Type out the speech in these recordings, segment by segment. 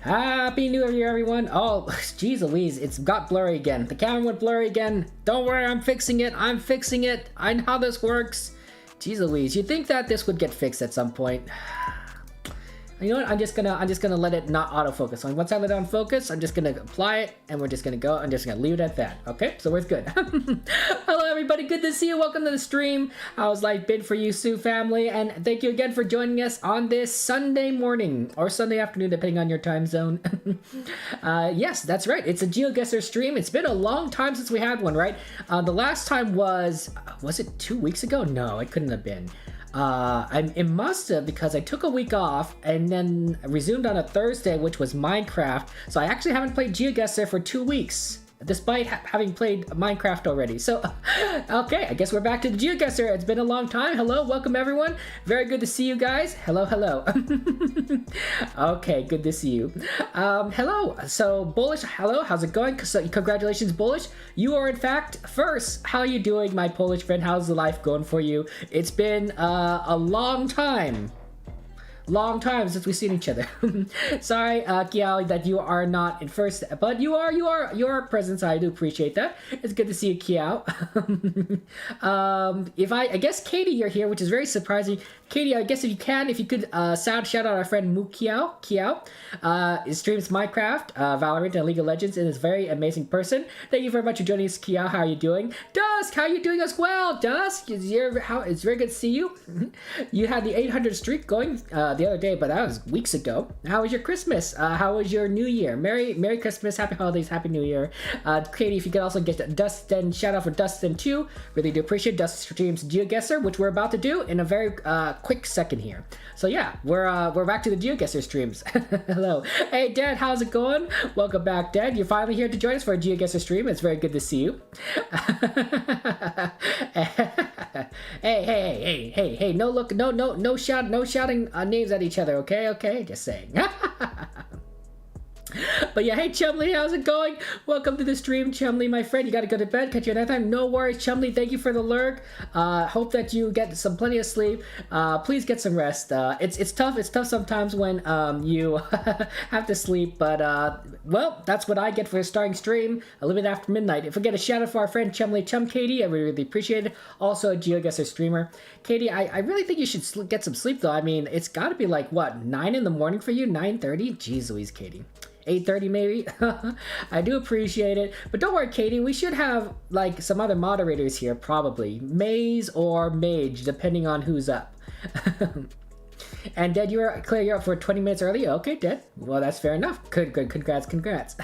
Happy New Year, everyone. Oh, geez Louise, it's got blurry again. The camera went blurry again. Don't worry, I'm fixing it. I know how this works. Geez Louise, you'd think that this would get fixed at some point. You know what? I'm just gonna let it not autofocus. So once I let it on focus, I'm just gonna apply it, and we're just gonna go. I'm just gonna leave it at that. Okay, so we're good. Hello, everybody. Good to see you. Welcome to the stream. How's life been for you, Sue family? And thank you again for joining us on this Sunday morning or Sunday afternoon, depending on your time zone. Yes, that's right. It's a GeoGuessr stream. It's been a long time since we had one, right? The last time was it 2 weeks ago? No, it couldn't have been. It must have, because I took a week off and then resumed on a Thursday, which was Minecraft. So I actually haven't played GeoGuessr for 2 weeks, despite having played Minecraft already. So, okay, I guess we're back to the GeoGuessr. It's been a long time. Hello, welcome everyone. Very good to see you guys. Hello, hello. Okay, good to see you. Hello. So, Bullish, hello. How's it going? So, congratulations, Bullish. You are in fact first. How are you doing, my Polish friend? How's the life going for you? It's been a long time since we've seen each other. Sorry, Kiao, that you are not in first, but you are present, so I do appreciate that. It's good to see you, Kiao. I guess Katie, you're here, which is very surprising. Katie, I guess if you could shout out our friend Mu Kiao. Streams Minecraft, Valorant, and League of Legends, and is a very amazing person. Thank you very much for joining us, Kiao. How are you doing? Dusk, how are you doing as well? Dusk, it's very good to see you. You had the 800 streak going the other day, but that was weeks ago. How was your Christmas? How was your New Year? Merry Christmas, Happy Holidays, Happy New Year. Katie, if you could also get Dustin, shout out for Dustin too. Really do appreciate it. Dustin streams GeoGuessr, which we're about to do in a very quick second here. So yeah, we're back to the GeoGuessr streams. Hello. Hey Dad, how's it going? Welcome back, Dad. You're finally here to join us for a GeoGuessr stream. It's very good to see you. Hey, no shouting names at each other, okay? Just saying. But yeah, hey Chumley, how's it going? Welcome to the stream, Chumley, my friend. You gotta go to bed, catch you another time. No worries, Chumley, thank you for the lurk. Hope that you get plenty of sleep. Please get some rest. It's tough sometimes when you have to sleep, but well, that's what I get for starting stream a little bit after midnight. If we get a shout out for our friend Chumley Katie, I really appreciate it. Also a GeoGuessr streamer. Katie, I really think you should get some sleep though. I mean, it's gotta be like, what, 9 in the morning for you? 9:30? Jeez Louise, Katie. 8:30 maybe. I do appreciate it, but don't worry, Katie, we should have like some other moderators here, probably Maze or Mage, depending on who's up. And Dad, you're up for 20 minutes early. Okay, Dad, well, that's fair enough. Good, congrats.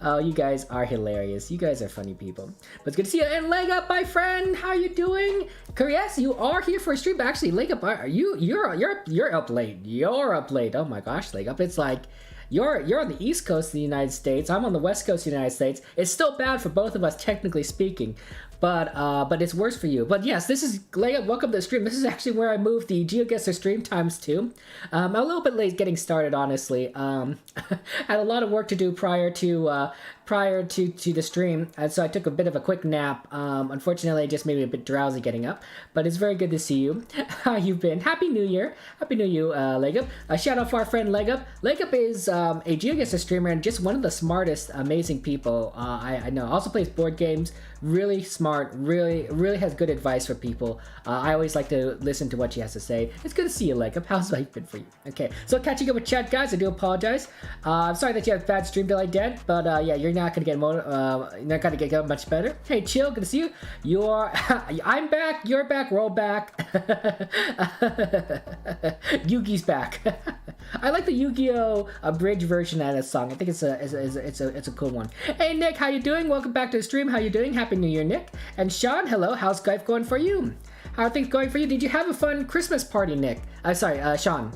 Oh, you guys are hilarious. You guys are funny people. But it's good to see you. And Leg Up, my friend, how you doing? Yes, you are here for a stream, but actually, Leg Up, you're up late. You're up late. Oh my gosh, Leg Up, it's like you're on the East Coast of the United States. I'm on the West Coast of the United States. It's still bad for both of us, technically speaking, but it's worse for you. But yes, this is Leia. Welcome to the stream. This is actually where I moved the GeoGuessr stream times to. I'm a little bit late getting started, honestly. Had a lot of work to do prior to the stream, and so I took a bit of a quick nap. Unfortunately, it just made me a bit drowsy getting up, but it's very good to see you. How you've been? Happy New Year. Happy New Year, Legup. A shout out for our friend Legup. Legup is a GeoGuessr streamer and just one of the smartest, amazing people I know. Also plays board games. Really smart. Really has good advice for people. I always like to listen to what she has to say. It's good to see you, Legup. How's life been for you? Okay, so catching up with chat, guys. I do apologize. I'm sorry that you have bad stream delay, Dad, but yeah, you're not gonna get much better. Hey, Chill, good to see you. I'm back. You're back. We're all back. Yugi's back. I like the Yu-Gi-Oh! Abridged version of that song. I think it's a cool one. Hey Nick, how you doing? Welcome back to the stream. How you doing? Happy New Year, Nick. And Sean, hello. How's life going for you? How are things going for you? Did you have a fun Christmas party, Nick? Sean.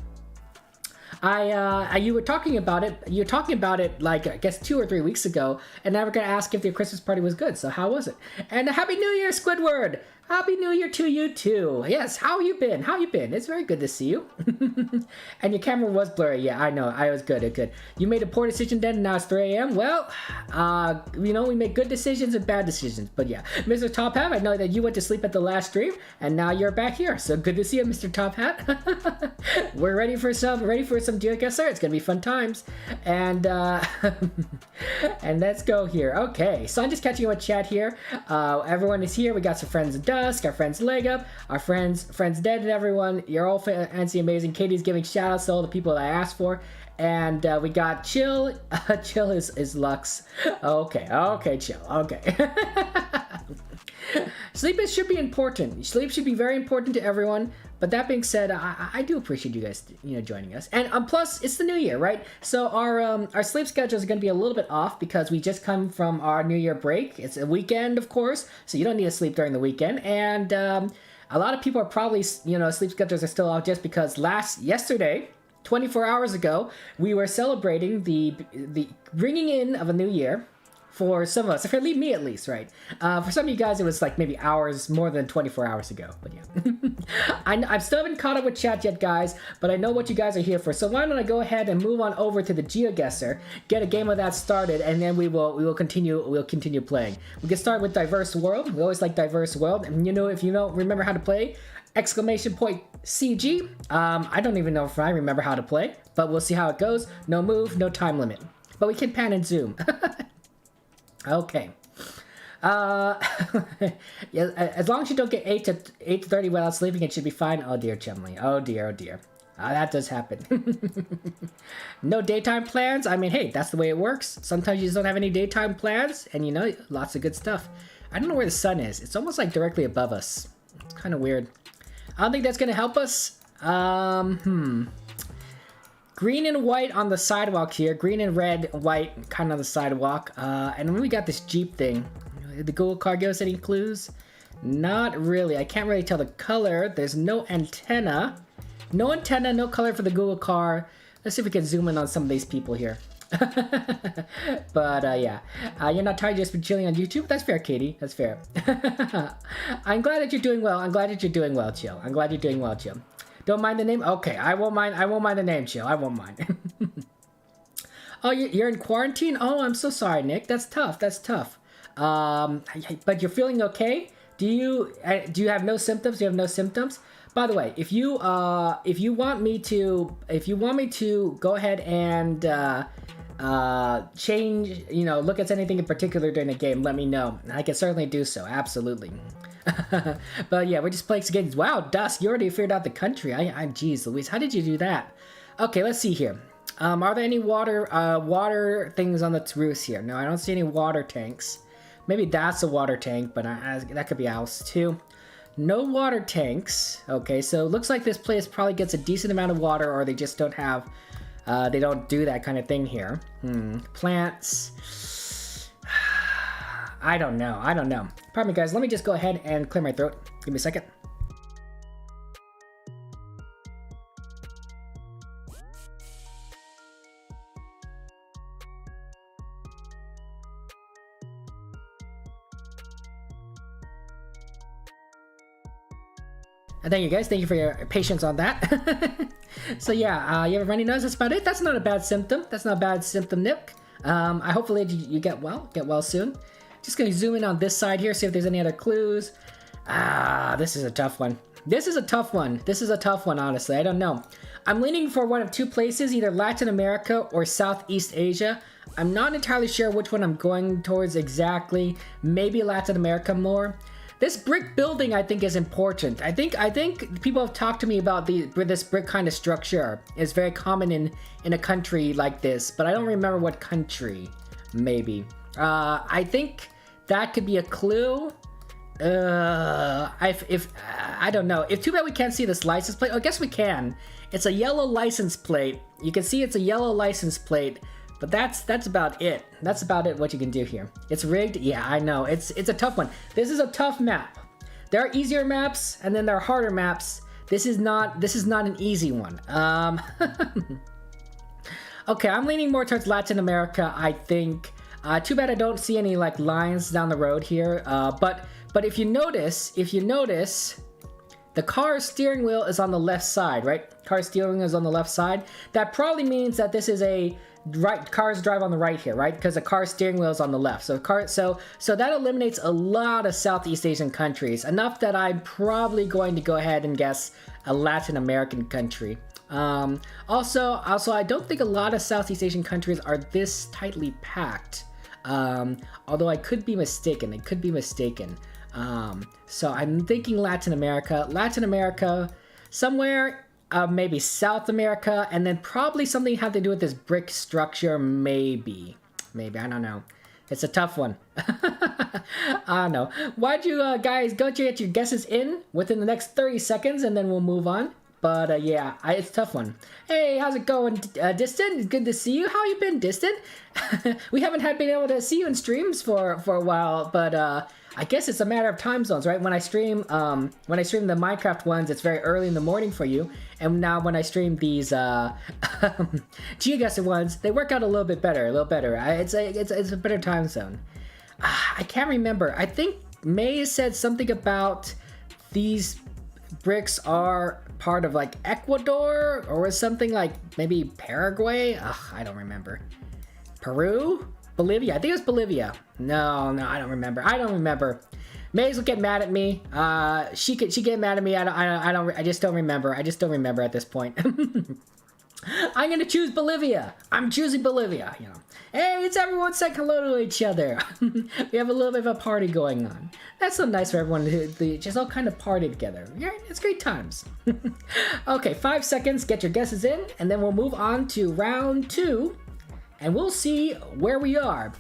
You were talking about it. You were talking about it like I guess 2 or 3 weeks ago, and now we're gonna ask if your Christmas party was good. So how was it? And Happy New Year, Squidward. Happy New Year to you too. Yes, how you been? How you been? It's very good to see you. And your camera was blurry. Yeah, I know. I was good. Good. You made a poor decision then, and now it's 3 a.m. Well, you know, we make good decisions and bad decisions. But yeah, Mr. Top Hat, I know that you went to sleep at the last stream, and now you're back here. So good to see you, Mr. Top Hat. We're ready for some GeoGuessr. It's gonna be fun times, and and let's go here. Okay, so I'm just catching up with chat here. Everyone is here. We got some friends of Dusk, our friends Leg Up, our friends Dead, and everyone. You're all fancy, amazing. Katie's giving shout outs to all the people that I asked for. And we got Chill. Chill is Lux. Okay, Chill. Okay. Sleep should be important. Sleep should be very important to everyone. But that being said, I do appreciate you guys, joining us. And plus, it's the new year, right? So our sleep schedules are going to be a little bit off because we just come from our New Year break. It's a weekend, of course, so you don't need to sleep during the weekend. And a lot of people are probably, sleep schedules are still off just because yesterday, 24 hours ago, we were celebrating the bringing in of a new year. For some of us, for me at least, right? For some of you guys, it was like maybe hours, more than 24 hours ago, but yeah. I still haven't caught up with chat yet, guys, but I know what you guys are here for. So why don't I go ahead and move on over to the GeoGuessr, get a game of that started, and then we will continue playing. We can start with Diverse World. We always like Diverse World, and if you don't remember how to play, !CG. I don't even know if I remember how to play, but we'll see how it goes. No move, no time limit, but we can pan and zoom. Okay. Yeah, as long as you don't get 8 to 8:30 without sleeping, it should be fine. Oh dear, Chumley. Oh dear. That does happen. No daytime plans. I mean, hey, that's the way it works. Sometimes you just don't have any daytime plans, and lots of good stuff. I don't know where the sun is. It's almost like directly above us. It's kind of weird. I don't think that's gonna help us. Green and white on the sidewalk here. Green and red, white, kind of on the sidewalk. And then we got this Jeep thing. The Google car give us any clues? Not really. I can't really tell the color. There's no antenna. No antenna, no color for the Google car. Let's see if we can zoom in on some of these people here. But yeah. You're not tired, just been chilling on YouTube? That's fair, Katie. That's fair. I'm glad that you're doing well. I'm glad that you're doing well, Chill. I'm glad you're doing well, Chill. Don't mind the name? Okay, I won't mind the name, Chill. I won't mind. Oh, you're in quarantine? Oh, I'm so sorry, Nick. That's tough. But you're feeling okay? Do you have no symptoms? You have no symptoms? By the way, if you want me to go ahead and change, look at anything in particular during the game, let me know. I can certainly do so. Absolutely. But yeah, we're just playing some games. Wow, Dusk, you already figured out the country. Jeez Louise, how did you do that? Okay, let's see here. Are there any water things on the roofs here? No, I don't see any water tanks. Maybe that's a water tank, but that could be a house too. No water tanks. Okay, so it looks like this place probably gets a decent amount of water, or they just don't have, they don't do that kind of thing here. Plants. I don't know. Pardon me, guys. Let me just go ahead and clear my throat. Give me a second. Thank you, guys. Thank you for your patience on that. So yeah, you have a runny nose. That's about it. That's not a bad symptom. Nick. Hopefully you get well soon. Just gonna zoom in on this side here, see if there's any other clues. This is a tough one. This is a tough one, honestly. I don't know. I'm leaning for one of two places, either Latin America or Southeast Asia. I'm not entirely sure which one I'm going towards exactly. Maybe Latin America more. This brick building, I think, is important. I think people have talked to me about this brick kind of structure. It's very common in a country like this, but I don't remember what country. Maybe. I think that could be a clue. I don't know. Too bad we can't see this license plate. Oh, I guess we can. It's a yellow license plate. You can see it's a yellow license plate. But that's about it. That's about it what you can do here. It's rigged? Yeah, I know. It's a tough one. This is a tough map. There are easier maps and then there are harder maps. This is not an easy one. Okay, I'm leaning more towards Latin America, I think. Too bad I don't see any like lines down the road here. But But if you notice, the car's steering wheel is on the left side, right? Car steering wheel is on the left side. That probably means that this is a cars drive on the right here, right? Because the car steering wheel is on the left. So that eliminates a lot of Southeast Asian countries. Enough that I'm probably going to go ahead and guess a Latin American country. Also, I don't think a lot of Southeast Asian countries are this tightly packed. Although I could be mistaken. So I'm thinking Latin America, somewhere maybe South America, and then probably something had to do with this brick structure, maybe, I don't know. It's a tough one. I don't know. Why'd you guys go to get your guesses in within the next 30 seconds, and then we'll move on. But yeah, it's a tough one. Hey, how's it going, Distant? It's good to see you. How you been, Distant? We haven't been able to see you in streams for a while, but I guess it's a matter of time zones, right? When I stream the Minecraft ones, it's very early in the morning for you, and now when I stream these GeoGuessr ones, they work out a little bit better, It's a better time zone. I can't remember. I think May said something about these bricks are part of like Ecuador or something, like maybe Paraguay. I don't remember. Peru? Bolivia? I think it was Bolivia. No, I don't remember. Maze will get mad at me. She get mad at me. I just don't remember. I remember at this point. I'm gonna choose Bolivia. I'm choosing Bolivia. Hey, it's everyone saying hello to each other. We have a little bit of a party going on. That's so nice for everyone to just all kind of party together. Yeah, it's great times. Okay, 5 seconds. Get your guesses in, and then we'll move on to round 2, and we'll see where we are.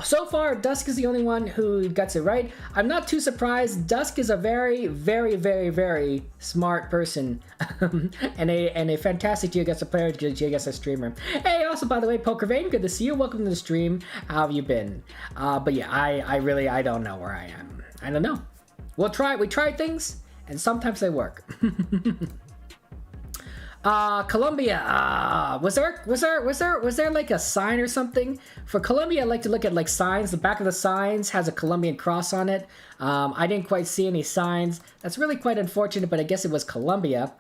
So far, Dusk is the only one who gets it right. I'm not too surprised. Dusk is a very, very, very, very smart person and a fantastic GeoGuessr player, GeoGuessr streamer. Hey, also, by the way, Poker Vein, good to see you. Welcome to the stream. How have you been? But yeah, I don't know where I am. I don't know. We try things, and sometimes they work. Colombia. Was there like a sign or something for Colombia? I like to look at like signs. The back of the signs has a Colombian cross on it. I didn't quite see any signs. That's really quite unfortunate, but I guess it was Colombia.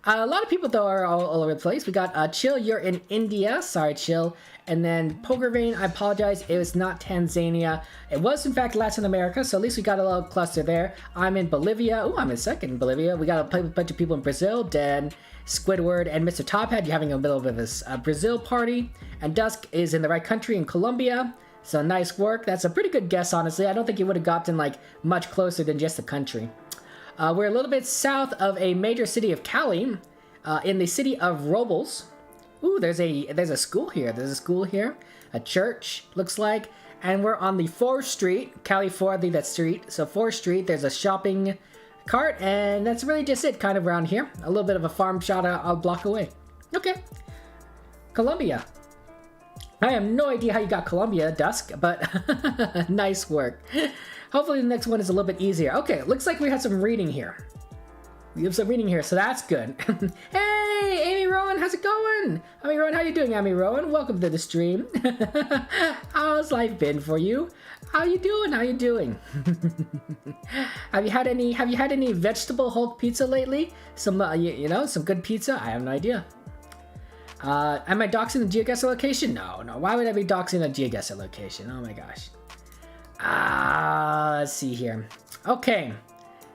A lot of people though are all over the place. We got Chill, you're in India. Sorry, Chill. And then Poker Vein, I apologize, it was not Tanzania. It was in fact Latin America, so at least we got a little cluster there. I'm in Bolivia. Oh, I'm in second in Bolivia. We got a bunch of people in Brazil. Dan, Squidward, and Mr. Tophead. You're having a little bit of a Brazil party. And Dusk is in the right country in Colombia. So nice work. That's a pretty good guess, honestly. I don't think you would have gotten like much closer than just the country. We're a little bit south of a major city of Cali, in the city of Robles. Ooh, there's a school here. A church, looks like. And we're on the 4th Street, Cali 4, I think that's street. So 4th Street, there's a shopping cart, and that's really just it kind of around here. A little bit of a farm shot a block away. Okay. Colombia. I have no idea how you got Colombia, Dusk, but nice work. Hopefully the next one is a little bit easier. Okay, looks like we have some reading here. So that's good. Hey, Amy Rowan, how's it going? Amy Rowan, how you doing, Amy Rowan? Welcome to the stream. How's life been for you? How you doing? Have you had any vegetable Hulk pizza lately? Some some good pizza? I have no idea. Am I doxing the GeoGuessr location? No. Why would I be doxing a GeoGuessr location? Oh my gosh. Let's see here. Okay.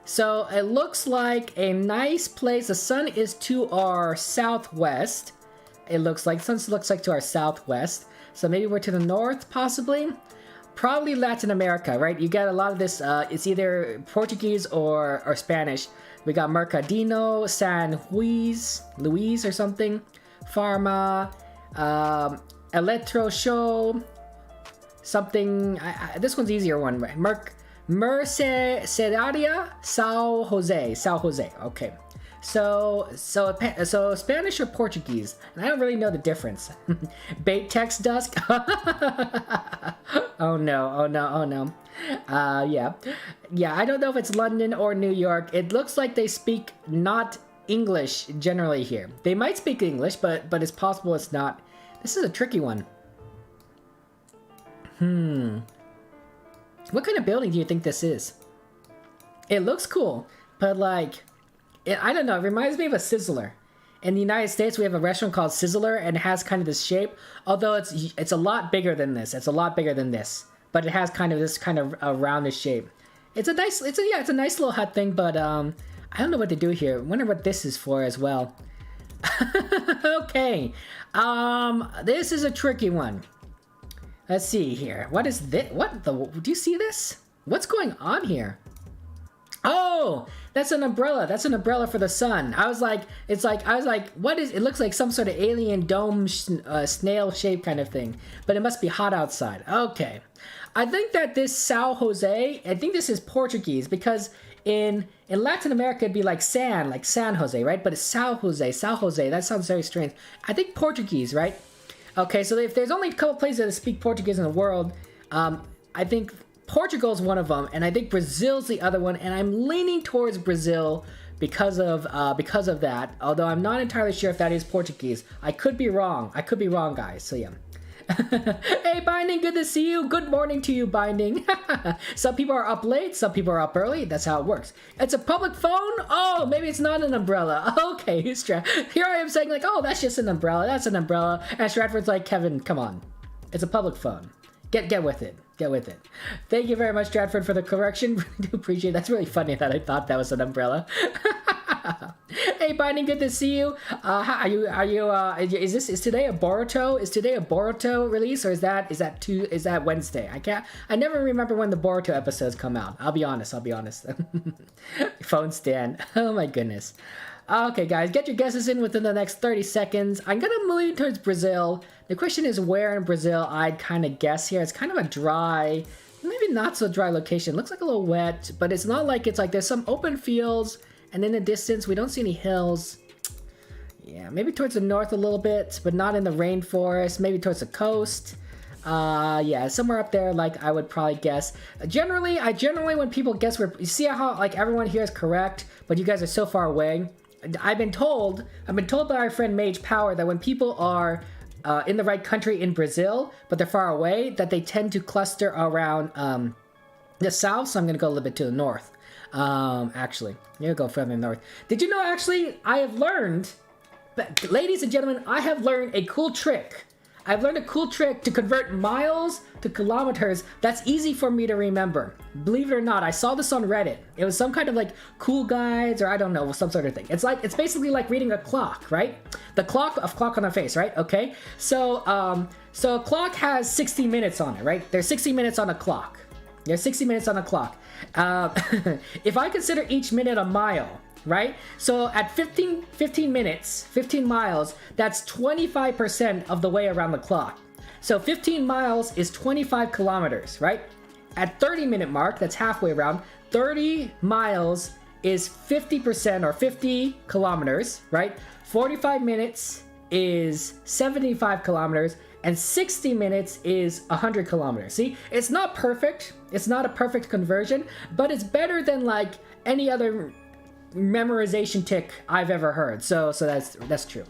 So it looks like a nice place. The sun is to our southwest. It looks like to our southwest. So maybe we're to the north, possibly. Probably Latin America, right? You get a lot of this. It's either Portuguese or Spanish. We got Mercadino, San Luis or something. Pharma, Electro Show, something. This one's easier one, right? Mercedaria, Sao Jose. Okay, so Spanish or Portuguese, and I don't really know the difference. Bait text Dusk. Oh no. Yeah. I don't know if it's London or New York. It looks like they speak not English generally here. They might speak English, but it's possible it's not. This is a tricky one. What kind of building do you think this is? It looks cool, but like, I don't know, it reminds me of a Sizzler. In the United States, we have a restaurant called Sizzler, and it has kind of this shape, although it's a lot bigger than this. It's a lot bigger than this, but it has kind of this kind of a roundish shape. It's a nice little hut thing, but I don't know what to do here. I wonder what this is for as well. Okay, this is a tricky one. Let's see here. What is this? Do you see this? What's going on here? Oh, that's an umbrella. That's an umbrella for the sun. I was like, what is, it looks like some sort of alien dome snail shape kind of thing, but it must be hot outside. Okay. I think that this São Jose, I think this is Portuguese, because in Latin America it'd be like San Jose, right? But it's São Jose, that sounds very strange. I think Portuguese, right? Okay, so if there's only a couple places that speak Portuguese in the world, I think Portugal's one of them, and I think Brazil's the other one, and I'm leaning towards Brazil because of that, although I'm not entirely sure if that is Portuguese. I could be wrong, guys, so yeah. Hey, Binding, good to see you. Good morning to you, Binding. Some people are up late, some people are up early. That's how it works. It's a public phone? Oh, maybe it's not an umbrella. Okay, here I am saying like, oh, that's just an umbrella. That's an umbrella. And Stratford's like, Kevin, come on. It's a public phone. Get with it. Get with it. Thank you very much, Stratford, for the correction. Really do appreciate it. That's really funny that I thought that was an umbrella. Hey, Binding, good to see you. Is today a Boruto? Is today a Boruto release, or is that Wednesday? I never remember when the Boruto episodes come out. I'll be honest. Phone stand. Oh my goodness. Okay, guys, get your guesses in within the next 30 seconds. I'm gonna move towards Brazil. The question is where in Brazil I'd kind of guess here. It's kind of a dry, maybe not so dry location. Looks like a little wet, but it's not like it's like there's some open fields, and in the distance we don't see any hills. Yeah, maybe towards the north a little bit, but not in the rainforest. Maybe towards the coast. Yeah, somewhere up there, like I would probably guess. Generally when people guess, you see how like everyone here is correct, but you guys are so far away. I've been told by our friend Mage Power that when people are in the right country in Brazil, but they're far away, that they tend to cluster around the south. So I'm gonna go a little bit to the north. Actually, I'm gonna go further north. Did you know? Actually, I have learned, ladies and gentlemen, I have learned a cool trick. I've learned a cool trick to convert miles to kilometers that's easy for me to remember. Believe it or not, I saw this on Reddit. It was some kind of like cool guides, or I don't know, some sort of thing. It's basically like reading a clock, right? The clock on a face, right? Okay. So a clock has 60 minutes on it, right? There's 60 minutes on a clock. There's 60 minutes on a clock. If I consider each minute a mile, right? So at 15 minutes, 15 miles, that's 25% of the way around the clock. So 15 miles is 25 kilometers, right? At 30-minute mark, that's halfway around, 30 miles is 50% or 50 kilometers, right? 45 minutes is 75 kilometers, and 60 minutes is 100 kilometers. See, it's not perfect. It's not a perfect conversion, but it's better than like any other memorization tick I've ever heard. So that's true.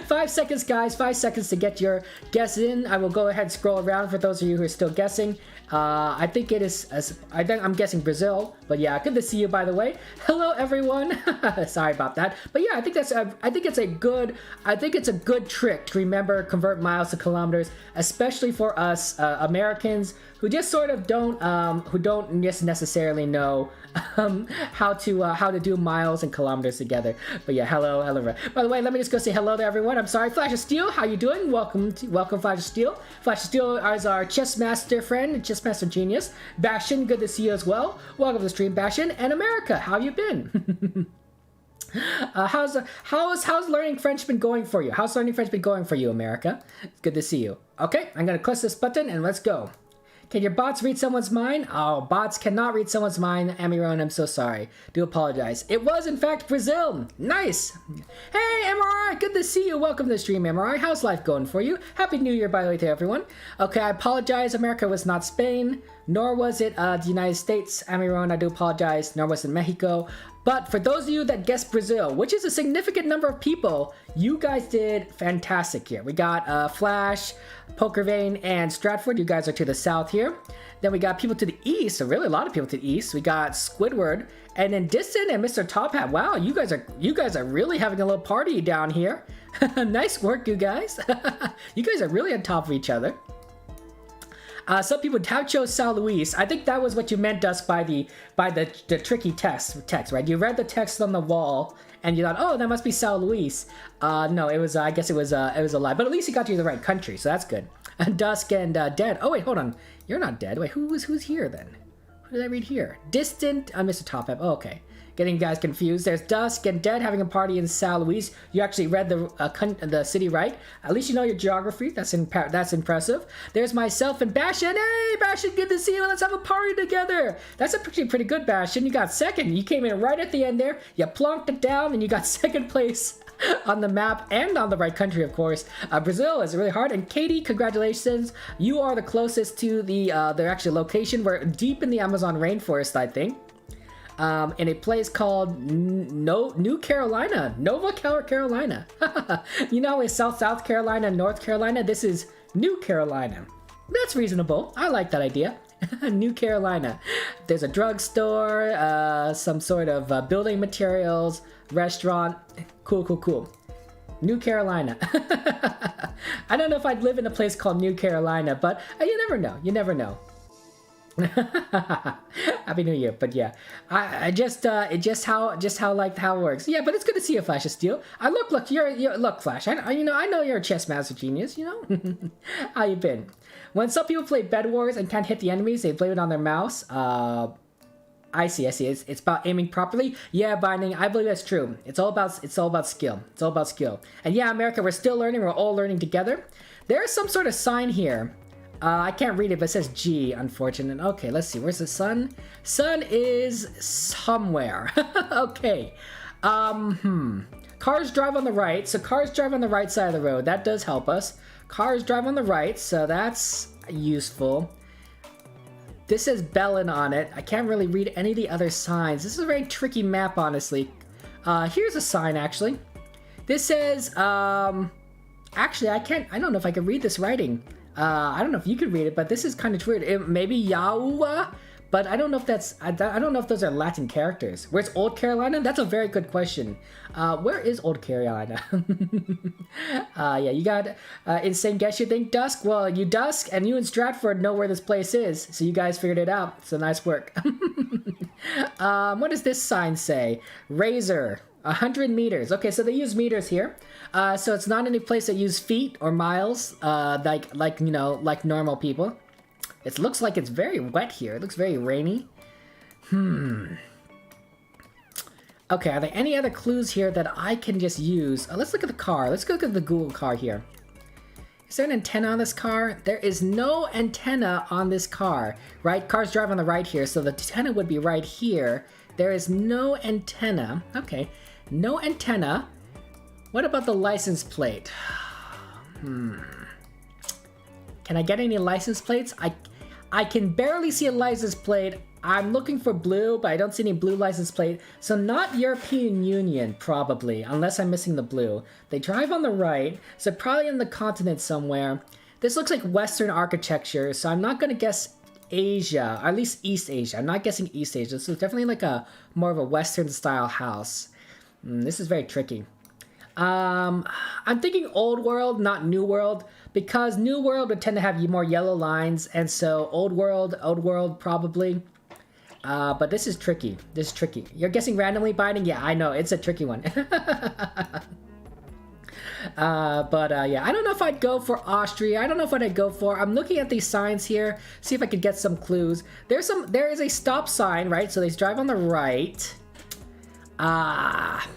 5 seconds, guys. 5 seconds to get your guess in. I will go ahead and scroll around for those of you who are still guessing. I think it is. I'm guessing Brazil, but yeah, good to see you. By the way, hello everyone. Sorry about that, but yeah, I think it's a good trick to remember, convert miles to kilometers, especially for us Americans who just sort of don't just necessarily know how to do miles and kilometers together. But yeah, hello. By the way, let me just go say hello to everyone. I'm sorry, Flash of Steel, how you doing? Welcome, Flash of Steel. Flash of Steel is our chess master friend, chess master genius. Bastion, good to see you as well. Welcome to the stream, Bastion. And America, how you been? How's learning French been going for you? How's learning French been going for you, America? It's good to see you. Okay, I'm gonna click this button and let's go. Can your bots read someone's mind? Oh, bots cannot read someone's mind. Amiron, I'm so sorry. Do apologize. It was, in fact, Brazil. Nice. Hey, MRI, good to see you. Welcome to the stream, MRI. How's life going for you? Happy New Year, by the way, to everyone. Okay, I apologize. America was not Spain, nor was it the United States. Amiron, I do apologize. Nor was it Mexico. But for those of you that guessed Brazil, which is a significant number of people, you guys did fantastic here. We got Flash, Poker Vein, and Stratford. You guys are to the south here. Then we got people to the east, so really a lot of people to the east. We got Squidward, and then Distant and Mr. Top Hat. Wow, you guys are really having a little party down here. Nice work, you guys. You guys are really on top of each other. Some people have chose Sao Luis. I think that was what you meant, Dusk, by the tricky text, right? You read the text on the wall and you thought, oh, that must be Sao Luis. No, it was. I guess it was a lie. But at least he got you the right country, so that's good. Dusk and Dead. Oh wait, hold on. You're not Dead. Wait, who's here then? Who did I read here? Distant. Mr. Top Hat. Oh, okay. Getting you guys confused. There's Dusk and Dead having a party in Sao Luis. You actually read the city right. At least you know your geography. That's impressive. There's myself and Bastion. Hey, Bastion, good to see you. Let's have a party together. That's a pretty good, Bastion. You got second. You came in right at the end there. You plonked it down and you got second place on the map and on the right country, of course. Brazil is really hard. And Katie, congratulations. You are the closest to the actual location. We're deep in the Amazon rainforest, I think. In a place called New Carolina, Nova Carolina. You know, it's South Carolina, North Carolina. This is New Carolina. That's reasonable. I like that idea. New Carolina. There's a drugstore, some sort of building materials, restaurant. Cool. New Carolina. I don't know if I'd live in a place called New Carolina, but you never know. You never know. Happy New Year, but yeah, I just how it works. Yeah, but it's good to see you, Flash of Steel. Look, look, Flash. I know you're a chess master genius. You know, how you been? When some people play Bed Wars and can't hit the enemies, they blame it on their mouse. I see. It's about aiming properly. Yeah, Binding. I believe that's true. It's all about skill. It's all about skill. And yeah, America, we're still learning. We're all learning together. There's some sort of sign here. I can't read it, but it says G, unfortunate. Okay, let's see. Where's the sun? Sun is somewhere. Okay. Cars drive on the right. So cars drive on the right side of the road. That does help us. Cars drive on the right, so that's useful. This says Bellin on it. I can't really read any of the other signs. This is a very tricky map, honestly. Here's a sign, actually. This says, actually, I don't know if I can read this writing. I don't know if you could read it, but this is kind of weird. Maybe Yaua, but I don't know if that's. I don't know if those are Latin characters. Where's Old Carolina? That's a very good question. Where is Old Carolina? Yeah, you got insane guess. You think Dusk? Well, you Dusk and you and Stratford know where this place is, so you guys figured it out. So nice work. What does this sign say? Razor. 100 meters. Okay, so they use meters here. So it's not any place that use feet or miles, like normal people. It looks like it's very wet here. It looks very rainy. Okay, are there any other clues here that I can just use? Let's look at the car. Let's go look at the Google car here. Is there an antenna on this car? There is no antenna on this car, right? Cars drive on the right here, so the antenna would be right here. There is no antenna. Okay, no antenna. What about the license plate? Can I get any license plates? I can barely see a license plate. I'm looking for blue, but I don't see any blue license plate. So not European Union, probably, unless I'm missing the blue. They drive on the right, so probably on the continent somewhere. This looks like Western architecture, so I'm not going to guess Asia, or at least East Asia. I'm not guessing East Asia. This is definitely like a more of a Western style house. This is very tricky. I'm thinking Old World, not New World, because New World would tend to have more yellow lines, and so Old World probably. But this is tricky. This is tricky. You're guessing randomly, Binding? Yeah, I know. It's a tricky one. Yeah, I don't know if I'd go for Austria. I don't know if I'd go for. I'm looking at these signs here, see if I could get some clues. There is a stop sign, right? So they drive on the right.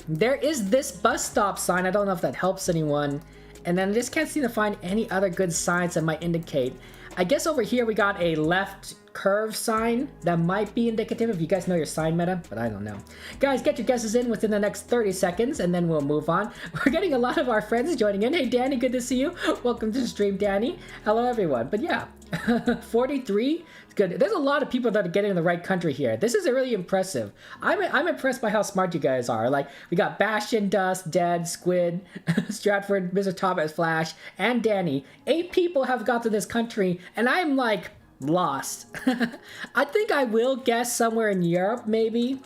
There is this bus stop sign. I don't know if that helps anyone. And then I just can't seem to find any other good signs that might indicate. I guess over here we got a left curve sign that might be indicative if you guys know your sign meta, but I don't know. Guys, get your guesses in within the next 30 seconds and then we'll move on. We're getting a lot of our friends joining in. Hey Danny, good to see you. Welcome to the stream, Danny. Hello everyone. But yeah, 43, good. There's a lot of people that are getting in the right country here. This is really impressive. I'm impressed by how smart you guys are. Like, we got Bastion, Dust, Dead, Squid, Stratford, Mr. Thomas, Flash, and Danny. 8 people have got to this country, and I'm like lost. I think I will guess somewhere in Europe, maybe.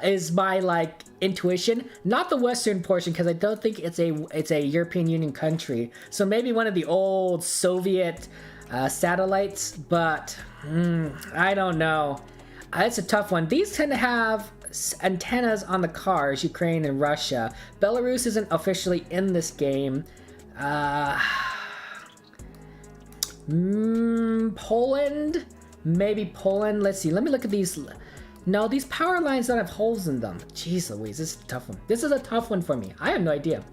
Is my like intuition, not the western portion, because I don't think it's a European Union country. So maybe one of the old Soviet satellites, but I don't know. It's a tough one. These tend to have antennas on the cars, Ukraine and Russia. Belarus isn't officially in this game. Poland? Maybe Poland. Let's see. Let me look at these. No, these power lines don't have holes in them. Jeez Louise, this is a tough one. This is a tough one for me. I have no idea.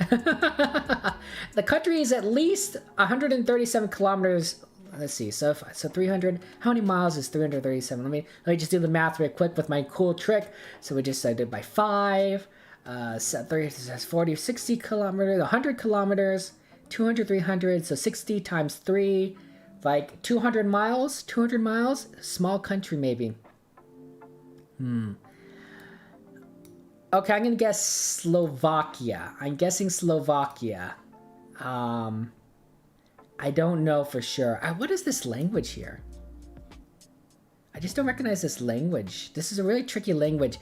The country is at least 137 kilometers. Let's see. So 300. How many miles is 337? Let me just do the math real quick with my cool trick. So we just did by 5. 40, 60 kilometers, 100 kilometers, 200, 300. So 60 times 3, like 200 miles. 200 miles. Small country maybe. Okay, I'm gonna guess Slovakia. I'm guessing Slovakia. I don't know for sure. What is this language here? I just don't recognize this language. This is a really tricky language.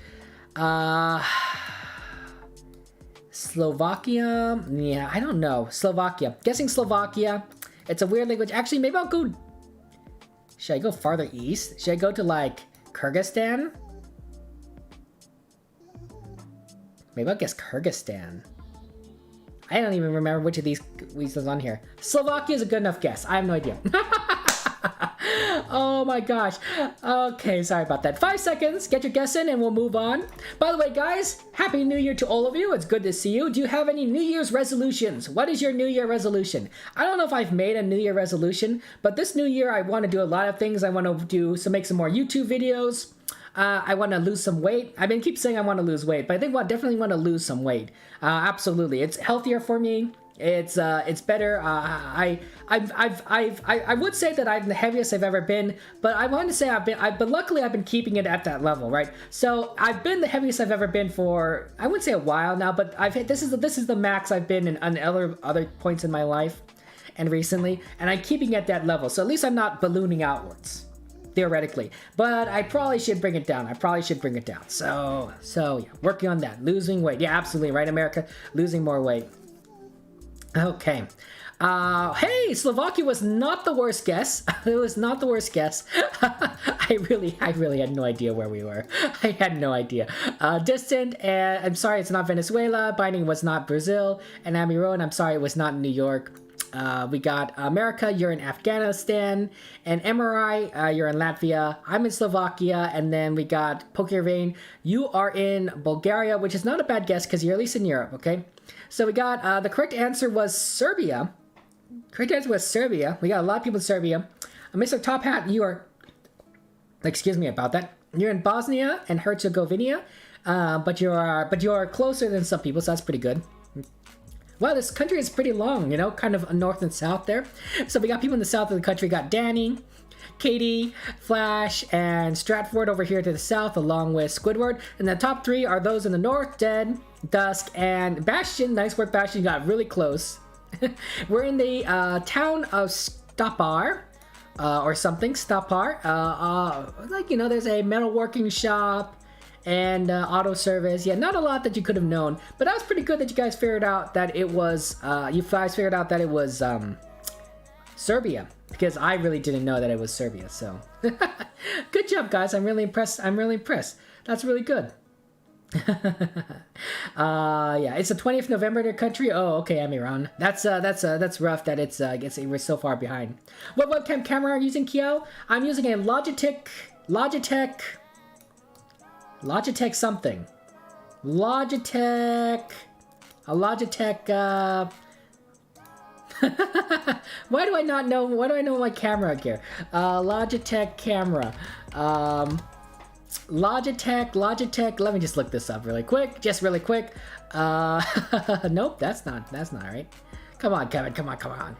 Slovakia? Yeah, I don't know. Slovakia. Guessing Slovakia. It's a weird language. Actually, maybe I'll go... Should I go farther east? Should I go to, like, Kyrgyzstan? Maybe I'll guess Kyrgyzstan. I don't even remember which of these is on here. Slovakia is a good enough guess. I have no idea. Oh my gosh. Okay, sorry about that. 5 seconds. Get your guess in and we'll move on. By the way, guys, Happy New Year to all of you. It's good to see you. Do you have any New Year's resolutions? What is your New Year resolution? I don't know if I've made a New Year resolution, but this New Year I want to do a lot of things. I want to make some more YouTube videos. I want to lose some weight. I keep saying I want to lose weight, but I think I definitely want to lose some weight. Absolutely, it's healthier for me. It's better. I would say that I'm the heaviest I've ever been, but I want to say but luckily I've been keeping it at that level, right? So I've been the heaviest I've ever been for, I wouldn't say a while now, but this is the max I've been in other points in my life, and recently, and I'm keeping at that level. So at least I'm not ballooning outwards. Theoretically, but I probably should bring it down. So yeah, working on that, losing weight. Yeah, absolutely right, America, losing more weight. Okay. Hey, Slovakia was not the worst guess. It was not the worst guess. I really had no idea where we were. I had no idea. Distant, and I'm sorry, it's not Venezuela. Binding was not Brazil. And Abbey Road, I'm sorry, it was not New York. We got America, you're in Afghanistan, and MRI, you're in Latvia, I'm in Slovakia, and then we got Poker Vein, you are in Bulgaria, which is not a bad guess because you're at least in Europe, okay? So we got, the correct answer was Serbia. We got a lot of people in Serbia. Mr. Top Hat, you are, excuse me about that, you're in Bosnia and Herzegovina, but you are closer than some people, so that's pretty good. Wow, this country is pretty long, you know, kind of north and south there. So we got people in the south of the country. We got Danny, Katie, Flash, and Stratford over here to the south, along with Squidward. And the top 3 are those in the north, Dead, Dusk, and Bastion. Nice work, Bastion. You got really close. We're in the town of Stopar, or something, Stopar. Like, you know, there's a metalworking shop, and auto service. Yeah, not a lot that you could have known, but that was pretty good that you guys figured out that it was Serbia, because I really didn't know that it was Serbia. So good job, guys. I'm really impressed. That's really good. Yeah, it's the 20th November in your country. Oh, okay, I'm Iran. That's rough that we're so far behind. What webcam camera are you using, Kyo? I'm using a Logitech something. Why do I not know? Why do I know my camera here? Logitech camera. Logitech. Let me just look this up really quick. Just really quick. Nope, that's not right. Come on, Kevin. Come on.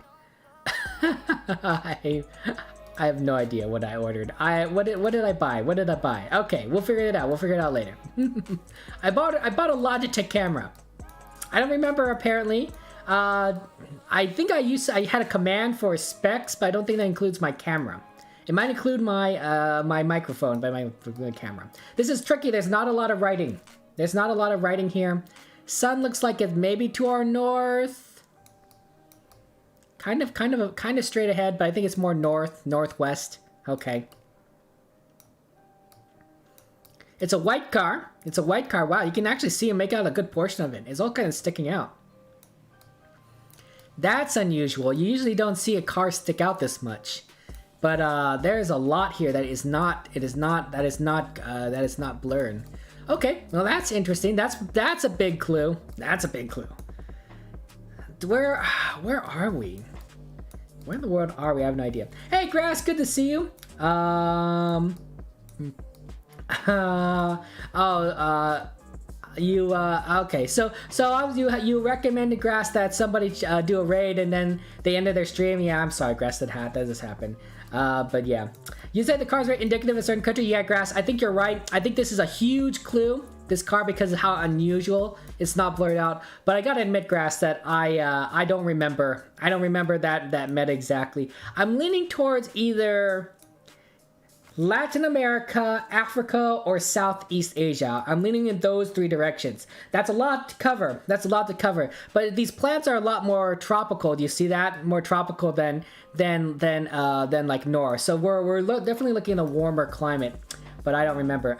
I have no idea what I ordered. What did I buy? Okay, we'll figure it out later. I bought a Logitech camera. I don't remember apparently. I think I had a command for specs, but I don't think that includes my camera. It might include my my microphone, but my camera. This is tricky. There's not a lot of writing. Here. Sun looks like it's maybe to our north. Kind of straight ahead, but I think it's more northwest. Okay. It's a white car. Wow, you can actually see and make out a good portion of it. It's all kind of sticking out. That's unusual. You usually don't see a car stick out this much. But there's a lot here that is not blurred. Okay, well that's interesting. That's a big clue. Where are we? Where in the world are we? I have no idea. Hey Grass, good to see you. Okay, so you recommended Grass that somebody do a raid and then they ended their stream. Yeah, I'm sorry, Grass, that does happen. But yeah, you said the car's very indicative of a certain country. Yeah, Grass, I think you're right. I think this is a huge clue, this car, because of how unusual it's not blurred out. But I gotta admit, Grass, that I don't remember that meta exactly. I'm leaning towards either Latin America, Africa, or Southeast Asia. I'm leaning in those three directions. That's a lot to cover. But these plants are a lot more tropical. Do you see that? More tropical than like north. So we're definitely looking at a warmer climate. But I don't remember.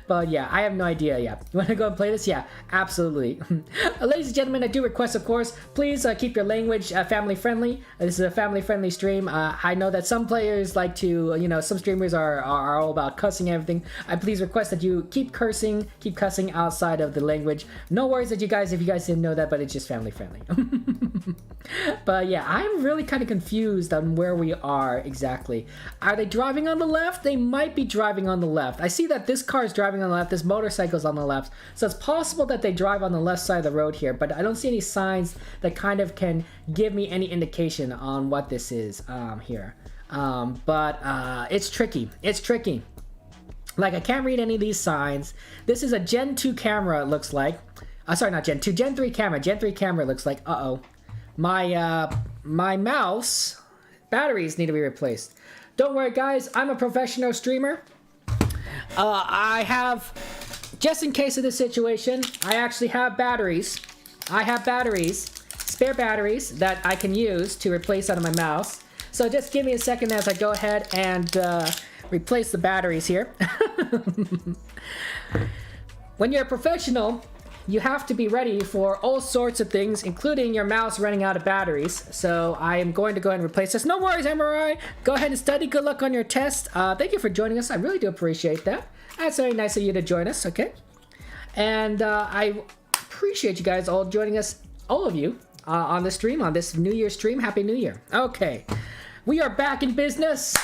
But yeah, I have no idea. Yeah, you want to go and play this? Yeah, absolutely. Ladies and gentlemen, I do request, of course, please keep your language family friendly. This is a family friendly stream. I know that some players like to, some streamers are all about cussing and everything. I please request that you keep cussing outside of the language. No worries that if you guys didn't know that, but it's just family friendly. But yeah, I'm really kind of confused on where we are exactly. Are they driving on the left? They might be driving on the left. I see that this car is driving on the left, this motorcycle's on the left, so it's possible that they drive on the left side of the road here, but I don't see any signs that kind of can give me any indication on what this is here. But it's tricky. Like, I can't read any of these signs. This is a Gen 2 camera, it looks like. Sorry, not Gen 2, Gen 3 camera. Gen 3 camera looks like. My mouse batteries need to be replaced. Don't worry, guys. I'm a professional streamer. I have, just in case of this situation, I actually have batteries. Spare batteries that I can use to replace out of my mouse. So just give me a second as I go ahead and replace the batteries here. When you're a professional, you have to be ready for all sorts of things, including your mouse running out of batteries. So I am going to go ahead and replace this. No worries, MRI. Go ahead and study. Good luck on your test. Thank you for joining us. I really do appreciate that. That's very nice of you to join us, okay? And I appreciate you guys all joining us, all of you, on the stream, on this New Year's stream. Happy New Year. Okay, we are back in business.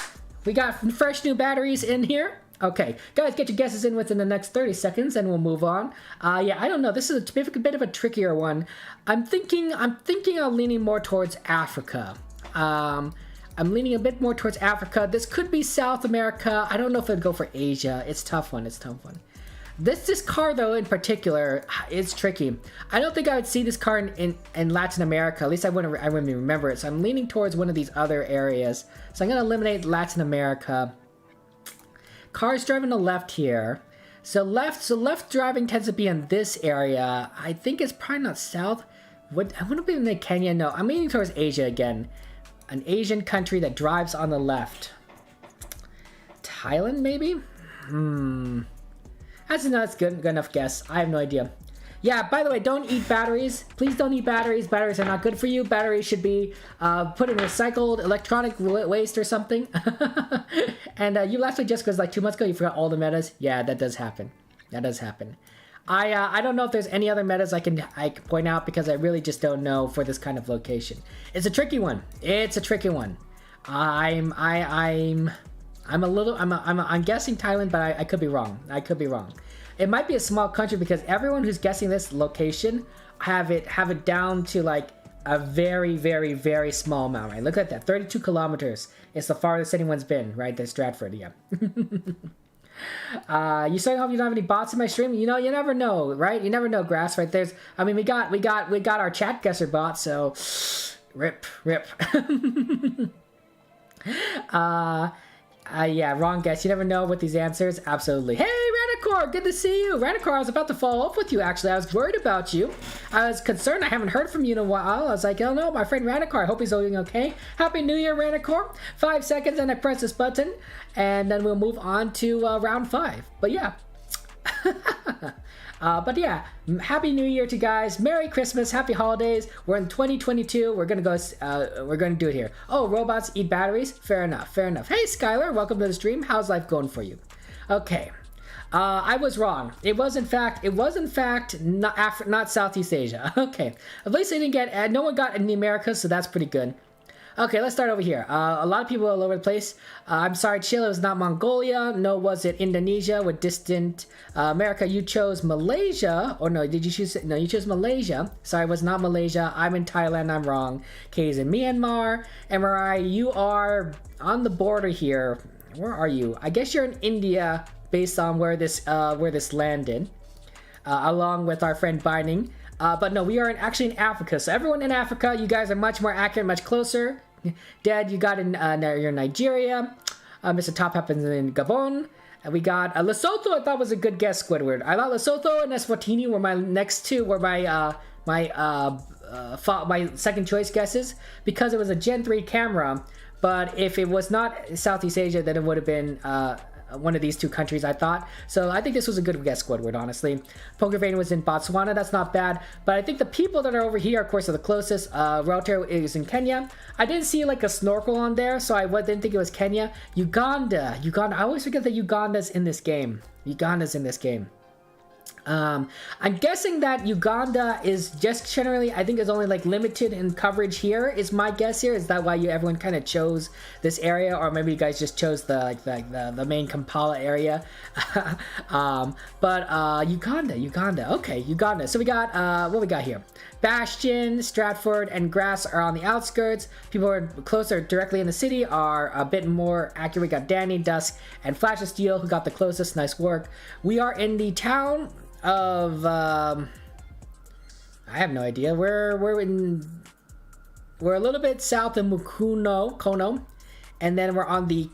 We got fresh new batteries in here. Okay, guys, get your guesses in within the next 30 seconds, and we'll move on. Yeah, I don't know. This is a bit of a trickier one. I'm thinking I'm leaning more towards Africa. I'm leaning a bit more towards Africa. This could be South America. I don't know if I'd go for Asia. It's a tough one. This car, though, in particular, is tricky. I don't think I would see this car in Latin America. At least I wouldn't remember it. So I'm leaning towards one of these other areas. So I'm going to eliminate Latin America. Cars driving to the left here. So left driving tends to be in this area. I think it's probably not south. I wouldn't be in Kenya. No, I'm leaning towards Asia again. An Asian country that drives on the left. Thailand, maybe? That's good enough guess. I have no idea. Yeah, by the way, don't eat batteries. Please don't eat batteries. Batteries are not good for you. Batteries should be put in recycled electronic waste or something. And you last week, just because like 2 months ago, you forgot all the metas. Yeah, that does happen. I don't know if there's any other metas I can point out because I really just don't know for this kind of location. It's a tricky one. It's a tricky one. I'm guessing Thailand, but I could be wrong. I could be wrong. It might be a small country because everyone who's guessing this location have it down to like a very, very, very small amount, right? Look at that, 32 kilometers. It's the farthest anyone's been, right? There's Stratford, yeah. You saying hope you don't have any bots in my stream? You know, you never know, right? You never know, Grass, right? There's, I mean, we got our Chatguessr bot, so rip. Yeah, wrong guess. You never know with these answers. Absolutely. Hey, Ranicor, good to see you. Ranicor, I was about to follow up with you, actually. I was worried about you. I was concerned. I haven't heard from you in a while. I was like, oh no, my friend Ranicor, I hope he's doing okay. Happy New Year, Ranicor. 5 seconds and I press this button, and then we'll move on to round 5. But yeah. But yeah, Happy New Year to you guys. Merry Christmas, Happy Holidays. We're in 2022. We're gonna go. We're gonna do it here. Oh, robots eat batteries. Fair enough. Fair enough. Hey, Skylar, welcome to the stream. How's life going for you? Okay, I was wrong. It was in fact not Southeast Asia. Okay, at least I didn't get. No one got in the Americas, so that's pretty good. Okay, let's start over here. A lot of people all over the place. I'm sorry, Chile was not Mongolia. No, was it Indonesia with distant America? You chose Malaysia. Or no, did you choose? No, you chose Malaysia. Sorry, it was not Malaysia. I'm in Thailand. I'm wrong. Katie's in Myanmar. MRI, you are on the border here. Where are you? I guess you're in India based on where this landed. Along with our friend Binding. But no, we are actually in Africa. So everyone in Africa, you guys are much more accurate, much closer. Dad, you got in you're in Nigeria. Mr. Top happens in Gabon. And we got Lesotho. I thought was a good guess, Squidward. I thought Lesotho and Eswatini were my next two. Were my my second choice guesses because it was a Gen 3 camera. But if it was not Southeast Asia, then it would have been one of these two countries, I thought. So I think this was a good guess, Squidward, honestly. Pokervein was in Botswana. That's not bad. But I think the people that are over here, of course, are the closest. Router is in Kenya. I didn't see like a snorkel on there, so I didn't think it was Kenya. Uganda. I always forget that Uganda's in this game. I'm guessing that Uganda is just generally, I think is only like limited in coverage here, is my guess here. Is that why everyone kind of chose this area, or maybe you guys just chose the main Kampala area? But Uganda. Okay, Uganda. So we got what we got here. Bastion, Stratford, and Grass are on the outskirts. People who are closer directly in the city are a bit more accurate. We got Danny, Dusk, and Flash of Steel who got the closest. Nice work. We are in the town of I have no idea. We're a little bit south of Kono, and then we're on the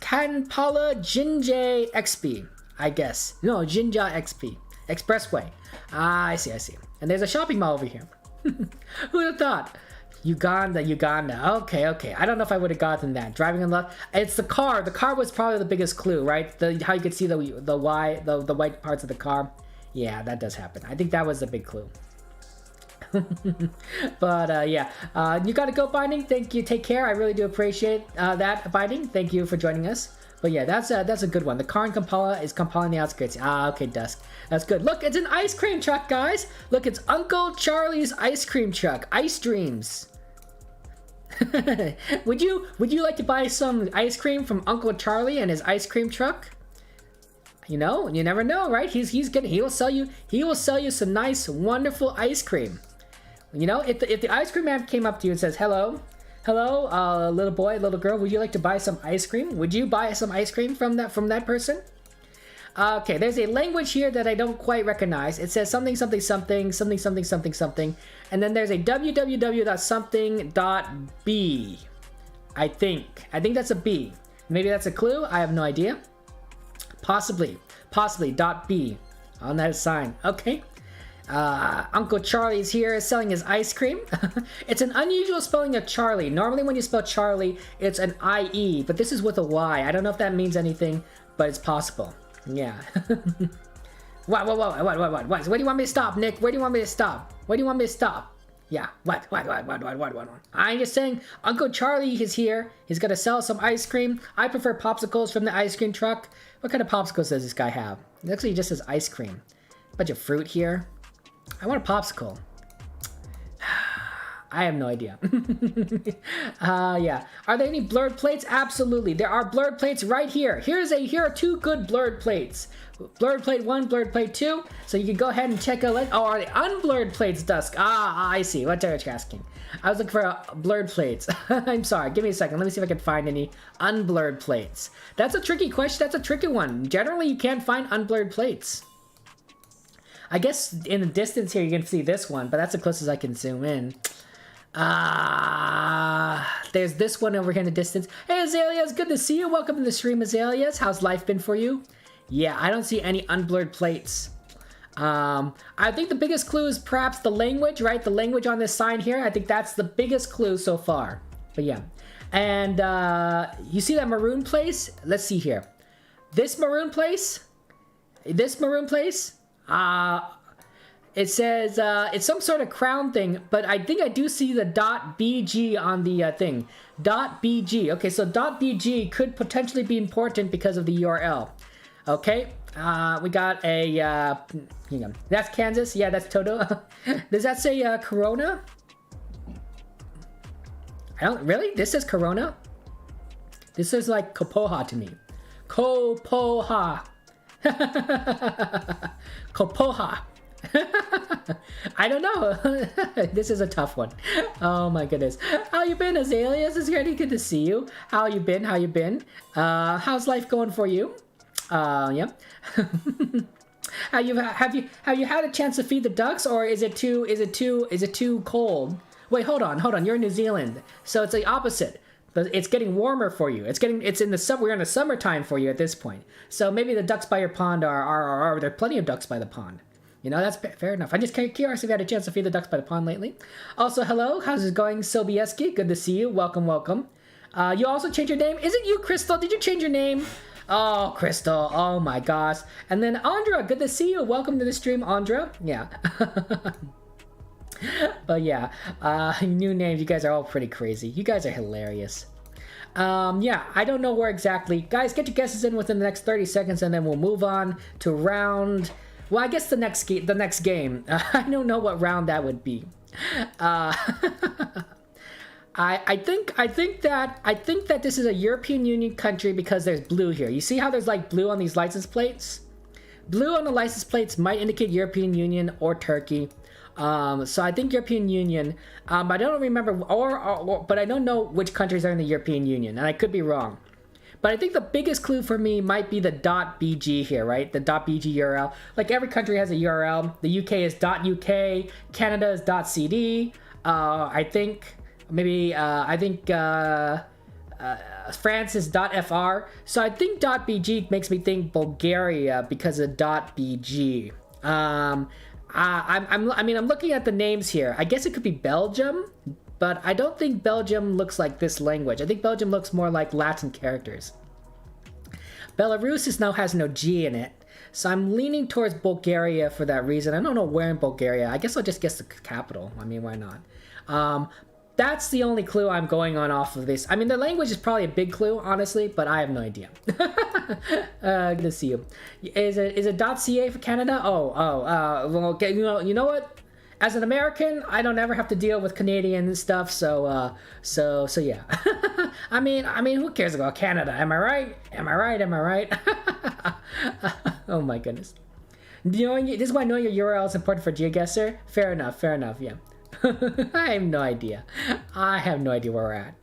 Kampala Jinja XP, I guess. No, Jinja XP Expressway. I see. And there's a shopping mall over here. Who'd have thought? Uganda. Okay. I don't know if I would have gotten that. Driving on left. It's the car. The car was probably the biggest clue, right? How you could see the white parts of the car. Yeah, that does happen. I think that was the big clue. But yeah, you gotta go, Binding. Thank you. Take care. I really do appreciate that, Binding. Thank you for joining us. But yeah, that's a good one. The car in Kampala is Kampala in the outskirts. Okay, Dusk. That's good. Look, it's an ice cream truck, guys. Look, it's Uncle Charlie's ice cream truck. Ice Dreams. Would you like to buy some ice cream from Uncle Charlie and his ice cream truck? You know, you never know, right? He will sell you some nice, wonderful ice cream. You know, if the ice cream man came up to you and says, hello, little boy, little girl, would you like to buy some ice cream? Would you buy some ice cream from that person? Okay, there's a language here that I don't quite recognize. It says something, and then there's a www.something.b. I think that's a B. Maybe that's a clue. I have no idea. Possibly .b on that sign. Okay. Uncle Charlie's here selling his ice cream. It's an unusual spelling of Charlie. Normally when you spell Charlie, it's an I-E, but this is with a Y. I don't know if that means anything, but it's possible. Yeah. What? Where do you want me to stop, Nick? Where do you want me to stop? Yeah, what? I'm just saying, Uncle Charlie is here. He's gonna sell some ice cream. I prefer popsicles from the ice cream truck. What kind of popsicles does this guy have? It actually just says ice cream. Bunch of fruit here. I want a popsicle. I have no idea. Yeah. Are there any blurred plates? Absolutely. There are blurred plates right here. Here are 2 good blurred plates. Blurred plate 1, blurred plate 2. So you can go ahead and check out. Oh, are they unblurred plates, Dusk? I see. What are you asking? I was looking for blurred plates. I'm sorry. Give me a second. Let me see if I can find any unblurred plates. That's a tricky question. That's a tricky one. Generally, you can't find unblurred plates. I guess in the distance here, you can see this one, but that's the closest I can zoom in. There's this one over here in the distance. Hey, Azaleas, good to see you. Welcome to the stream, Azaleas. How's life been for you? Yeah, I don't see any unblurred plates. I think the biggest clue is perhaps the language, right? The language on this sign here. I think that's the biggest clue so far. But yeah. And you see that maroon place? Let's see here. This maroon place? It says it's some sort of crown thing, but I think I do see the .bg on the thing. .bg. Okay, so .bg could potentially be important because of the URL. Okay, we got a, hang on. That's Kansas. Yeah, that's Toto. Does that say Corona? I don't, really? This says Corona? This is like Kopoha to me. Kopoha. Kopoha. I don't know. This is a tough one. Oh my goodness. How you been, Azaleas? It's really good to see you. How you been? How's life going for you? Yeah. Have you had a chance to feed the ducks, or is it too cold? Wait, hold on. You're in New Zealand, so it's the opposite. But it's getting warmer for you. It's in the summer. We're in the summertime for you at this point. So maybe the ducks by your pond are there are plenty of ducks by the pond. You know, that's fair enough. I'm just curious if you had a chance to feed the ducks by the pond lately. Also, hello. How's it going, Sobieski? Good to see you. Welcome. You also changed your name. Is it you, Crystal? Did you change your name? Oh, Crystal. Oh, my gosh. And then Andra. Good to see you. Welcome to the stream, Andra. Yeah. But yeah, new names. You guys are all pretty crazy. You guys are hilarious. Yeah, I don't know where exactly. Guys, get your guesses in within the next 30 seconds, and then we'll move on to round... Well, I guess the next game. I don't know what round that would be. I think that this is a European Union country because there's blue here. You see how there's like blue on these license plates? Blue on the license plates might indicate European Union or Turkey. So I think European Union. I don't remember, but I don't know which countries are in the European Union, and I could be wrong. But I think the biggest clue for me might be the .bg here, right? The .bg URL. Like every country has a URL. The UK is .uk. Canada is .cd. I think maybe France is .fr. So I think .bg makes me think Bulgaria because of .bg. I'm looking at the names here. I guess it could be Belgium, but I don't think Belgium looks like this language. I think Belgium looks more like Latin characters. Belarus now has no G in it, so I'm leaning towards Bulgaria for that reason. I don't know where in Bulgaria. I guess I'll just guess the capital. I mean, why not? That's the only clue I'm going on off of this. I mean, the language is probably a big clue, honestly, but I have no idea. Good to see you. Is it .ca for Canada? Well, okay, you know what? As an American, I don't ever have to deal with Canadian stuff, so yeah. I mean, who cares about Canada? Am I right? Oh my goodness. This is why knowing your URL is important for GeoGuessr. Fair enough, yeah. I have no idea where we're at.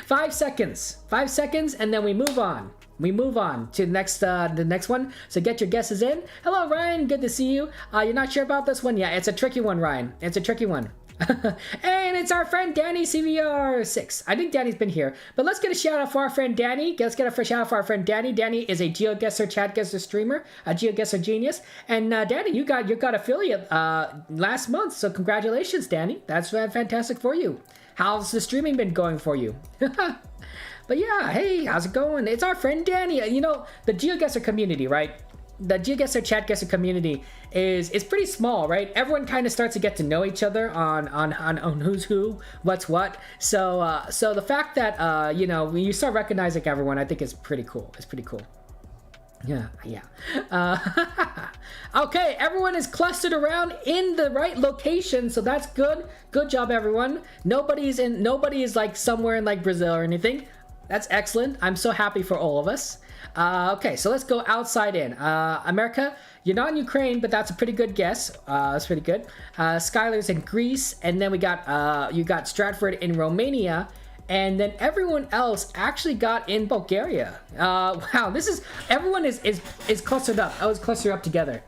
5 seconds, and then we move on. To the next one. So get your guesses in. Hello, Ryan. Good to see you. You're not sure about this one? Yeah, it's a tricky one, Ryan. It's a tricky one. And it's our friend Danny CVR6. I think Danny's been here, but let's get a shout out for our friend Danny. Let's get a shout out for our friend Danny. Danny is a GeoGuessr Chatguessr streamer, a GeoGuessr genius. And Danny, you got affiliate last month, so congratulations, Danny. That's fantastic for you. How's the streaming been going for you? But yeah, hey, how's it going? It's our friend Danny. You know, the GeoGuessr community, right? The GeoGuessr Chatguessr community is pretty small, right? Everyone kind of starts to get to know each other on who's who, what's what. So the fact that when you start recognizing everyone, I think is pretty cool. It's pretty cool. Yeah, yeah. Okay, everyone is clustered around in the right location, so that's good. Good job, everyone. Nobody is like somewhere in like Brazil or anything. That's excellent. I'm so happy for all of us. Okay, so let's go outside in. America, you're not in Ukraine, but that's a pretty good guess. That's pretty good. Skylar's in Greece, and then we got you got Stratford in Romania. And then everyone else actually got in Bulgaria. Wow, this is everyone is clustered up. I was clustered up together.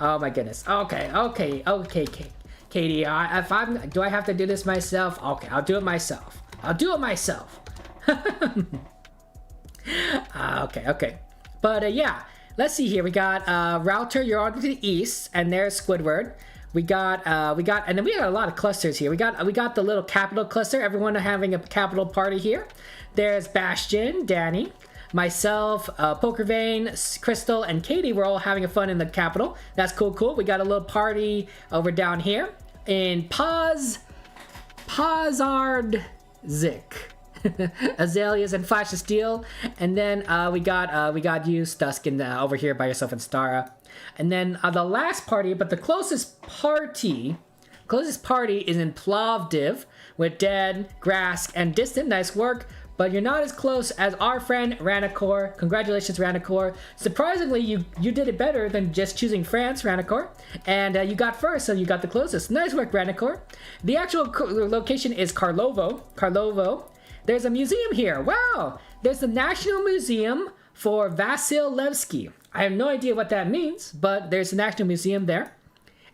Oh my goodness. Okay, Katie. Do I have to do this myself? Okay, I'll do it myself. Okay. But yeah, let's see here. We got Router. You're on to the east, and there's Squidward. We got, and then we got a lot of clusters here. We got the little capital cluster. Everyone having a capital party here. There's Bastion, Danny, myself, Pokervein, Crystal, and Katie. We're all having a fun in the capital. That's cool. We got a little party over down here in Pazardzik. Azaleas and Flash of Steel, and then we got you, Stuskin, over here by yourself and Stara. And then the last party, but the closest party is in Plovdiv with Dead, Grask, and Distant. Nice work, but you're not as close as our friend Ranikor. Congratulations, Ranikor. Surprisingly, you did it better than just choosing France, Ranikor, and you got first, so you got the closest. Nice work, Ranikor. The actual location is Karlovo. There's a museum here. Wow! There's the National Museum for Vasilevsky. I have no idea what that means, but there's a National Museum there.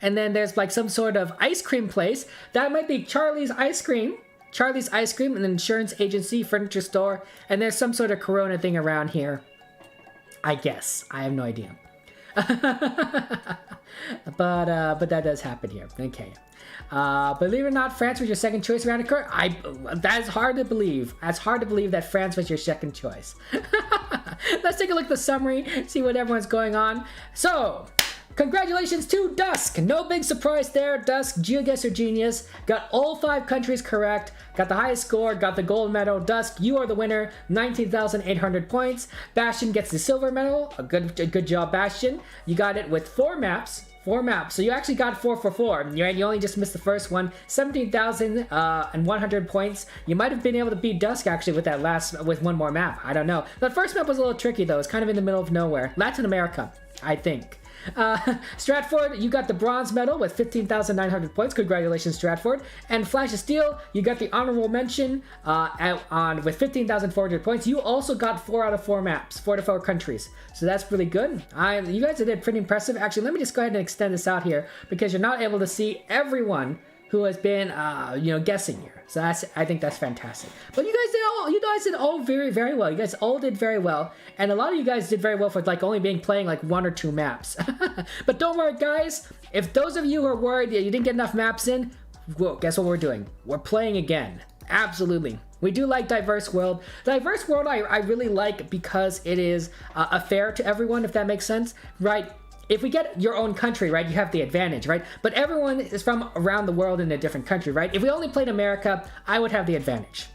And then there's like some sort of ice cream place. That might be Charlie's Ice Cream. An insurance agency, furniture store, and there's some sort of Corona thing around here. I guess. I have no idea. But that does happen here. Okay. Believe it or not, France was your second choice, Ranikor. That's hard to believe. That's hard to believe that France was your second choice. Let's take a look at the summary, see what everyone's going on. So, congratulations to Dusk. No big surprise there. Dusk, GeoGuessr genius. Got all 5 countries correct. Got the highest score. Got the gold medal. Dusk, you are the winner. 19,800 points. Bastion gets the silver medal. A good job, Bastion. You got it with 4 maps. 4 maps. So you actually got 4 for 4. You only just missed the first one. 17,100 points. You might have been able to beat Dusk actually with one more map. I don't know. The first map was a little tricky though. It's kind of in the middle of nowhere. Latin America, I think. Stratford, you got the bronze medal with 15,900 points. Congratulations, Stratford. And Flash of Steel, you got the honorable mention with 15,400 points. You also got 4 out of 4 maps, 4 to 4 countries. So that's really good. You guys did pretty impressive. Actually, let me just go ahead and extend this out here because you're not able to see everyone who has been guessing here. So I think that's fantastic. But you guys did all very, very well. You guys all did very well. And a lot of you guys did very well for like only playing like 1 or 2 maps. But don't worry, guys. If those of you who are worried that you didn't get enough maps in, well, guess what we're doing? We're playing again. Absolutely. We do like Diverse World. Diverse World I really like because it is fair to everyone, if that makes sense, right? If we get your own country, right, you have the advantage, right? But everyone is from around the world in a different country, right? If we only played America, I would have the advantage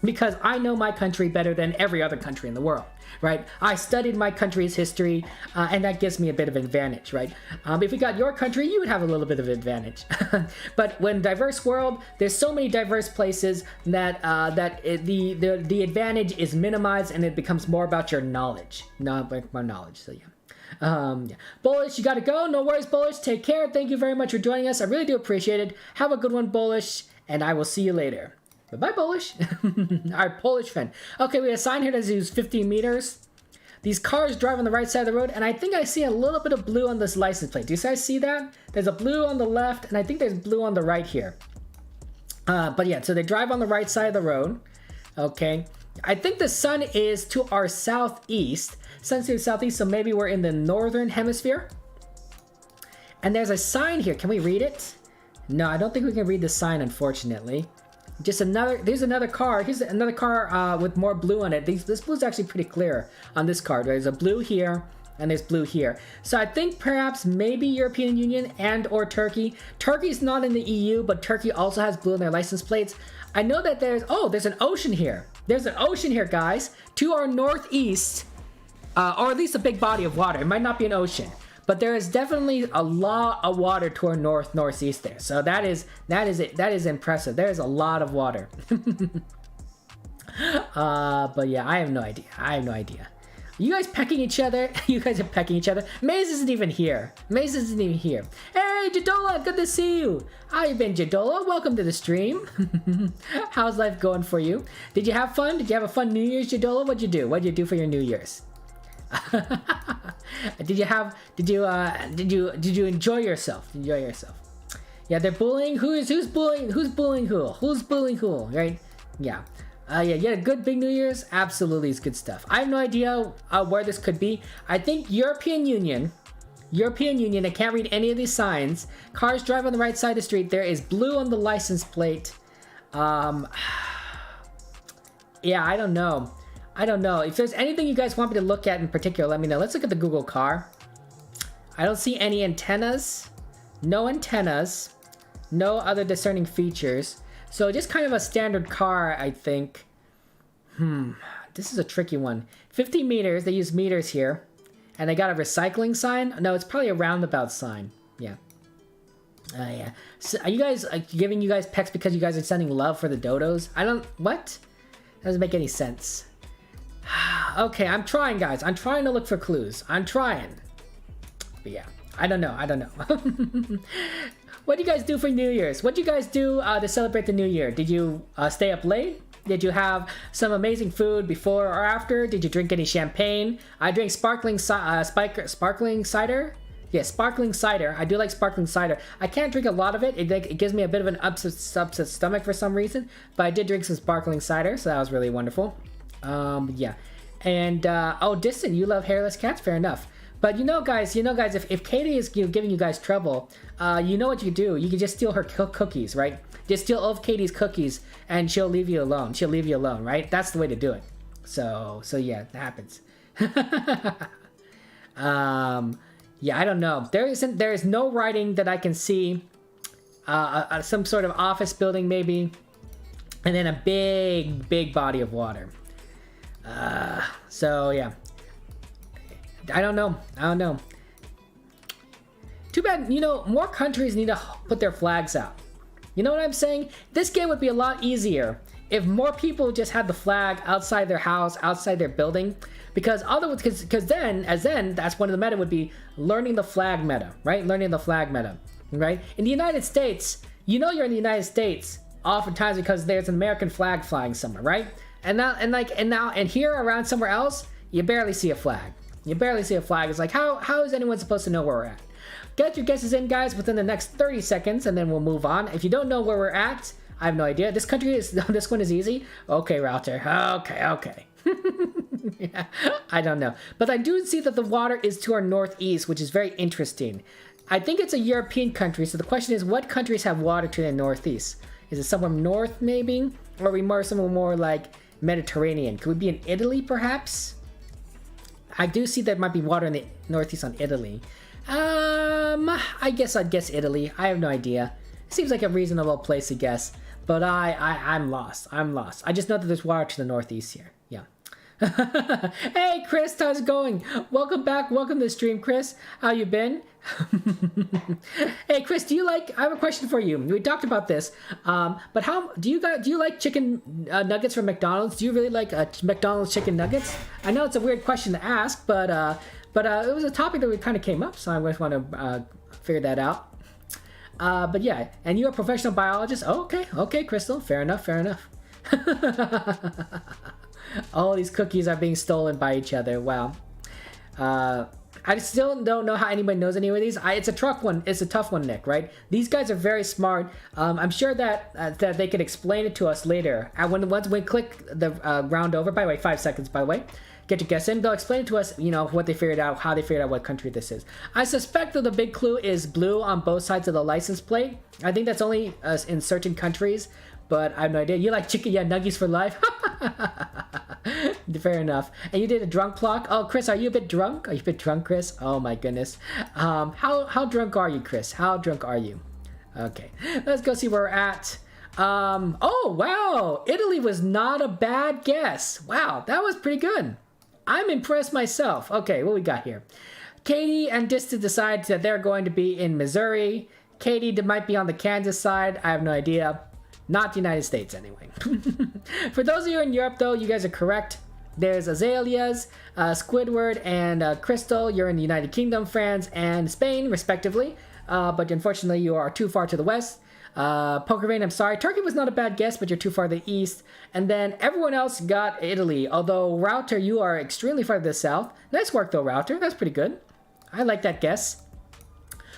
because I know my country better than every other country in the world, right? I studied my country's history, and that gives me a bit of advantage, right? If we got your country, you would have a little bit of advantage. But when Diverse World, there's so many diverse places that the advantage is minimized, and it becomes more about your knowledge, not more knowledge. So yeah. Bullish, you gotta go. No worries, Bullish. Take care. Thank you very much for joining us. I really do appreciate it. Have a good one, Bullish, and I will see you later. Bye-bye, Bullish. Our Polish friend. Okay, we have a sign here that says 15 meters. These cars drive on the right side of the road, and I think I see a little bit of blue on this license plate. Do you guys see that? There's a blue on the left, and I think there's blue on the right here. But yeah, so they drive on the right side of the road. Okay. I think the sun is to our southeast. Sun's to the southeast, so maybe we're in the northern hemisphere. And there's a sign here. Can we read it? No, I don't think we can read the sign, unfortunately. There's another car. Here's another car with more blue on it. This blue is actually pretty clear on this card. There's a blue here, and there's blue here. So I think perhaps maybe European Union and or Turkey. Turkey's not in the EU, but Turkey also has blue on their license plates. I know that there's an ocean here. There's an ocean here, guys. To our northeast, or at least a big body of water. It might not be an ocean, but there is definitely a lot of water toward northeast there. So that is impressive. There is a lot of water. But yeah, I have no idea. You guys pecking each other? You guys are pecking each other. Maze isn't even here. Hey, Jadola, good to see you. How you been, Jadola? Welcome to the stream. How's life going for you? Did you have fun? Did you have a fun New Year's, Jadola? What'd you do? What'd you do for your New Year's? Did you enjoy yourself? Yeah, they're bullying. Who's bullying who? Right? Yeah. Yeah, you had a good big New Year's? Absolutely, it's good stuff. I have no idea where this could be. I think European Union, I can't read any of these signs. Cars drive on the right side of the street. There is blue on the license plate. Yeah, I don't know. If there's anything you guys want me to look at in particular, let me know. Let's look at the Google car. I don't see any antennas. No antennas. No other discerning features. So just kind of a standard car, I think. This is a tricky one. 50 meters, they use meters here. And they got a recycling sign? No, it's probably a roundabout sign. Yeah. Yeah. So are you guys giving you guys pecks because you guys are sending love for the dodos? What? That doesn't make any sense. Okay, I'm trying, guys. I'm trying to look for clues. I'm trying. But yeah, I don't know. What do you guys do for New Year's? What do you guys do to celebrate the New Year? Did you stay up late? Did you have some amazing food before or after? Did you drink any champagne? I drink sparkling cider. Yeah, sparkling cider. I do like sparkling cider. I can't drink a lot of it. It gives me a bit of an upset stomach for some reason. But I did drink some sparkling cider, so that was really wonderful. Yeah. And, oh, Distant, you love hairless cats? Fair enough. But you know, guys, if Katie is giving you guys trouble, you know what you do. You can just steal her cookies, right? Just steal all of Katie's cookies, and she'll leave you alone. Right? That's the way to do it. So yeah, it happens. Yeah, I don't know. There is no writing that I can see. Some sort of office building, maybe, and then a big body of water. So yeah. I don't know. Too bad, more countries need to put their flags out. You know what I'm saying? This game would be a lot easier if more people just had the flag outside their house, outside their building. Because then that's one of the meta would be learning the flag meta, right? Right? In the United States, you're in the United States oftentimes because there's an American flag flying somewhere, right? And here around somewhere else, you barely see a flag. It's like, how is anyone supposed to know where we're at? Get your guesses in, guys, within the next 30 seconds, and then we'll move on. If you don't know where we're at, I have no idea. This one is easy. Okay, router. Okay. Yeah, I don't know. But I do see that the water is to our northeast, which is very interesting. I think it's a European country, so the question is, what countries have water to their northeast? Is it somewhere north, maybe? Or are we somewhere more like Mediterranean? Could we be in Italy, perhaps? I do see there might be water in the northeast on Italy. I guess I'd guess Italy. I have no idea. It seems like a reasonable place to guess, but I'm lost. I just know that there's water to the northeast here. Yeah. Hey, Chris, how's it going? Welcome back. Welcome to the stream, Chris. How you been? Hey, Chris, I have a question for you. We talked about this, but do you like chicken nuggets from McDonald's? Do you really like McDonald's chicken nuggets? I know it's a weird question to ask, but it was a topic that we kind of came up, so I just want to figure that out. But yeah, and you're a professional biologist. Oh, okay, Crystal. Fair enough. All these cookies are being stolen by each other. Wow. I still don't know how anybody knows any of these. It's a tough one. It's a tough one, Nick. Right? These guys are very smart. I'm sure that they can explain it to us later. Once we click the round over. By the way, 5 seconds. By the way, get your guess in. They'll explain it to us. What they figured out, how they figured out what country this is. I suspect that the big clue is blue on both sides of the license plate. I think that's only in certain countries. But I have no idea. You like chicken, nuggies for life? Fair enough. And you did a drunk block. Oh, Chris, are you a bit drunk? Are you a bit drunk, Chris? Oh my goodness. How drunk are you, Chris? How drunk are you? Okay, let's go see where we're at. Oh wow, Italy was not a bad guess. Wow, that was pretty good. I'm impressed myself. Okay, what we got here? Katie and Dista decide that they're going to be in Missouri. Katie might be on the Kansas side. I have no idea. Not the United States, anyway. For those of you in Europe, though, you guys are correct. There's Azaleas, Squidward, and Crystal. You're in the United Kingdom, France, and Spain, respectively. But unfortunately, you are too far to the west. Pokervein, I'm sorry. Turkey was not a bad guess, but you're too far to the east. And then everyone else got Italy. Although, Router, you are extremely far to the south. Nice work, though, Router. That's pretty good. I like that guess.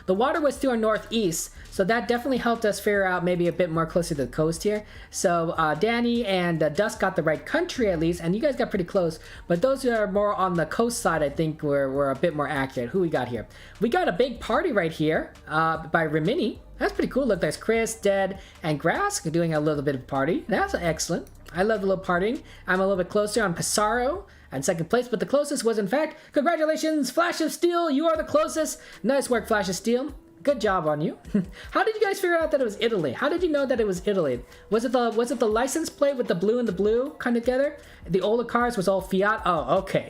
The water was to our northeast, so that definitely helped us figure out maybe a bit more closer to the coast here. So Danny and Dusk got the right country at least, and you guys got pretty close. But those who are more on the coast side, I think, were a bit more accurate. Who we got here? We got a big party right here by Rimini. That's pretty cool. Look, there's Chris, Dead, and Grass doing a little bit of party. That's excellent. I love a little partying. I'm a little bit closer on Pissarro and second place, but the closest was, in fact, congratulations, Flash of Steel. You are the closest. Nice work, Flash of Steel. Good job on you. How did you guys figure out that it was Italy? How did you know that it was Italy? Was it the license plate with the blue and the blue kind of together? The older cars was all Fiat. Oh, okay.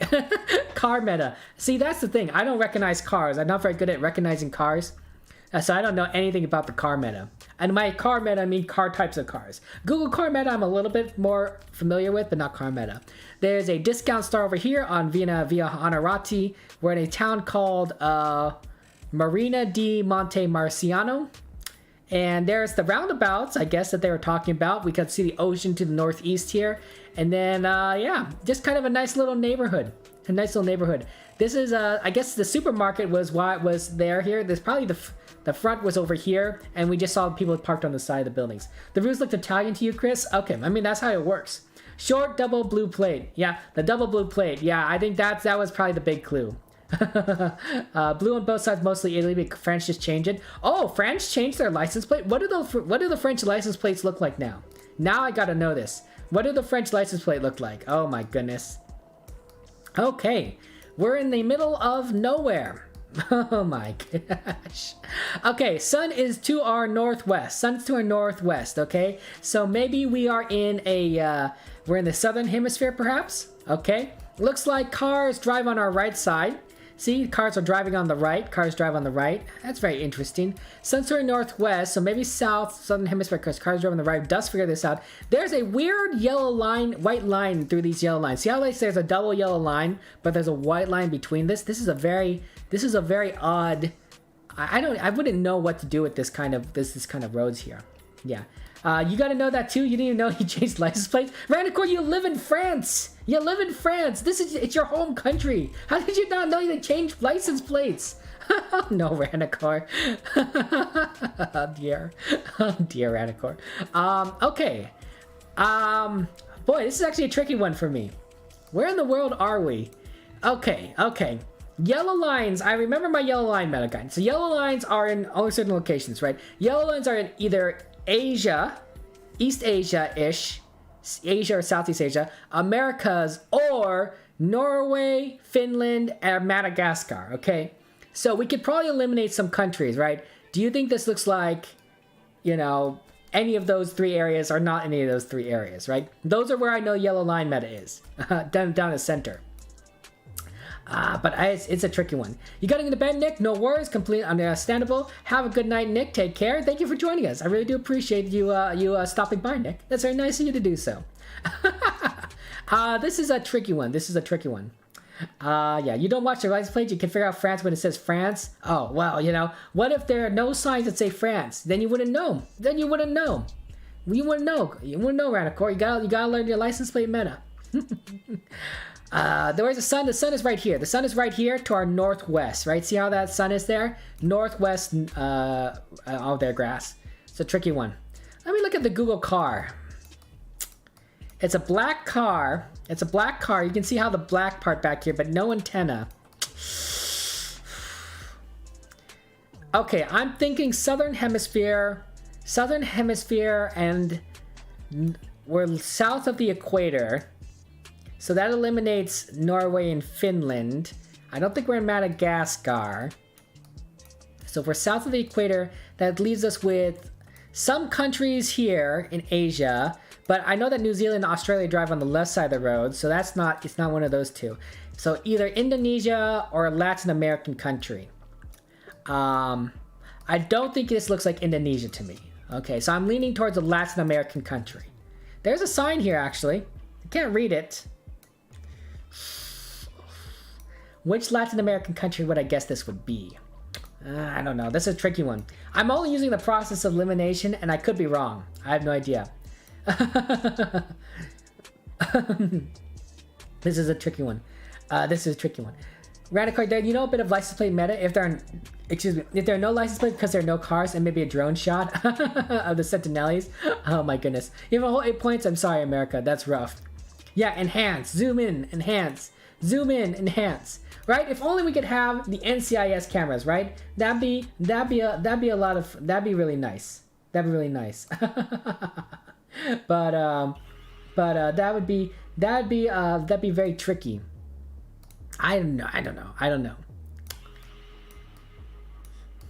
Car meta. See, that's the thing. I don't recognize cars. I'm not very good at recognizing cars. So I don't know anything about the car meta. And by car meta, I mean car types of cars. Google car meta, I'm a little bit more familiar with, but not car meta. There's a discount store over here on Via Honorati. We're in a town called Marina di Monte Marciano. And there's the roundabouts, I guess, that they were talking about. We can see the ocean to the northeast here. And then, yeah, just kind of a nice little neighborhood. A nice little neighborhood. This is, I guess the supermarket was why it was there here. There's probably the front was over here, and we just saw people parked on the side of the buildings. The roofs looked Italian to you, Chris? Okay, I mean, that's how it works. Short double blue plate. Yeah, the double blue plate. Yeah, I think that was probably the big clue. Blue on both sides, mostly Italy, but France just changed it. Oh, France changed their license plate? What do the French license plates look like now? Now I gotta know this. What do the French license plate look like? Oh my goodness. Okay, we're in the middle of nowhere. Oh my gosh. Okay, sun is to our northwest. Sun's to our northwest, okay? So maybe we are in we're in the southern hemisphere perhaps? Okay. Looks like cars drive on our right side. See, cars are driving on the right. Cars drive on the right. That's very interesting. Sun's to our northwest, so maybe south, southern hemisphere, because cars drive on the right. Does figure this out. There's a weird yellow line, white line through these yellow lines. See how like there's a double yellow line, but there's a white line between this? This is a very odd. I wouldn't know what to do with this kind of roads here. Yeah. You gotta know that too. You didn't even know he changed license plates. Ranicore, you live in France. You live in France. It's your home country. How did you not know they changed license plates? No, Ranicore. Oh dear. Oh dear, Ranicore. Okay. Boy, this is actually a tricky one for me. Where in the world are we? Okay. Yellow lines. I remember my yellow line meta guide. So yellow lines are in only certain locations, right? Yellow lines are in either Asia, East Asia-ish, Asia or Southeast Asia, Americas, or Norway, Finland, and Madagascar, okay? So we could probably eliminate some countries, right? Do you think this looks like, any of those three areas or not any of those three areas, right? Those are where I know yellow line meta is, down the center. But it's a tricky one. You gotta get to bed, Nick? No worries, completely understandable. Have a good night, Nick. Take care. Thank you for joining us. I really do appreciate you stopping by, Nick. That's very nice of you to do so. This is a tricky one. Yeah, you don't watch the license plate. You can figure out France when it says France. Oh, well, what if there are no signs that say France? Then you wouldn't know. You wouldn't know, Ranicore. You gotta learn your license plate meta. Where's the sun? The sun is right here. The sun is right here to our northwest, right? See how that sun is there? Northwest, oh, there, grass. It's a tricky one. Let me look at the Google car. It's a black car. You can see how the black part back here, but no antenna. Okay, I'm thinking southern hemisphere, and we're south of the equator. So that eliminates Norway and Finland. I don't think we're in Madagascar. So if we're south of the equator, that leaves us with some countries here in Asia. But I know that New Zealand and Australia drive on the left side of the road, so it's not one of those two. So either Indonesia or a Latin American country. I don't think this looks like Indonesia to me. Okay, so I'm leaning towards a Latin American country. There's a sign here, actually. I can't read it. Which Latin American country would I guess this would be? I don't know. This is a tricky one. I'm only using the process of elimination, and I could be wrong. I have no idea. This is a tricky one. Radical, you know a bit of license plate meta? If there are no license plates because there are no cars and maybe a drone shot of the Sentinellis. Oh my goodness. You have a whole 8 points? I'm sorry, America. That's rough. Yeah, enhance, zoom in, enhance, zoom in, enhance. Right? If only we could have the NCIS cameras, right? That'd be really nice. That'd be really nice. but that'd be very tricky. I don't know.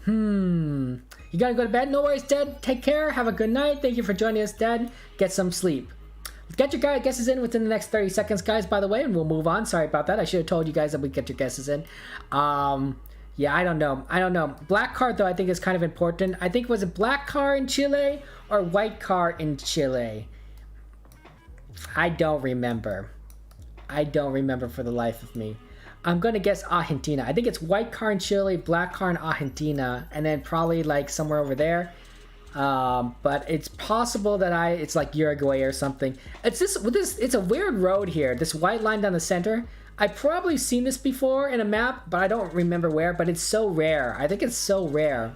You gotta go to bed? No worries, Dad. Take care. Have a good night. Thank you for joining us, Dad. Get some sleep. Get your guesses in within the next 30 seconds, guys, by the way, and we'll move on. Sorry about that. I should have told you guys that we'd get your guesses in. Yeah, I don't know. Black car, though, I think is kind of important. I think, was it black car in Chile or white car in Chile? I don't remember for the life of me. I'm gonna guess Argentina. I think it's white car in Chile, black car in Argentina, and then probably like somewhere over there. But it's possible that it's like Uruguay or something. It's a weird road here. This white line down the center. I've probably seen this before in a map, but I don't remember where. But it's so rare. I think it's so rare.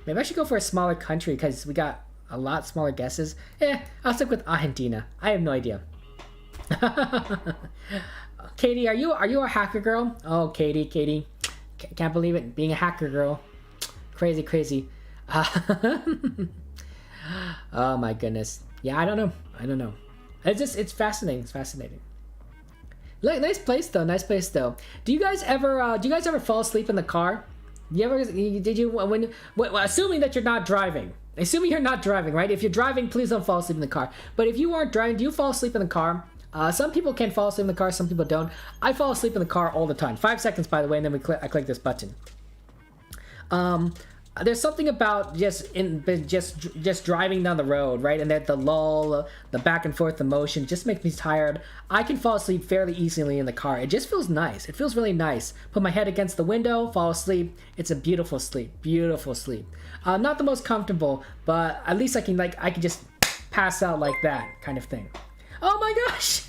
Maybe I should go for a smaller country because we got a lot smaller guesses. I'll stick with Argentina. I have no idea. Katie, are you a hacker girl? Oh, Katie, can't believe it, being a hacker girl, crazy. Oh my goodness. Yeah, I don't know. It's fascinating. Nice place though. Do you guys ever fall asleep in the car? Assuming that you're not driving. Assuming you're not driving, right? If you're driving, please don't fall asleep in the car. But if you aren't driving, do you fall asleep in the car? Some people can fall asleep in the car, some people don't. I fall asleep in the car all the time. 5 seconds, by the way, and then I click this button. There's something about just driving down the road, right? And that the lull, the back and forth, the motion just makes me tired. I can fall asleep fairly easily in the car. It just feels nice. It feels really nice. Put my head against the window, fall asleep. It's a beautiful sleep. Not the most comfortable, but at least I can just pass out like that kind of thing. Oh my gosh!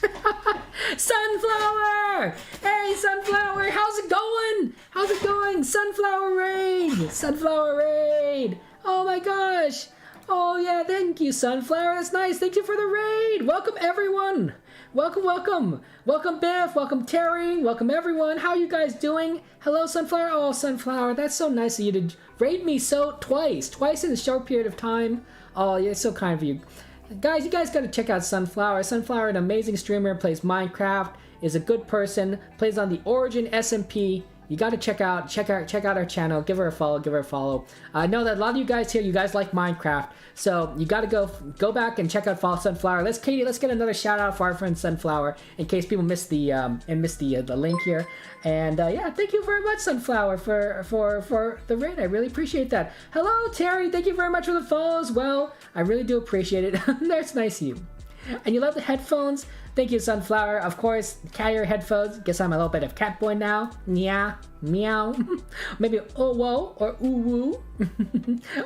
Sunflower! Hey, Sunflower! How's it going? Sunflower raid! Oh my gosh! Oh yeah, thank you, Sunflower. That's nice. Thank you for the raid. Welcome everyone. Welcome. Welcome Biff. Welcome Terry. Welcome everyone. How are you guys doing? Hello, Sunflower. Oh, Sunflower, that's so nice of you to raid me twice in a short period of time. Oh, yeah, it's so kind of you. Guys, you guys gotta check out Sunflower. Sunflower, an amazing streamer, plays Minecraft, is a good person, plays on the Origin SMP. You gotta check out our channel. Give her a follow. I know that a lot of you guys here, you guys like Minecraft, so you gotta go back and check out Follow Sunflower. Let's get another shout out for our friend Sunflower in case people missed the link here. And yeah, thank you very much, Sunflower, for the raid. I really appreciate that. Hello, Terry. Thank you very much for the follow as well. I really do appreciate it. That's nice of you. And you love the headphones? Thank you, Sunflower. Of course, cat ear headphones. Guess I'm a little bit of cat boy now. Yeah, meow. Maybe oh whoa or ooh woo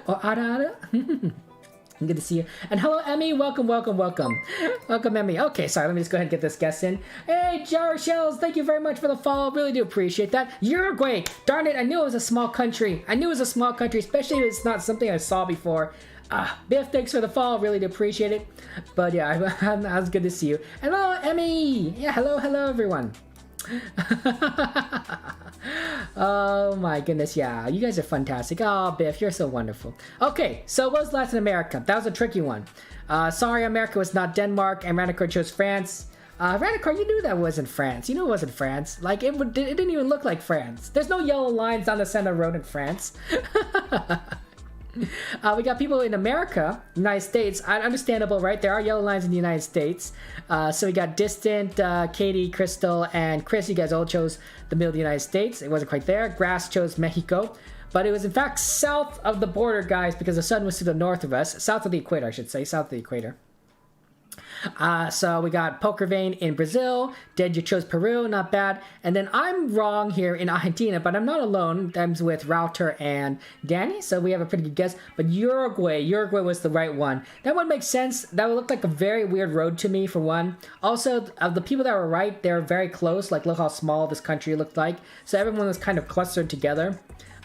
or ada. Good to see you. And hello, Emmy. Welcome. Welcome, Emmy. Okay, sorry. Let me just go ahead and get this guest in. Hey, Jar Shells. Thank you very much for the follow. Really do appreciate that. Uruguay. Darn it. I knew it was a small country. Especially if it's not something I saw before. Biff, thanks for the follow. Really do appreciate it. But yeah, it was good to see you. Hello, Emmy. Yeah, hello, everyone. Oh my goodness, yeah, you guys are fantastic. Oh, Biff, you're so wonderful. Okay, so what was Latin America? That was a tricky one. Sorry, America was not Denmark, and Ranicore chose France. Ranicore, you knew that wasn't France. You knew it wasn't France. Like, it didn't even look like France. There's no yellow lines down the center road in France. We got people in America, United States. Understandable, right? There are yellow lines in the United States. So we got Distant, Katie, Crystal, and Chris. You guys all chose the middle of the United States. It wasn't quite there. Grass chose Mexico. But it was, in fact, south of the border, guys, because the sun was to the north of us. South of the equator, I should say. South of the equator. So we got Poker Vein in Brazil. Dead, you chose Peru, not bad. And then I'm wrong here in Argentina, but I'm not alone. I'm with Router and Danny, so we have a pretty good guess. But Uruguay was the right one. That one makes sense. That would look like a very weird road to me, for one. Also, of the people that were right, they were very close. Like, look how small this country looked like. So everyone was kind of clustered together.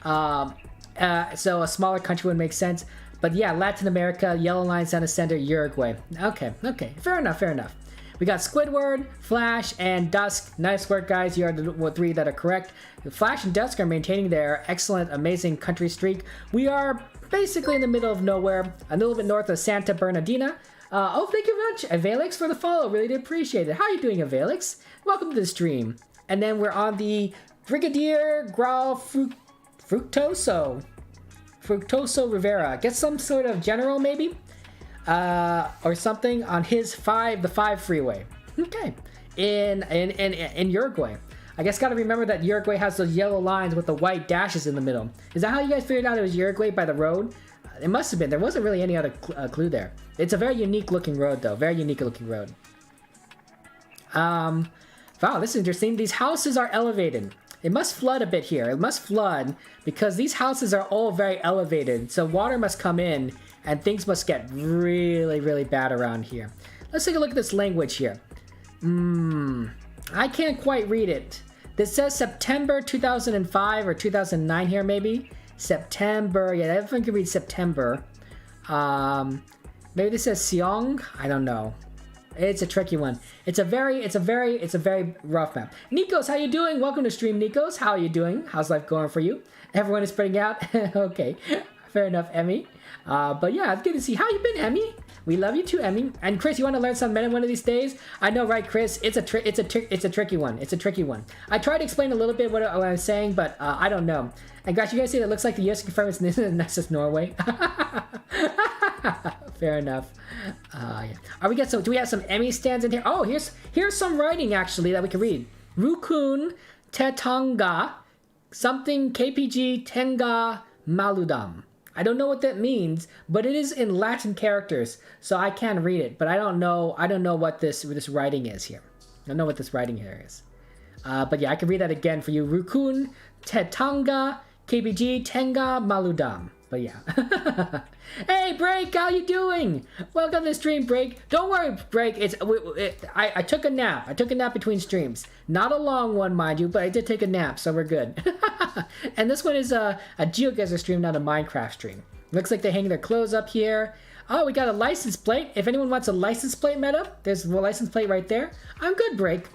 So a smaller country would make sense. But yeah, Latin America, yellow line, center, center, Uruguay. Okay. Fair enough. We got Squidward, Flash, and Dusk. Nice work, guys. You are the three that are correct. Flash and Dusk are maintaining their excellent, amazing country streak. We are basically in the middle of nowhere, a little bit north of Santa Bernardina. Thank you very much, Avalix, for the follow. Really do appreciate it. How are you doing, Avalix? Welcome to the stream. And then we're on the Brigadier Grau Fructoso Rivera. Get some sort of general, maybe? Or something on his the 5 freeway. Okay. In Uruguay. I guess gotta remember that Uruguay has those yellow lines with the white dashes in the middle. Is that how you guys figured out it was Uruguay by the road? It must have been. There wasn't really any other clue there. It's a very unique looking road, though. Very unique looking road. Wow, this is interesting. These houses are elevated. It must flood a bit here. It must flood because these houses are all very elevated. So water must come in and things must get really, really bad around here. Let's take a look at this language here. I can't quite read it. This says September 2005 or 2009 here, maybe. September. Yeah, everyone can read September. Maybe this says Seong. I don't know. It's a tricky one. It's a very rough map. Nikos, how you doing? Welcome to stream, Nikos. How are you doing? How's life going for you? Everyone is spreading out. Okay, fair enough, Emmy. But yeah, it's good to see. How you been, Emmy? We love you too, Emmy. And Chris, you want to learn some meta one of these days? I know, right, Chris? It's a tricky one. It's a tricky one. I tried to explain a little bit what I was saying, but I don't know. And guys, you guys see that it looks like the US confirmed it's Nessus Norway. Fair enough. Yeah. Do we have some Emmy stands in here? Oh, here's some writing actually that we can read. Rukun Tetanga something KPG Tenga Maludam. I don't know what that means, but it is in Latin characters, so I can read it. But I don't know what this writing is here. I don't know what this writing here is. But yeah, I can read that again for you. Rukun Tetanga KPG Tenga Maludam. But yeah. Hey, Break, how you doing? Welcome to the stream, Break. Don't worry, Break. I took a nap. I took a nap between streams. Not a long one, mind you, but I did take a nap, so we're good. And this one is a GeoGuessr stream, not a Minecraft stream. Looks like they hang their clothes up here. Oh, we got a license plate. If anyone wants a license plate meta, there's a license plate right there. I'm good, Break.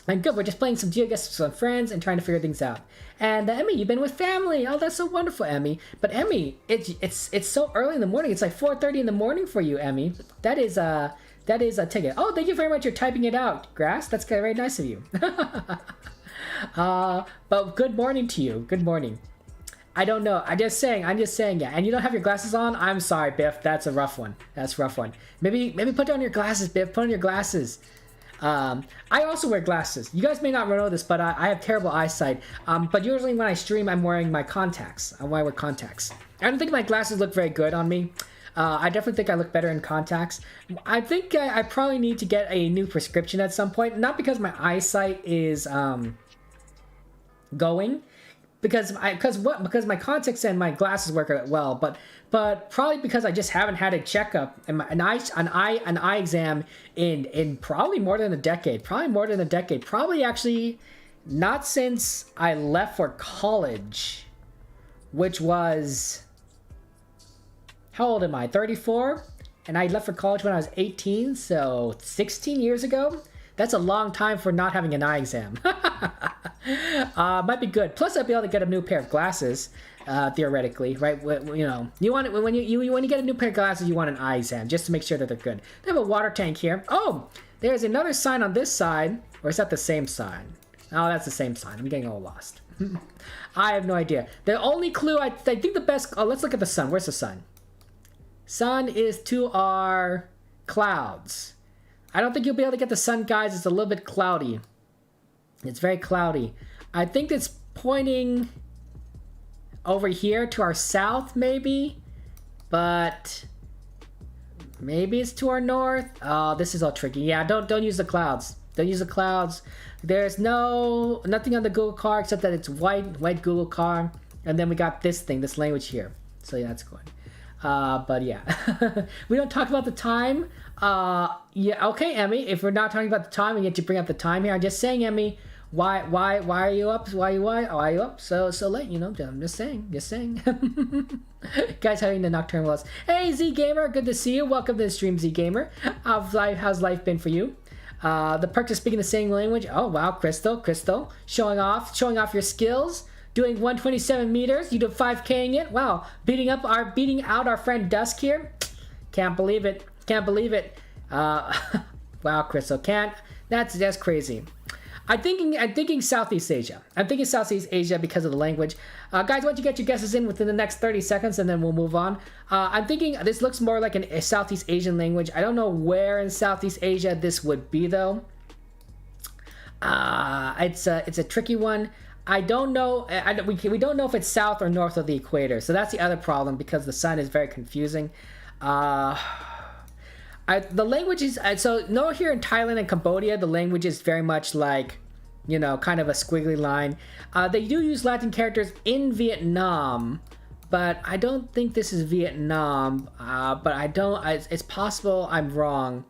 I'm good. We're just playing some GeoGuessr with some friends and trying to figure things out. And Emmy, you've been with family. Oh, that's so wonderful, Emmy. But Emmy, it's so early in the morning. It's like 4:30 in the morning for you, Emmy. That is a ticket. Oh, thank you very much. You're typing it out, Grass. That's very nice of you. But good morning to you. Good morning. I don't know. I'm just saying. Yeah. And you don't have your glasses on. I'm sorry, Biff. That's a rough one. That's a rough one. Maybe put on your glasses, Biff. Put on your glasses. I also wear glasses. You guys may not know this, but I have terrible eyesight. But usually when I stream, I'm wearing my contacts. I wear contacts. I don't think my glasses look very good on me. I definitely think I look better in contacts. I think I probably need to get a new prescription at some point. Not because my eyesight is going, because my contacts and my glasses work well, but probably because I just haven't had a checkup and an eye exam in probably more than a decade. Probably actually not since I left for college, which was, how old am I? 34, and I left for college when I was 18, so 16 years ago. That's a long time for not having an eye exam. Might be good. Plus, I'd be able to get a new pair of glasses, theoretically, right? You know, when you get a new pair of glasses, you want an eye exam just to make sure that they're good. They have a water tank here. Oh, there's another sign on this side, or is that the same sign? Oh, that's the same sign. I'm getting all lost. I have no idea. The only clue I think the best. Oh, let's look at the sun. Where's the sun? Sun is to our clouds. I don't think you'll be able to get the sun, guys. It's a little bit cloudy. It's very cloudy. I think it's pointing over here to our south, maybe. But maybe it's to our north. Oh, this is all tricky. Yeah, don't use the clouds. Don't use the clouds. There's nothing on the Google car except that it's white Google car. And then we got this thing, this language here. So yeah, that's good. But yeah, we don't talk about the time. Yeah, okay, Emmy. If we're not talking about the time, we get to bring up the time here. I'm just saying, Emmy. Why are you up? Why are you up so late? You know, I'm just saying. Guys having the nocturnal. Hey, Z Gamer, good to see you. Welcome to the stream, Z Gamer. How's life been for you? The perk of speaking the same language. Oh wow, Crystal, showing off your skills. Doing 127 meters. You did 5K'ing it. Wow, beating out our friend Dusk here. Can't believe it. Wow, Crystal, can't. That's crazy. I'm thinking Southeast Asia. I'm thinking Southeast Asia because of the language. Guys, why don't you get your guesses in within the next 30 seconds and then we'll move on. I'm thinking this looks more like a Southeast Asian language. I don't know where in Southeast Asia this would be though. It's a tricky one. I don't know. We don't know if it's south or north of the equator. So that's the other problem because the sun is very confusing. The language is so no here in Thailand and Cambodia. The language is very much like, you know, kind of a squiggly line. They do use Latin characters in Vietnam, but I don't think this is Vietnam. But I don't. It's possible I'm wrong.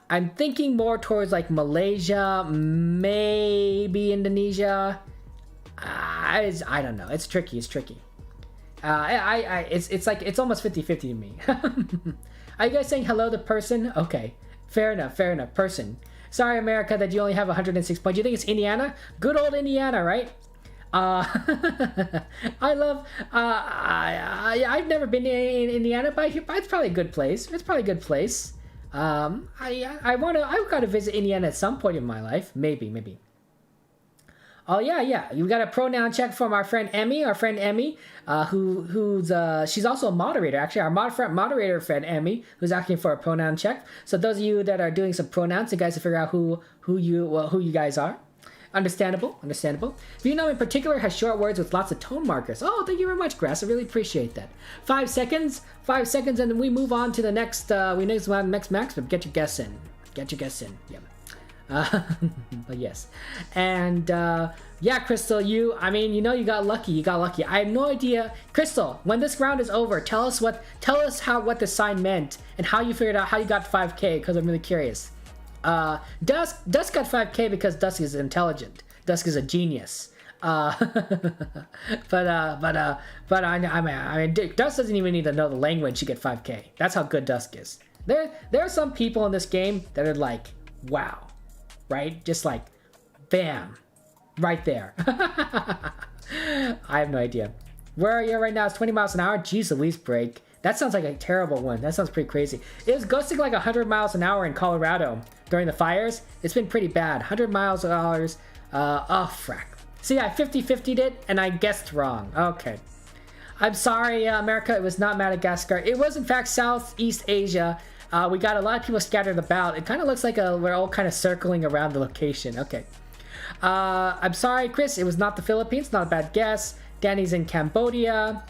I'm thinking more towards like Malaysia, maybe Indonesia. I don't know. It's tricky. It's like it's almost 50-50 to me. Are you guys saying hello to person? Okay, fair enough. Person. Sorry, America, that you only have 106 points. You think it's Indiana? Good old Indiana, right? I love. I've never been in Indiana, but it's probably a good place. I've got to visit Indiana at some point in my life. Maybe. Oh yeah. You got a pronoun check from our friend Emmy. Who's she's also a moderator. Actually, our moderator friend Emmy, who's asking for a pronoun check. So those of you that are doing some pronouns, you guys to figure out who you guys are. Understandable. Vietnam in particular has short words with lots of tone markers. Oh, thank you very much, Grass. I really appreciate that. 5 seconds, and then we move on to the next. Next max, but get your guess in. Yeah. But yes, and yeah, Crystal, you got lucky. I have no idea, Crystal. When this round is over, tell us what the sign meant and how you figured out how you got 5K, because I'm really curious. Dusk got 5K because Dusk is intelligent. Dusk is a genius. But I mean, Dusk doesn't even need to know the language to get 5K. That's how good Dusk is. There are some people in this game that are like, wow. Right? Just like, bam. Right there. I have no idea. Where are you right now? It's 20 miles an hour? Jeez Louise, break. That sounds like a terrible one. That sounds pretty crazy. It was ghosting like 100 miles an hour in Colorado during the fires. It's been pretty bad. 100 miles an hour. Oh, frack. See, I 50-50'd it, and I guessed wrong. Okay. I'm sorry, America. It was not Madagascar. It was, in fact, Southeast Asia. We got a lot of people scattered about. It kind of looks like we're all kind of circling around the location. Okay. I'm sorry, Chris. It was not the Philippines. Not a bad guess. Danny's in Cambodia.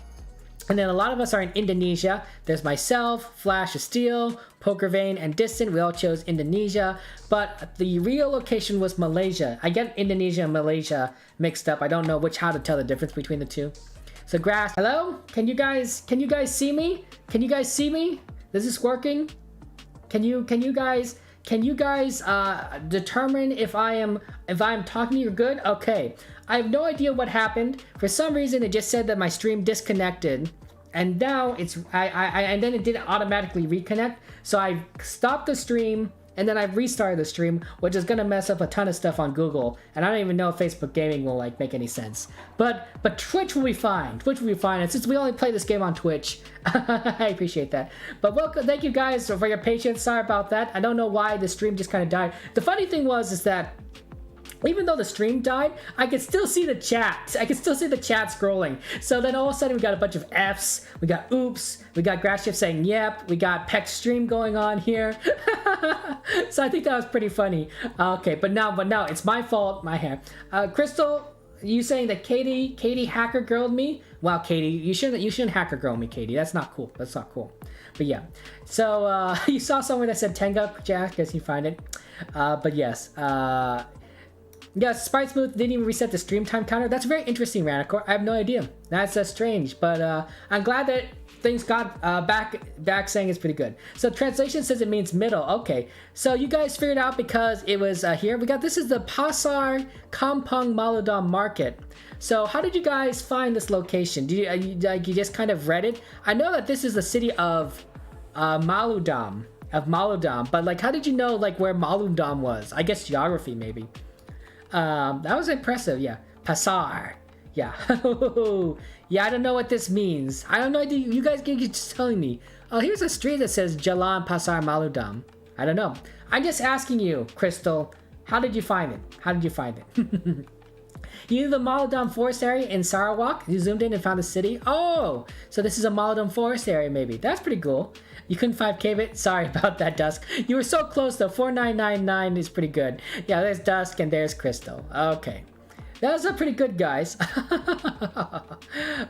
And then a lot of us are in Indonesia. There's myself, Flash of Steel, Poker Vein, and Distant. We all chose Indonesia. But the real location was Malaysia. I get Indonesia and Malaysia mixed up. I don't know how to tell the difference between the two. So Grass, hello? Can you guys see me? Is this working? Can you guys determine if I'm talking to you good? Okay. I have no idea what happened. For some reason, it just said that my stream disconnected, and now and then it didn't automatically reconnect. So I stopped the stream, and then I restarted the stream, which is gonna mess up a ton of stuff on Google, and I don't even know if Facebook Gaming will make any sense. But Twitch will be fine. And since we only play this game on Twitch, I appreciate that. But welcome, thank you guys for your patience. Sorry about that. I don't know why the stream just kind of died. The funny thing is that even though the stream died, I could still see the chat. I could still see the chat scrolling. So then all of a sudden we got a bunch of Fs, we got oops, we got Grasshift saying yep, we got Peck stream going on here. So I think that was pretty funny. Okay, but now it's my fault, my hair. Crystal, you saying that Katie hacker girled me? Wow, Katie, you shouldn't hacker girl me, Katie. That's not cool. That's not cool. But yeah, so you saw somewhere that said Tenga, Jack, guess you find it. But yes, yeah, Sprite Smooth didn't even reset the stream time counter. That's very interesting, Ranacor. I have no idea. That's strange, but I'm glad that things got back saying it's pretty good. So translation says it means middle. Okay, so you guys figured out because it was here. This is the Pasar Kampung Maludam Market. So how did you guys find this location? Did you just kind of read it? I know that this is the city of Maludam, but like how did you know like where Maludam was? I guess geography maybe. That was impressive, yeah. Pasar. Yeah. Yeah, I don't know what this means. I don't know. You guys can just telling me. Oh, here's a street that says Jalan Pasar Maludam. I don't know. I'm just asking you, Crystal. How did you find it? How did you find it? You knew the Maludam Forest area in Sarawak? You zoomed in and found the city? Oh, so this is a Maludam Forest area maybe. That's pretty cool. You couldn't 5K it? Sorry about that, Dusk. You were so close though. 4999 is pretty good. Yeah, there's Dusk and there's Crystal. Okay. That was pretty good, guys.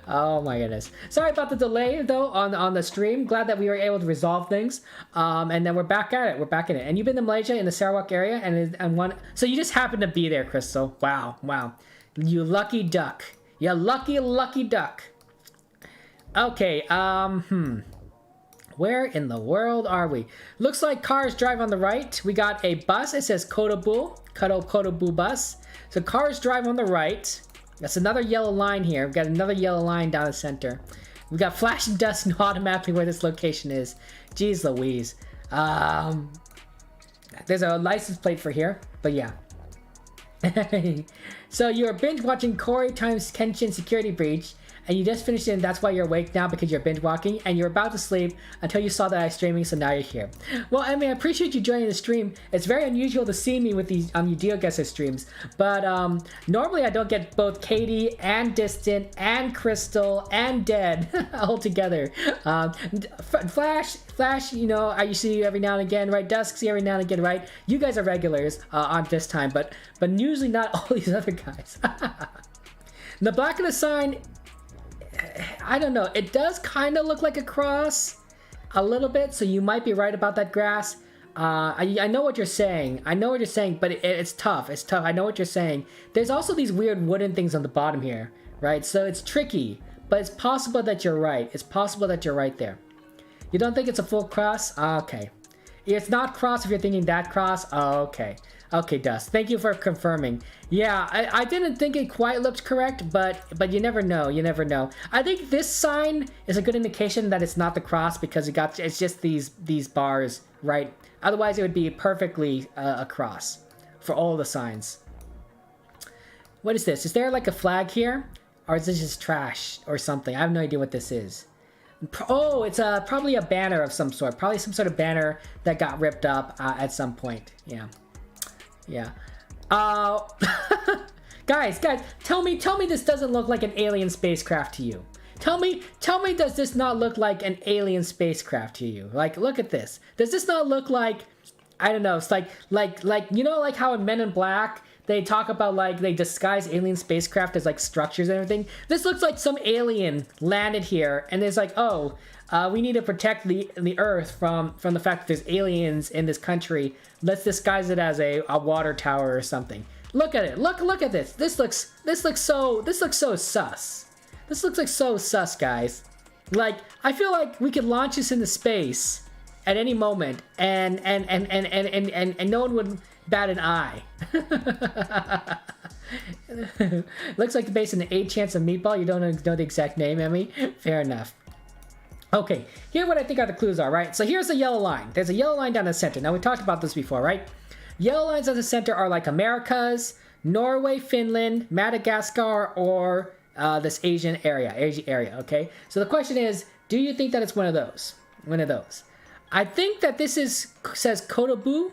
Oh my goodness. Sorry about the delay though on the stream. Glad that we were able to resolve things. And then we're back at it. We're back in it. And you've been to Malaysia in the Sarawak area and one. So you just happened to be there, Crystal. Wow, wow. You lucky duck. You lucky duck. Okay. Where in the world are we? Looks like cars drive on the right. We got a bus. It says Kotobu bus. So cars drive on the right. That's another yellow line here. We've got another yellow line down the center. We've got flashing dust and automatically where this location is. Jeez Louise. There's a license plate for here, but yeah. So you're binge watching Corey times Kenshin Security Breach, and you just finished it, and that's why you're awake now because you're binge walking, and you're about to sleep until you saw that I was streaming, so now you're here. Well, I mean, I appreciate you joining the stream. It's very unusual to see me with these your GeoGuessr streams, but normally I don't get both Katie and Distant and Crystal and Dead all together. Flash, you know, I see you every now and again, right? Dusk, see every now and again, right? You guys are regulars on this time, but usually not all these other guys. The black of the sign, I don't know. It does kind of look like a cross a little bit, so you might be right about that grass. I know what you're saying. But it's tough. It's tough. I know what you're saying. There's also these weird wooden things on the bottom here, right? So it's tricky, but it's possible that you're right. It's possible that you're right there. You don't think it's a full cross? Okay. It's not cross if you're thinking that cross. Oh, okay. Okay, Dust. Thank you for confirming. Yeah, I didn't think it quite looked correct, but you never know. You never know. I think this sign is a good indication that it's not the cross because it's just these bars, right? Otherwise, it would be perfectly a cross for all the signs. What is this? Is there like a flag here? Or is this just trash or something? I have no idea what this is. Oh, it's probably a banner of some sort. Probably some sort of banner that got ripped up at some point. Yeah. Yeah. Guys, tell me this doesn't look like an alien spacecraft to you. Tell me, does this not look like an alien spacecraft to you? Like, look at this. Does this not look like, I don't know, it's like you know, like how in Men in Black, they talk about like they disguise alien spacecraft as like structures and everything. This looks like some alien landed here and it's like, oh, we need to protect the Earth from the fact that there's aliens in this country. Let's disguise it as a water tower or something. Look at it. Look at this. This looks so sus. This looks like so sus, guys. Like, I feel like we could launch this into space at any moment and no one would bat an eye. Looks like the base in an 8 chance of meatball. You don't know the exact name, Emmy? Fair enough. Okay, here what I think are the clues are, right? So here's the yellow line. There's a yellow line down the center. Now, we talked about this before, right? Yellow lines at the center are like Americas, Norway, Finland, Madagascar, or this Asian area, okay? So the question is, do you think that it's one of those? I think that this says Kotobu.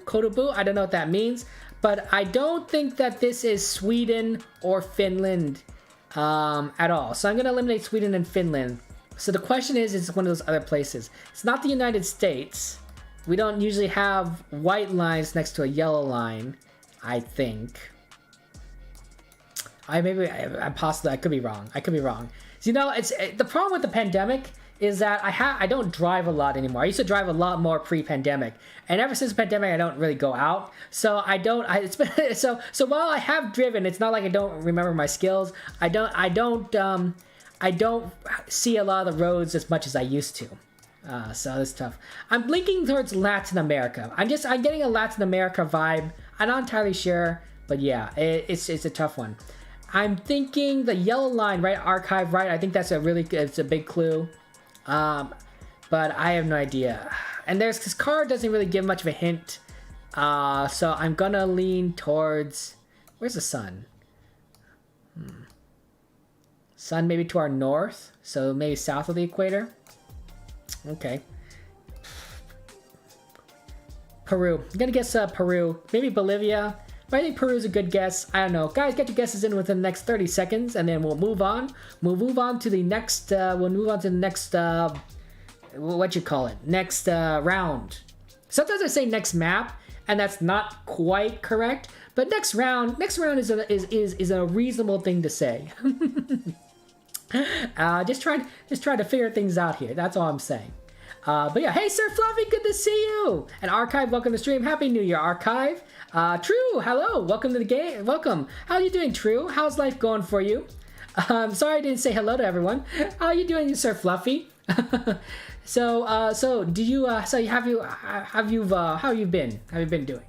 I don't know what that means, but I don't think that this is Sweden or Finland at all. So I'm going to eliminate Sweden and Finland. So the question is one of those other places. It's not the United States. We don't usually have white lines next to a yellow line, I think. I'm possibly, I could be wrong. I could be wrong. So, you know, it's the problem with the pandemic is that I don't drive a lot anymore. I used to drive a lot more pre-pandemic, and ever since the pandemic, I don't really go out. So it's been so while I have driven, it's not like I don't remember my skills. I don't see a lot of the roads as much as I used to. So it's tough. I'm blinking towards Latin America. I'm getting a Latin America vibe. I'm not entirely sure, but yeah, it's a tough one. I'm thinking the yellow line, right? Archive, right? I think that's it's a big clue. But I have no idea. And this card doesn't really give much of a hint. So I'm gonna lean towards, where's the sun? Sun maybe to our north, so maybe south of the equator. Okay. Peru. I'm gonna guess Peru. Maybe Bolivia. But I think Peru is a good guess. I don't know. Guys, get your guesses in within the next 30 seconds, and then we'll move on. We'll move on to the next. What you call it? Next round. Sometimes I say next map, and that's not quite correct. But next round is a reasonable thing to say. Just trying to figure things out here. That's all I'm saying. But yeah, hey Sir Fluffy, good to see you. And Archive, welcome to the stream. Happy New Year, Archive. True, hello, welcome to the game. Welcome. How are you doing, True? How's life going for you? Sorry I didn't say hello to everyone. How are you doing, Sir Fluffy? So do you? How have you been? How have you been doing?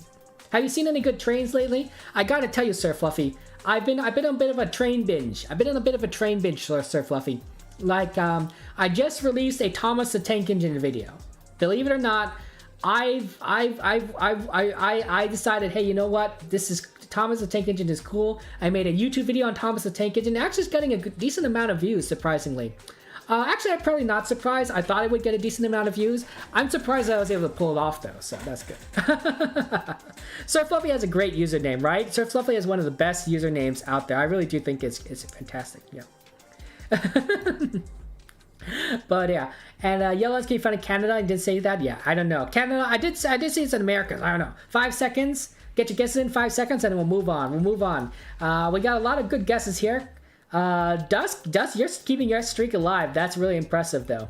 Have you seen any good trains lately? I gotta tell you, Sir Fluffy, I've been on a bit of a train binge. Sir Fluffy. Like, I just released a Thomas the Tank Engine video. Believe it or not, I decided, hey, you know what? Thomas the Tank Engine is cool. I made a YouTube video on Thomas the Tank Engine. Actually, it's getting a decent amount of views, surprisingly. Actually, I'm probably not surprised. I thought it would get a decent amount of views. I'm surprised I was able to pull it off, though, so that's good. Sir Fluffy has a great username, right? Sir Fluffy is one of the best usernames out there. I really do think it's fantastic, yeah. But yeah, and Yellow's can you find in Canada? I did say that. Yeah, I don't know. Canada. I did say it's in America. I don't know. 5 seconds. Get your guesses in 5 seconds, and then we'll move on. We got a lot of good guesses here. Dusk, you're keeping your streak alive. That's really impressive, though.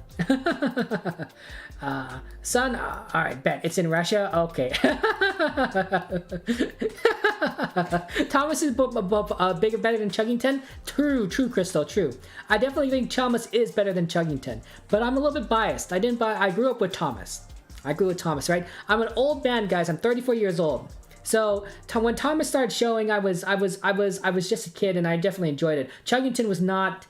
Sun, all right, bet it's in Russia. Okay. Thomas is better than Chuggington. True, Crystal. True. I definitely think Thomas is better than Chuggington, but I'm a little bit biased. I grew up with Thomas. Right? I'm an old man, guys. I'm 34 years old. So when Thomas started showing, I was just a kid, and I definitely enjoyed it. Chuggington was not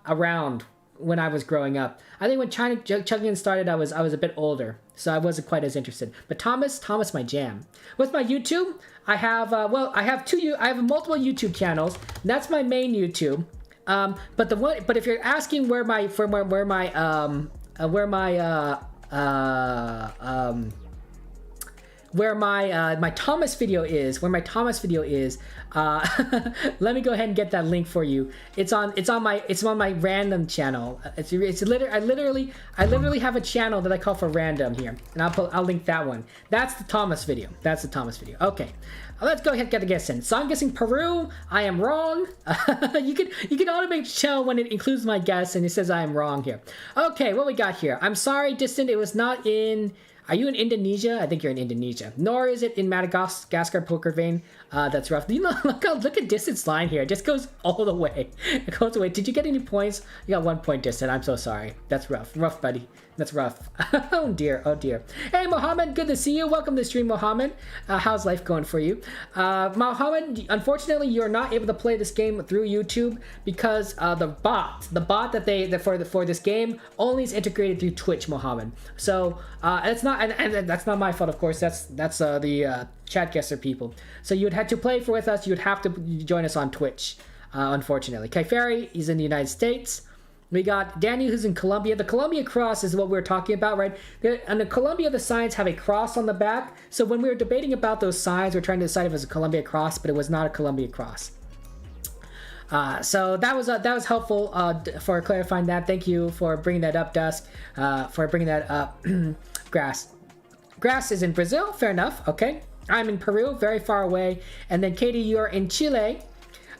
around when I was growing up. I think when Chuggington started, I was a bit older, so I wasn't quite as interested. But Thomas, my jam. With my YouTube, I have multiple YouTube channels. That's my main YouTube. But if you're asking where my Thomas video is, let me go ahead and get that link for you. It's on my random channel. I literally have a channel that I call for random here, and I'll link that one. That's the Thomas video. Okay, let's go ahead and get the guess in. So I'm guessing Peru. I am wrong. You can automatically tell when it includes my guess, and it says I am wrong here. Okay, what we got here? I'm sorry, Distant. It was not in. Are you in Indonesia? I think you're in Indonesia. Nor is it in Madagascar, Poker Vein. That's rough. You know, look at Distance line here. It just goes all the way. It goes away. Did you get any points? You got 1 point, Distant. I'm so sorry. That's rough. Rough, buddy. That's rough. Oh dear. Hey, Mohammed. Good to see you. Welcome to the stream, Mohammed. How's life going for you? Mohammed, unfortunately, you're not able to play this game through YouTube because the bot that for this game only is integrated through Twitch, Mohammed. So it's not, and that's not my fault, of course. That's the Chatguessr people. So you'd have to play with us. You'd have to join us on Twitch. Unfortunately, Kaiferi is in the United States. We got Daniel, who's in Colombia. The Columbia cross is what we were talking about, right? And the Columbia, the signs have a cross on the back. So when we were debating about those signs, we are trying to decide if it was a Columbia cross, but it was not a Columbia cross. So that was helpful for clarifying that. Thank you for bringing that up, Dusk. For bringing that up, Grass. Grass is in Brazil. Fair enough. Okay. I'm in Peru, very far away. And then Katie, you're in Chile.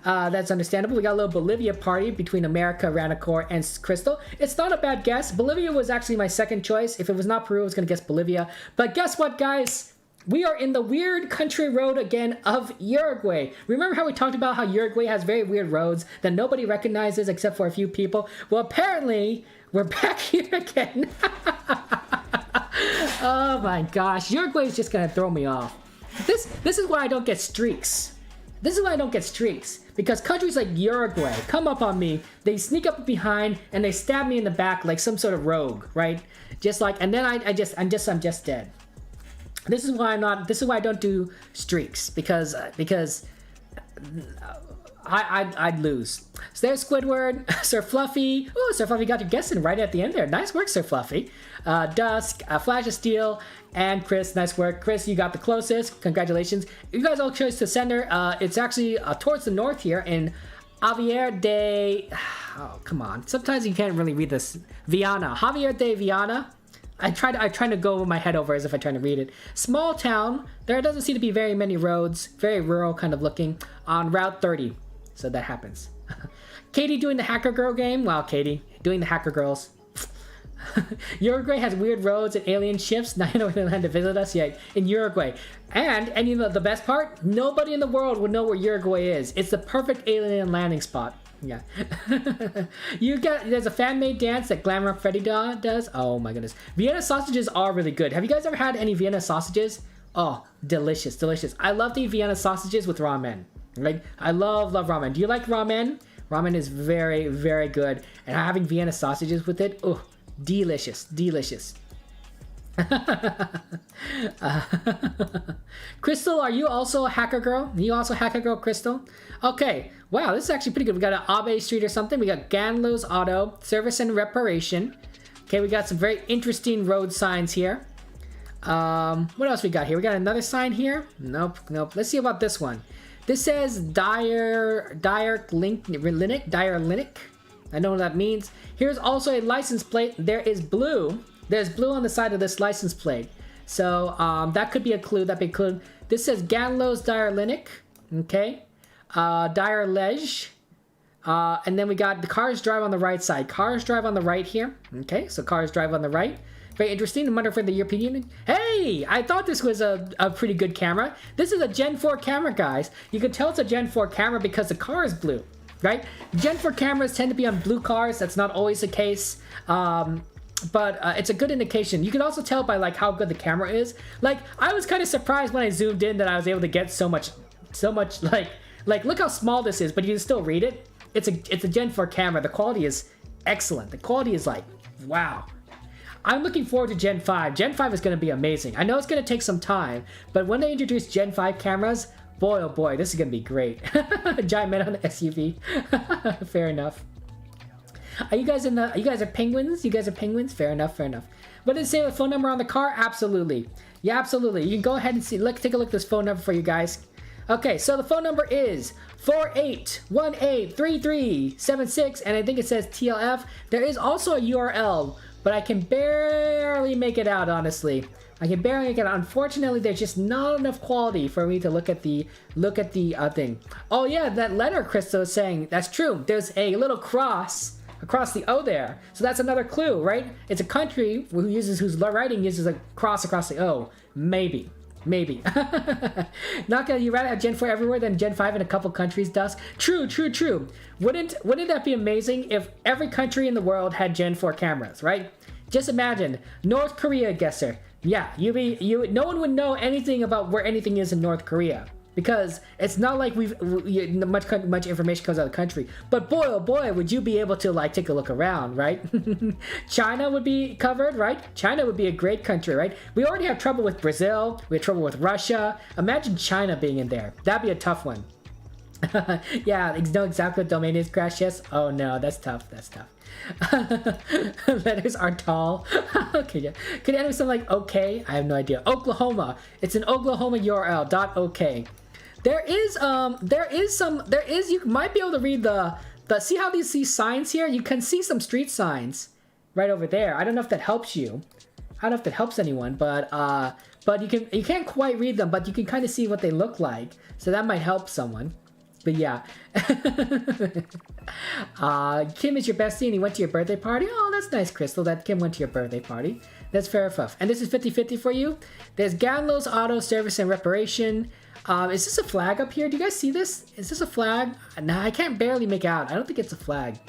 That's understandable. We got a little Bolivia party between America, Ranacor, and Crystal. It's not a bad guess. Bolivia was actually my second choice. If it was not Peru, I was going to guess Bolivia. But guess what, guys? We are in the weird country road again of Uruguay. Remember how we talked about how Uruguay has very weird roads that nobody recognizes except for a few people? Well, apparently, we're back here again. Oh my gosh. Uruguay is just going to throw me off. This is why I don't get streaks. This is why I don't get streaks. Because countries like Uruguay come up on me, they sneak up behind, and they stab me in the back like some sort of rogue, right? Just like, and then I'm just dead. This is why I don't do streaks, because I'd lose. So there's Squidward, Sir Fluffy. Oh, Sir Fluffy got your guessing right at the end there. Nice work, Sir Fluffy. Dusk, Flash of Steel, and Chris. Nice work. Chris, you got the closest. Congratulations. You guys all chose to center. It's actually towards the north here in Javier de... Oh, come on. Sometimes you can't really read this. Viana. Javier de Viana. I try to go with my head over as if I'm trying to read it. Small town. There doesn't seem to be very many roads. Very rural kind of looking. On Route 30. So that happens. Katie doing the Hacker Girl game. Wow, Katie. Doing the Hacker Girls. Uruguay has weird roads and alien ships. Now you know when they land to visit us. Yeah, in Uruguay. And you know the best part? Nobody in the world would know where Uruguay is. It's the perfect alien landing spot. Yeah. There's a fan-made dance that Glamour Freddy does. Oh my goodness. Vienna sausages are really good. Have you guys ever had any Vienna sausages? Oh, delicious, delicious. I love the Vienna sausages with ramen. Like, I love ramen. Do you like ramen? Ramen is very, very good. And having Vienna sausages with it, oh, delicious, delicious. Crystal, are you also a hacker girl? You also a hacker girl, Crystal? Okay, wow, this is actually pretty good. We got an Abe Street or something. We got Ganlo's Auto, Service and Reparation. Okay, we got some very interesting road signs here. What else we got here? We got another sign here. Nope. Let's see about this one. This says Dire Linic. I know what that means. Here's also a license plate. There is blue. There's blue on the side of this license plate. So that could be a clue. That'd be a clue. This says Ganlo's Dire Linic. Okay. Dire Lej. And then we got the cars drive on the right side. Cars drive on the right here. Okay, so cars drive on the right. Very interesting. I wonder for the European Union. Hey, I thought this was a pretty good camera. This is a Gen 4 camera, guys. You can tell it's a Gen 4 camera because the car is blue, right? Gen 4 cameras tend to be on blue cars. That's not always the case. But it's a good indication. You can also tell by like how good the camera is. Like, I was kind of surprised when I zoomed in that I was able to get so much like look how small this is, but you can still read it. It's a Gen 4 camera. The quality is excellent. The quality is like, wow. I'm looking forward to Gen 5. Gen 5 is going to be amazing. I know it's going to take some time, but when they introduce Gen 5 cameras, boy, oh boy, this is going to be great. Giant man on the SUV. Fair enough. You guys are penguins? You guys are penguins? Fair enough, fair enough. What did it say, the phone number on the car? Absolutely. Yeah, absolutely. You can go ahead and see. Let's take a look at this phone number for you guys. Okay, so the phone number is 48183376, and I think it says TLF. There is also a URL, but I can barely make it out, honestly. I can barely make it out. Unfortunately, there's just not enough quality for me to look at the thing. Oh yeah, that letter Crystal is saying, that's true. There's a little cross across the O there. So that's another clue, right? It's a country whose writing uses a cross across the O. Maybe. Not gonna, you rather have Gen 4 everywhere than Gen 5 in a couple countries, Dusk? True. Wouldn't that be amazing if every country in the world had Gen 4 cameras, right? Just imagine, North Korea Guesser. Yeah, no one would know anything about where anything is in North Korea. Because it's not like much information comes out of the country. But boy, oh boy, would you be able to like take a look around, right? China would be covered, right? China would be a great country, right? We already have trouble with Brazil. We have trouble with Russia. Imagine China being in there. That'd be a tough one. Yeah, know exactly what domain is, Crash. Yes. Oh no, that's tough. That's tough. Letters are tall. Okay, yeah. Could you enter something like okay? I have no idea. Oklahoma. It's an Oklahoma URL. .ok. There is you might be able to read the see how these signs here? You can see some street signs right over there. I don't know if that helps you. I don't know if that helps anyone, but you can't quite read them, but you can kind of see what they look like. So that might help someone. But yeah. Kim is your bestie and he went to your birthday party. Oh, that's nice, Crystal, that Kim went to your birthday party. That's fair enough. And this is 50-50 for you. There's Ganlo's Auto Service and Reparation. Is this a flag up here? Do you guys see this? Is this a flag? Nah, I can't barely make out. I don't think it's a flag.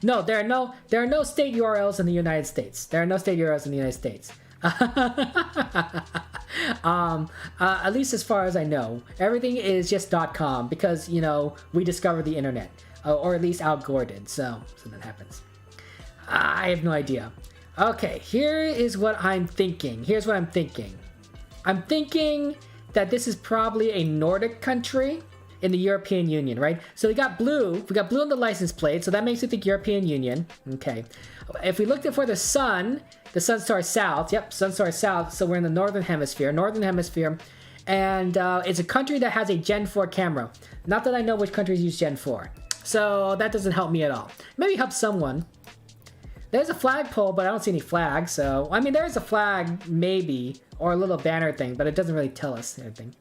No, there are no state URLs in the United States. There are no state URLs in the United States. At least as far as I know, everything is just .com because, you know, we discovered the internet, or at least Al Gore did. So that happens. I have no idea. Okay, here is what I'm thinking. Here's what I'm thinking. I'm thinking that this is probably a Nordic country in the European Union, right? So we got blue on the license plate, so that makes me think European Union. Okay. If we looked at for the sun's to our south. Yep, sun's to our south, so we're in the northern hemisphere. And it's a country that has a Gen 4 camera. Not that I know which countries use Gen 4. So that doesn't help me at all. Maybe help someone. There's a flagpole, but I don't see any flags, so... I mean, there's a flag, maybe, or a little banner thing, but it doesn't really tell us anything.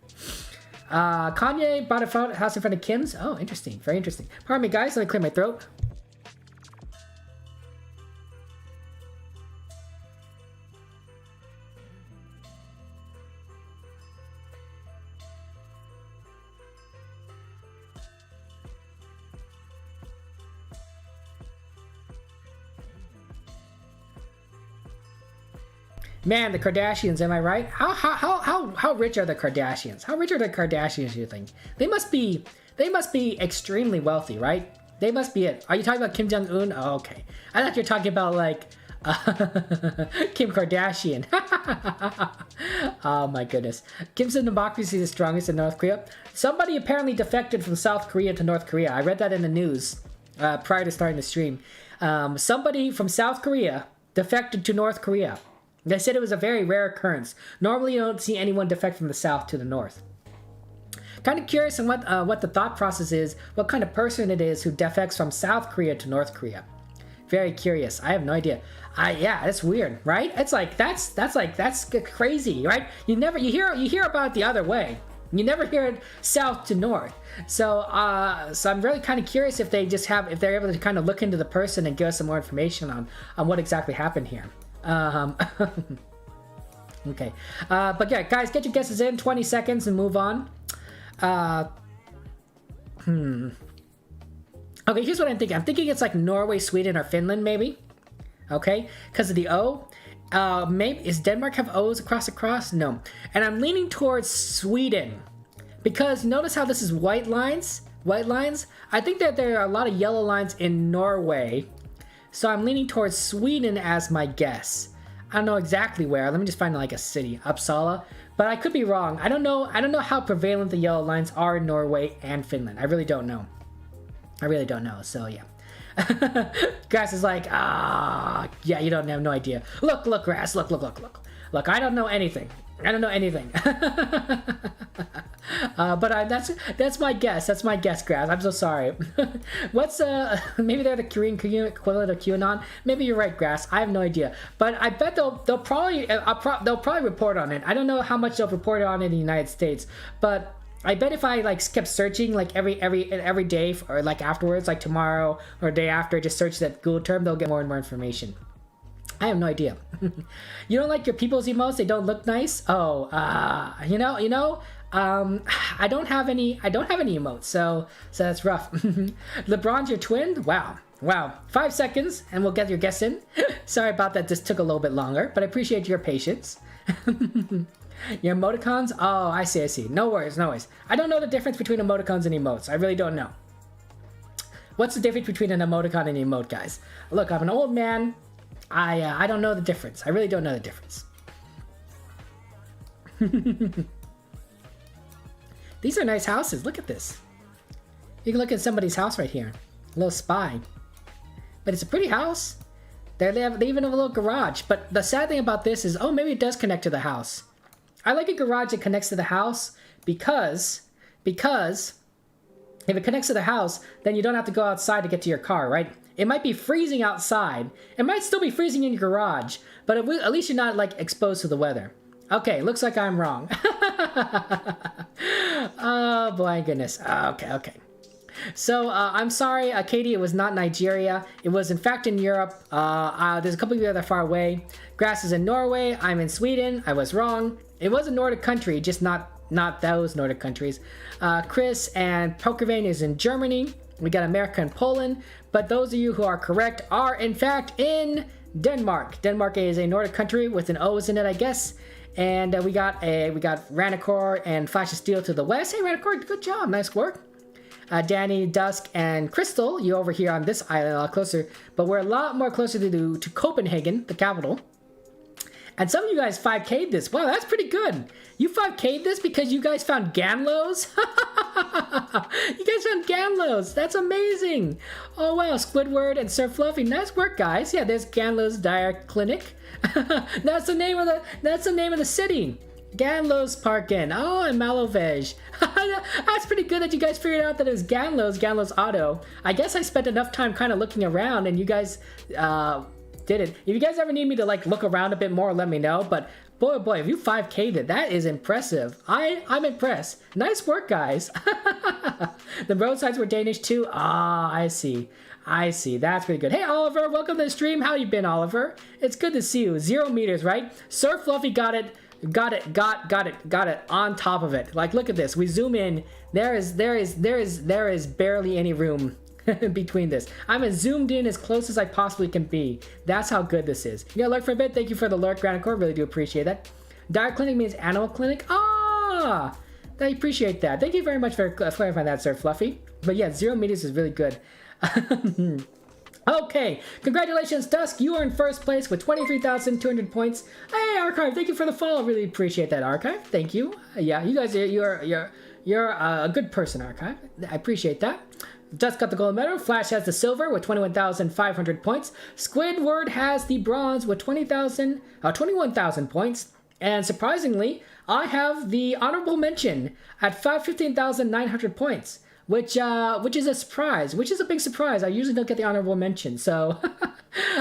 Kanye bought a house in front of Kim's. Oh, interesting. Very interesting. Pardon me, guys. Let me clear my throat. Man, the Kardashians, am I right? How rich are the Kardashians? How rich are the Kardashians, you think? They must be extremely wealthy, right? They must be it. Are you talking about Kim Jong-un? Oh, okay. I thought you were talking about, like, Kim Kardashian. Oh my goodness. Kim's democracy is the strongest in North Korea. Somebody apparently defected from South Korea to North Korea. I read that in the news prior to starting the stream. Somebody from South Korea defected to North Korea. They said it was a very rare occurrence. Normally you don't see anyone defect from the south to the north. Kind of curious on what the thought process is, what kind of person it is who defects from South Korea to North Korea. Very curious. I have no idea. Yeah, that's weird, right? It's like that's crazy, right? You hear about it the other way. You never hear it south to north. So I'm really kind of curious if they're able to kind of look into the person and give us some more information on what exactly happened here. Okay. But yeah, guys, get your guesses in. 20 seconds and move on. Okay, here's what I'm thinking. I'm thinking it's like Norway, Sweden, or Finland, maybe. Okay, because of the O. Maybe is Denmark have O's across? No. And I'm leaning towards Sweden because notice how this is white lines. White lines. I think that there are a lot of yellow lines in Norway. So I'm leaning towards Sweden as my guess. I don't know exactly where. Let me just find like a city, Uppsala. But I could be wrong. I don't know how prevalent the yellow lines are in Norway and Finland. I really don't know. So yeah. Grass is like, yeah, you don't have no idea. Look, Grass, look. Look, I don't know anything. But that's my guess. That's my guess, Grass. I'm so sorry. What's maybe they're the Korean equivalent of QAnon. Maybe you're right, Grass. I have no idea. But I bet they'll probably report on it. I don't know how much they'll report on it in the United States, but I bet if I like kept searching like every day or like afterwards, like tomorrow or day after, just search that Google term, they'll get more and more information. I have no idea. You don't like your people's emotes? They don't look nice? Oh, you know. I don't have any emotes, so that's rough. LeBron's your twin? Wow. 5 seconds, and we'll get your guess in. Sorry about that. This took a little bit longer, but I appreciate your patience. Your emoticons? Oh, I see. No worries. I don't know the difference between emoticons and emotes. I really don't know. What's the difference between an emoticon and an emote, guys? Look, I'm an old man. I don't know the difference. I really don't know the difference. These are nice houses. Look at this. You can look at somebody's house right here. A little spy. But it's a pretty house. They even have a little garage. But the sad thing about this is, oh, maybe it does connect to the house. I like a garage that connects to the house because if it connects to the house, then you don't have to go outside to get to your car, right? It might be freezing outside. It might still be freezing in your garage, but at least you're not like exposed to the weather. Okay, looks like I'm wrong. Oh, my goodness. Okay. So, I'm sorry, Katie, it was not Nigeria. It was, in fact, in Europe. There's a couple of you that are far away. Grass is in Norway. I'm in Sweden. I was wrong. It was a Nordic country, just not those Nordic countries. Chris and Pokervane is in Germany. We got America and Poland. But those of you who are correct are, in fact, in Denmark. Denmark is a Nordic country with an O's in it, I guess. And we got Ranicor and Flash of Steel to the west. Hey, Ranicor, good job. Nice work. Danny, Dusk, and Crystal, you over here on this island a lot closer. But we're a lot more closer to Copenhagen, the capital. And some of you guys 5K'd this. Wow, that's pretty good. You 5K'd this because you guys found Ganlos? You guys found Ganlos. That's amazing. Oh, wow. Squidward and Sir Fluffy. Nice work, guys. Yeah, there's Ganlos Dire Clinic. That's the name of the city. Ganlos Parkin. Oh, and Malovej. That's pretty good that you guys figured out that it was Ganlos Auto. I guess I spent enough time kind of looking around and you guys did it. If you guys ever need me to like look around a bit more, let me know. But boy, oh boy, if you 5K'd it, that is impressive. I'm impressed. Nice work, guys. The roadsides were Danish too. Ah, I see. That's pretty good. Hey, Oliver, welcome to the stream. How you been, Oliver? It's good to see you. 0 meters, right? Sir Fluffy got it on top of it. Like, look at this. We zoom in. There is barely any room between this. I'm as zoomed in as close as I possibly can be. That's how good this is. You gotta lurk for a bit. Thank you for the lurk, Granicore. Really do appreciate that. Dire Clinic means animal clinic. Ah, I appreciate that. Thank you very much for clarifying that, Sir Fluffy. But yeah, 0 meters is really good. Okay, congratulations, Dusk. You are in first place with 23,200 points. Hey, Archive, thank you for the follow. Really appreciate that, Archive. Thank you. Yeah, you guys, you're a good person, Archive. I appreciate that. Dusk got the gold medal. Flash has the silver with 21,500 points. Squidward has the bronze with 21,000 points. And surprisingly, I have the honorable mention at 15,900 points. Which is a surprise, which is a big surprise. I usually don't get the honorable mention, so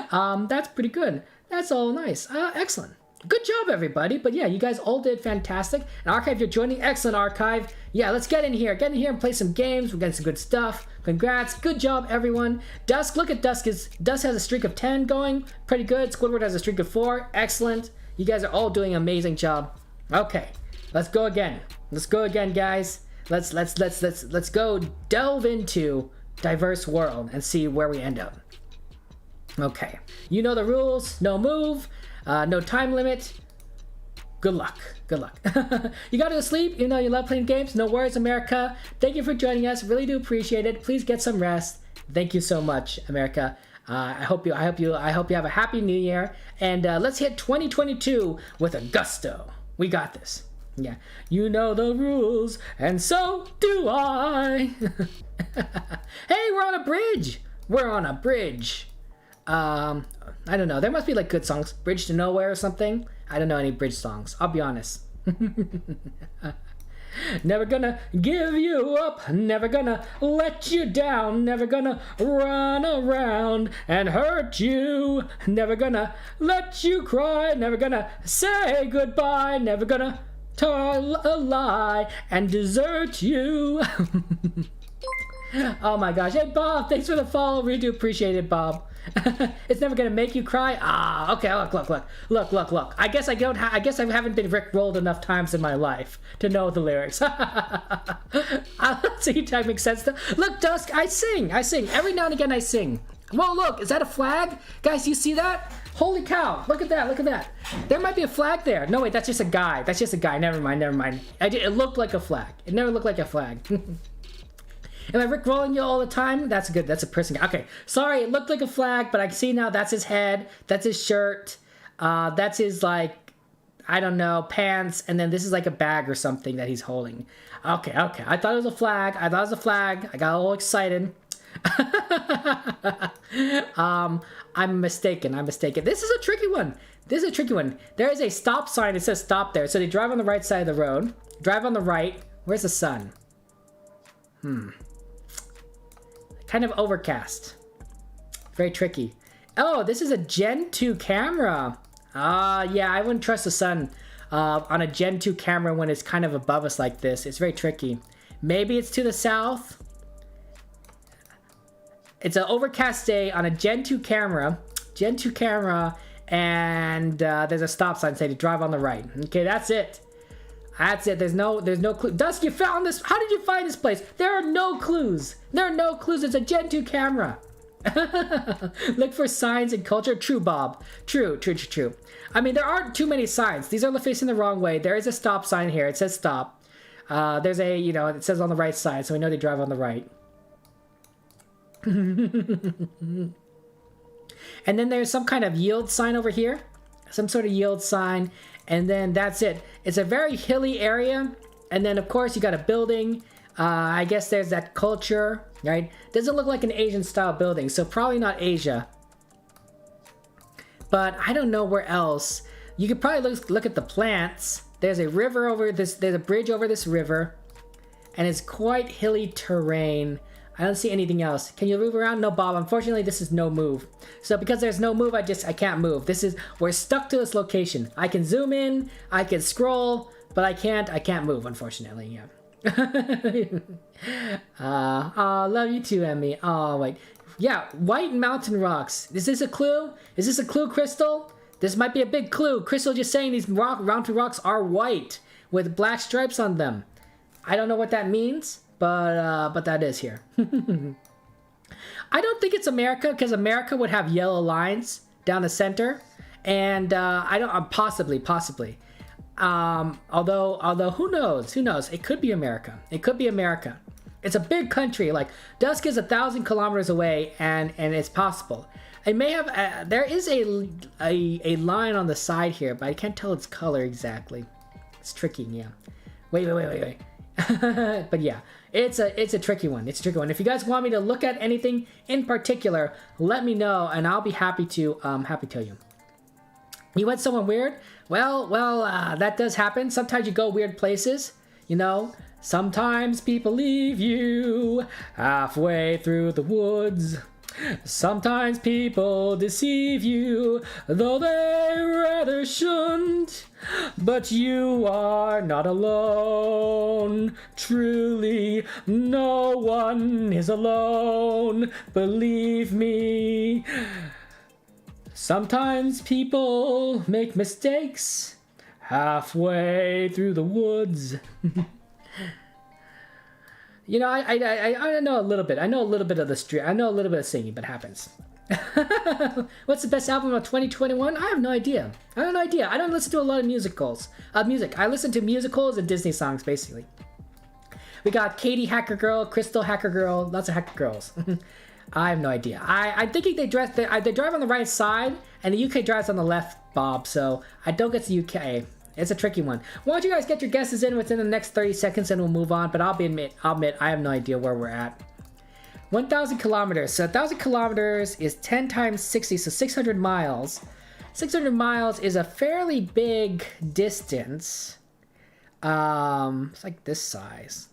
that's pretty good. That's all nice. Excellent. Good job, everybody. But yeah, you guys all did fantastic. And Archive, you're joining. Excellent, Archive. Yeah, let's get in here. Get in here and play some games. We're getting some good stuff. Congrats. Good job, everyone. Dusk, look at Dusk. Dusk has a streak of 10 going. Pretty good. Squidward has a streak of 4. Excellent. You guys are all doing an amazing job. Okay, let's go again. Let's go again, guys. Let's go delve into Diverse World and see where we end up. Okay, you know the rules. No move, no time limit. Good luck. You gotta go to sleep even though you love playing games. No worries, America. Thank you for joining us. Really do appreciate it. Please get some rest. Thank you so much, America. I hope you have a happy new year. And let's hit 2022 with a gusto. We got this. Yeah, you know the rules, and so do I. Hey, we're on a bridge. I don't know. There must be like good songs. Bridge to Nowhere or something. I don't know any bridge songs. I'll be honest. Never gonna give you up. Never gonna let you down. Never gonna run around and hurt you. Never gonna let you cry. Never gonna say goodbye. Never gonna tell a lie and desert you. Oh my gosh. Hey, Bob, thanks for the follow. Really do appreciate it, Bob. It's never gonna make you cry. Ah, okay. Look. I guess I haven't been rickrolled enough times in my life to know the lyrics. See, that makes sense. Look, Dusk, I sing. Every now and again, I sing. Whoa, look, is that a flag? Guys, you see that? Holy cow, look at that. There might be a flag there. No, wait, that's just a guy. Never mind. It looked like a flag. It never looked like a flag. Am I rickrolling you all the time? That's good. That's a person. Okay, sorry, it looked like a flag, but I can see now that's his head. That's his shirt. That's his, like, I don't know, pants, and then this is like a bag or something that he's holding. Okay. I thought it was a flag. I got a little excited. I'm mistaken. This is a tricky one. There is a stop sign. It says stop there. So they drive on the right side of the road. Drive on the right. Where's the sun? Kind of overcast. Very tricky. Oh, this is a Gen 2 camera. Yeah, I wouldn't trust the sun on a Gen 2 camera when it's kind of above us like this. It's very tricky. Maybe it's to the south. It's an overcast day on a Gen 2 camera. And there's a stop sign saying to drive on the right. Okay, that's it. There's no clue. Dusk, you found this. How did you find this place? There are no clues. It's a Gen 2 camera. Look for signs and culture. True, Bob. True. I mean, there aren't too many signs. These are facing the wrong way. There is a stop sign here. It says stop. There's a, it says on the right side, so we know they drive on the right. And then there's some kind of yield sign over here. Some sort of yield sign. And then that's it. It's a very hilly area. And then, of course, you got a building. I guess there's that culture, right? Doesn't look like an Asian-style building, so probably not Asia. But I don't know where else. You could probably look at the plants. There's a river over this. There's a bridge over this river. And it's quite hilly terrain. I don't see anything else. Can you move around? No, Bob. Unfortunately, this is no move. So because there's no move, I can't move. We're stuck to this location. I can zoom in, I can scroll, but I can't move, unfortunately. Yeah. Love you too, Emmy. Oh, wait. Yeah, white mountain rocks. Is this a clue? Is this a clue, Crystal? This might be a big clue. Crystal just saying these mountain rocks are white with black stripes on them. I don't know what that means. But that is here. I don't think it's America, because America would have yellow lines down the center, and I don't possibly. Although who knows? It could be America. It's a big country. Like Dusk is 1,000 kilometers away, and it's possible. It may have. There is a line on the side here, but I can't tell its color exactly. It's tricky. Yeah. Wait. But yeah, it's a tricky one. If you guys want me to look at anything in particular, let me know, and I'll be happy to tell you. You went somewhere weird? Well, that does happen. Sometimes you go weird places. Sometimes people leave you halfway through the woods. Sometimes people deceive you, though they rather shouldn't. But you are not alone. Truly, no one is alone. Believe me. Sometimes people make mistakes halfway through the woods. I know a little bit. I know a little bit of the street. I know a little bit of singing, but it happens. What's the best album of 2021? I have no idea. I don't listen to a lot of music. I listen to musicals and Disney songs, basically. We got Katie Hacker Girl, Crystal Hacker Girl, lots of Hacker Girls. I have no idea. I'm thinking they drive on the right side, and the UK drives on the left, Bob. So I don't get the UK. It's a tricky one. Why don't you guys get your guesses in within the next 30 seconds and we'll move on. But I'll admit, I have no idea where we're at. 1,000 kilometers. So 1,000 kilometers is 10 times 60, so 600 miles. 600 miles is a fairly big distance. It's like this size.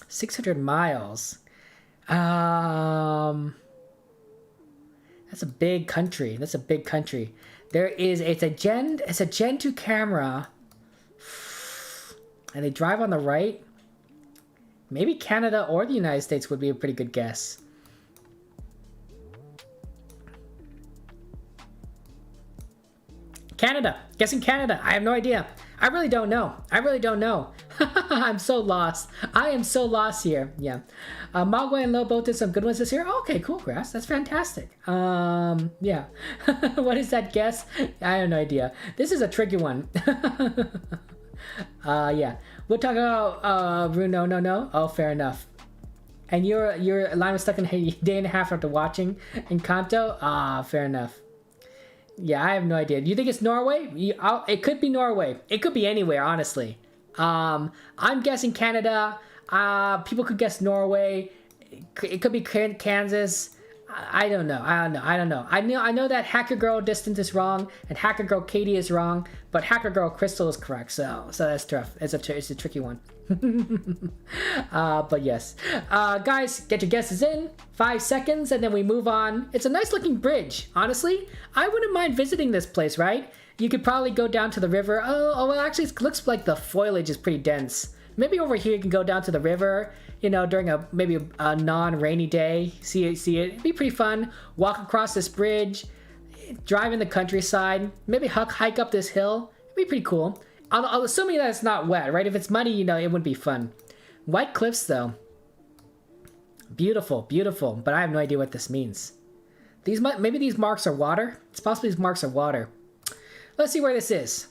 600 miles. That's a big country. It's a Gen 2 camera, and they drive on the right. Maybe Canada or the United States would be a pretty good guess. Canada. Guessing Canada. I have no idea. I really don't know. I'm so lost. I am so lost here. Yeah. Mogwai and Lobo did some good ones this year. Oh, okay, cool, Grass. That's fantastic. Yeah. What is that guess? I have no idea. This is a tricky one. Yeah. We'll talk about Bruno. No. Oh, fair enough. And your line was stuck in a day and a half after watching Encanto. Fair enough. Yeah, I have no idea. Do you think it's Norway? It could be Norway. It could be anywhere, honestly. I'm guessing Canada. People could guess Norway. It could be Kansas. I don't know. I know that Hacker Girl Distance is wrong and Hacker Girl Katie is wrong, but Hacker Girl Crystal is correct. So that's tough. It's a tricky one. But yes, guys, get your guesses in. 5 seconds, and then we move on. It's a nice looking bridge. Honestly, I wouldn't mind visiting this place. Right? You could probably go down to the river. Oh well, actually, it looks like the foliage is pretty dense. Maybe over here you can go down to the river, you know, during maybe a non-rainy day. See it. It'd be pretty fun. Walk across this bridge, drive in the countryside, maybe hike up this hill. It'd be pretty cool. I'm assuming that it's not wet, right? If it's muddy, you know, it wouldn't be fun. White cliffs, though. Beautiful, beautiful. But I have no idea what this means. Maybe these marks are water. It's possible these marks are water. Let's see where this is.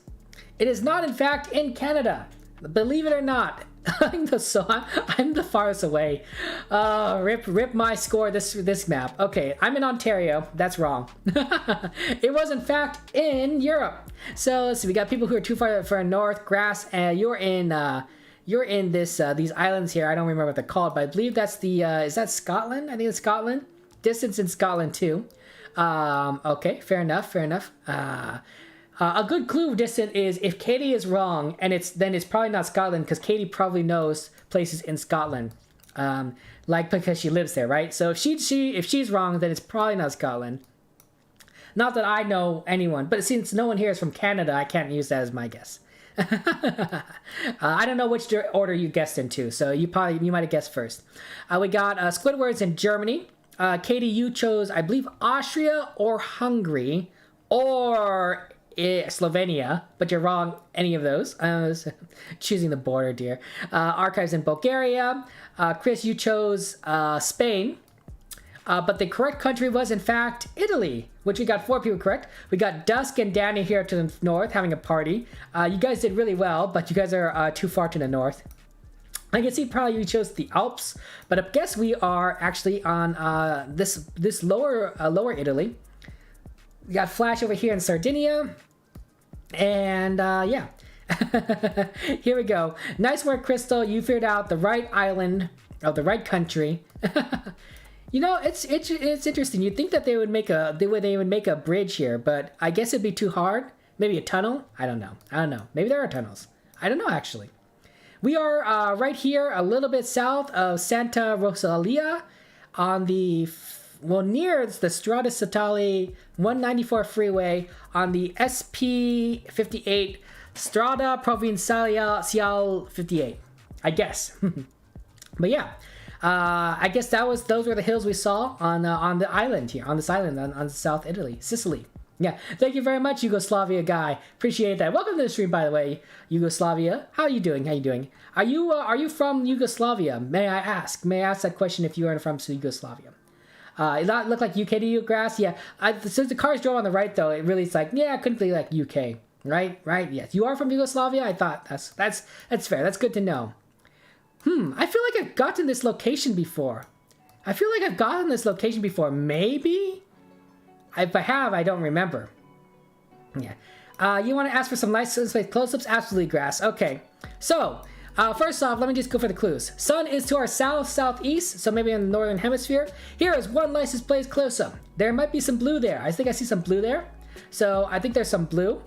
It is not, in fact, in Canada. Believe it or not. I'm the farthest away. Rip my score this map. Okay, I'm in Ontario. That's wrong. It was in fact in Europe. So let's see. We got people who are too far north. Grass, and you're in these islands here. I don't remember what they're called, but I believe that's the is that Scotland? I think it's Scotland. Distance in Scotland too. Okay, fair enough. A good clue distance is if Katie is wrong, and then it's probably not Scotland, because Katie probably knows places in Scotland, like because she lives there, right? So if she's wrong, then it's probably not Scotland. Not that I know anyone, but since no one here is from Canada, I can't use that as my guess. I don't know which order you guessed into, so you might have guessed first. We got Squidward's in Germany. Katie, you chose, I believe, Austria or Hungary or Slovenia, but you're wrong any of those. I was choosing the border, dear. Archives in Bulgaria. Chris, you chose Spain. But the correct country was, in fact, Italy, which we got 4 people correct. We got Dusk and Danny here to the north having a party. You guys did really well, but you guys are too far to the north. I can see probably you chose the Alps, but I guess we are actually on this lower Italy. We got Flash over here in Sardinia. And yeah. Here we go. Nice work, Crystal. You figured out the right island of the right country. You know, it's interesting. You'd think that they would make a bridge here, but I guess it'd be too hard. Maybe a tunnel? I don't know. Maybe there are tunnels. I don't know, actually. We are right here, a little bit south of Santa Rosalia, on the near the Strada Statale 194 freeway on the SP 58 Strada Provinciale 58. I guess. But yeah. I guess those were the hills we saw on the island here, on this island on South Italy, Sicily. Yeah, thank you very much, Yugoslavia guy. Appreciate that. Welcome to the stream, by the way, Yugoslavia. How are you doing? Are you from Yugoslavia? May I ask that question if you are from Yugoslavia? It looked like UK to you, Grass. Yeah, since the cars drove on the right, though, it's like, yeah, it couldn't be like UK, right? Yes, you are from Yugoslavia. I thought that's fair. That's good to know. I feel like I've gotten this location before. Maybe? If I have, I don't remember. Yeah. You want to ask for some license plate close-ups? Absolutely, Grass. Okay. So, first off, let me just go for the clues. Sun is to our southeast, so maybe in the northern hemisphere. Here is one license plate close-up. There might be some blue there. I think I see some blue there. So, I think there's some blue.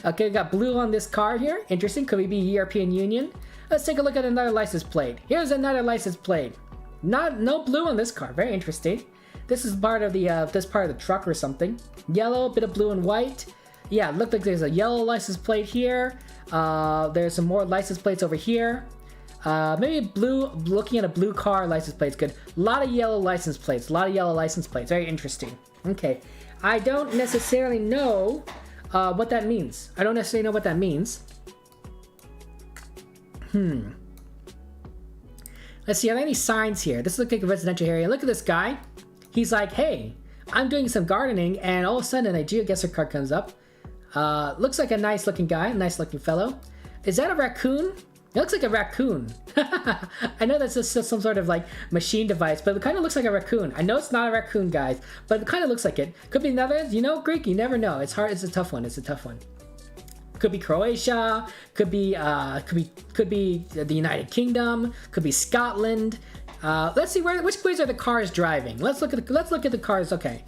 Okay, we got blue on this car here. Interesting. Could we be European Union? Let's take a look at another license plate. Here's another license plate. No blue on this car. Very interesting. This is part of the truck or something. Yellow, bit of blue and white. Yeah, it looked like there's a yellow license plate here. There's some more license plates over here. Maybe blue. Looking at a blue car license plate is good. A lot of yellow license plates. Very interesting. Okay, I don't necessarily know what that means. Let's see, are there any signs here? This looks like a residential area. Look at this guy. He's like, hey, I'm doing some gardening, and all of a sudden a GeoGuessr card comes up. Looks like a nice looking guy, a nice looking fellow. Is that a raccoon? It looks like a raccoon. I know that's just some sort of like machine device, but it kind of looks like a raccoon. I know it's not a raccoon, guys, but it kind of looks like it. Could be Netherlands, you know, Greek, you never know. It's hard, it's a tough one, it's a tough one. Could be Croatia, could be the United Kingdom, could be Scotland. Let's see which ways are the cars driving. Let's look at the cars. Okay,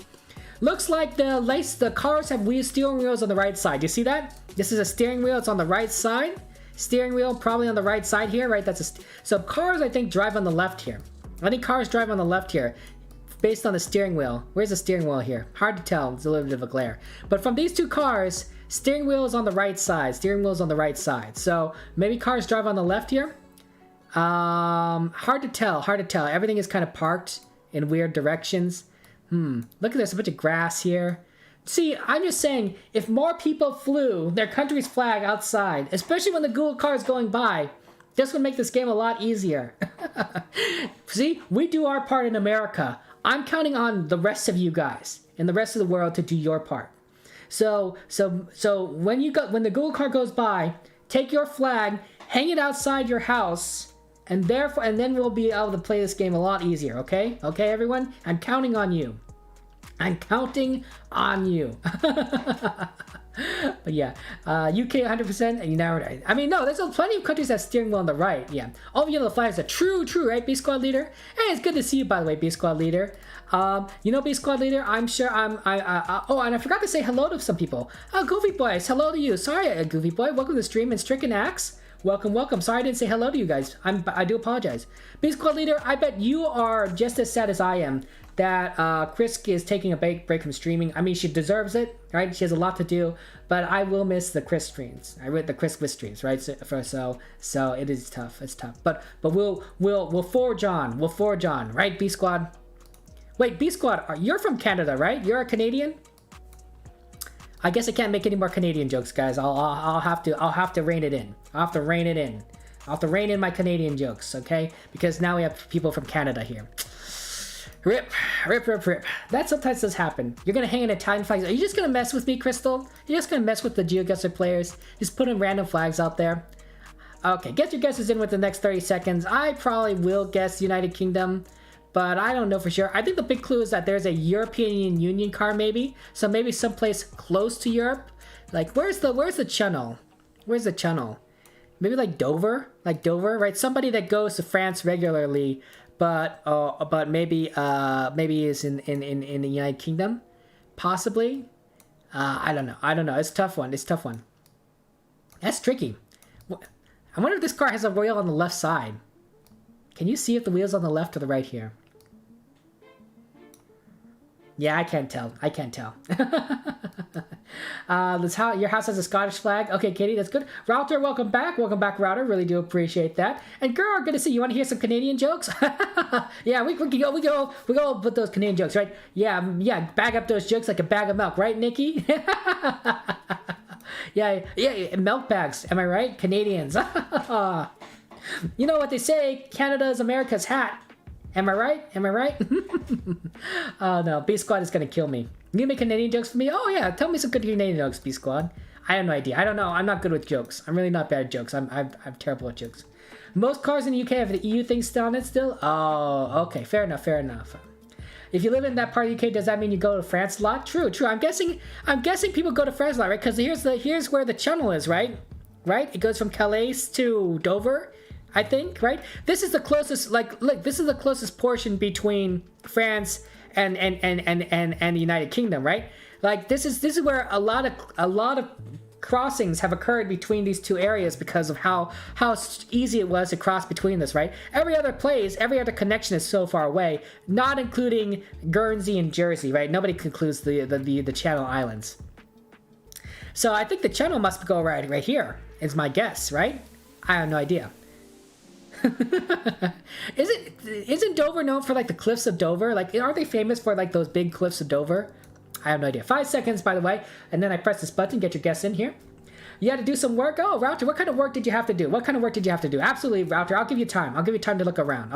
looks like the cars have steering wheels on the right side. You see that? This is a steering wheel. It's on the right side. Steering wheel probably on the right side here, right? So cars I think drive on the left here. I think cars drive on the left here, based on the steering wheel. Where's the steering wheel here? Hard to tell. It's a little bit of a glare. But from these two cars, steering wheel is on the right side. Steering wheel is on the right side. So maybe cars drive on the left here. Hard to tell. Hard to tell. Everything is kind of parked in weird directions. Look at there's a bunch of grass here. See, I'm just saying, if more people flew their country's flag outside, especially when the Google car is going by, this would make this game a lot easier. See, we do our part in America. I'm counting on the rest of you guys and the rest of the world to do your part. So when the Google car goes by, take your flag, hang it outside your house, and then we'll be able to play this game a lot easier. Okay, okay, everyone, I'm counting on you. I'm counting on you. But yeah, UK 100%, and you now, I mean, no, there's plenty of countries that steering wheel on the right. Yeah, all the yellow flags are true, right? B Squad leader. Hey, it's good to see you, by the way, B Squad leader. You know, B Squad leader, I'm sure oh, and I forgot to say hello to some people. Oh, Goofy Boys, hello to you. Sorry, Goofy Boy, welcome to the stream. And Stricken Axe, welcome. Sorry I didn't say hello to you guys. I do apologize. B Squad leader, I bet you are just as sad as I am that Chris is taking a break from streaming. I mean, she deserves it, right? She has a lot to do, but I will miss the Chris streams. I read the Chris streams, right? So it is tough. It's tough, but we'll forge on. We'll forge on, right? B Squad. Wait, B Squad, you're from Canada, right? You're a Canadian. I guess I can't make any more Canadian jokes, guys. I'll have to rein it in. I'll have to rein it in. I'll have to rein in my Canadian jokes, okay? Because now we have people from Canada here. Rip. That sometimes does happen. You're gonna hang an Italian flag. Are you just gonna mess with me, Crystal? You're just gonna mess with the GeoGuessr players? Just putting random flags out there? Okay, get your guesses in with the next 30 seconds. I probably will guess United Kingdom, but I don't know for sure. I think the big clue is that there's a European Union car maybe. So maybe someplace close to Europe. Like, where's the channel? Where's the channel? Maybe like Dover? Like Dover, right? Somebody that goes to France regularly, but maybe is in the United Kingdom, possibly. I don't know. It's a tough one. That's tricky. I wonder if this car has a wheel on the left side. Can you see if the wheel's on the left or the right here? Yeah, I can't tell. Your house has a Scottish flag. Okay, Katie, that's good. Router, welcome back. Welcome back, Router. Really do appreciate that. And girl, good to see you. Want to hear some Canadian jokes? Yeah, we go put those Canadian jokes, right? Yeah, bag up those jokes like a bag of milk, right, Nikki? yeah, milk bags. Am I right? Canadians. You know what they say? Canada is America's hat. Am I right? Oh no, B Squad is gonna kill me. You make Canadian jokes for me? Oh yeah, tell me some good Canadian jokes, B Squad. I have no idea. I don't know. I'm not good with jokes. I'm really not bad at jokes. I'm terrible at jokes. Most cars in the UK have the EU thing still on it still? Oh, okay. Fair enough. If you live in that part of the UK, does that mean you go to France a lot? True. I'm guessing people go to France a lot, right? Because here's where the channel is, right? Right? It goes from Calais to Dover, I think, right? This is the closest, like, look, this is the closest portion between France and the United Kingdom, right? Like, this is where a lot of crossings have occurred between these two areas because of how easy it was to cross between this, right? Every other connection is so far away, not including Guernsey and Jersey, right? Nobody concludes the Channel Islands. So I think the channel must go right here, is my guess, right? I have no idea. Isn't Dover known for like the cliffs of Dover? Like, aren't they famous for like those big cliffs of Dover? I have no idea. 5 seconds, by the way, and then I press this button. Get your guess in here. You had to do some work. Oh, Router, what kind of work did you have to do? Absolutely, Router. I'll give you time. to look around.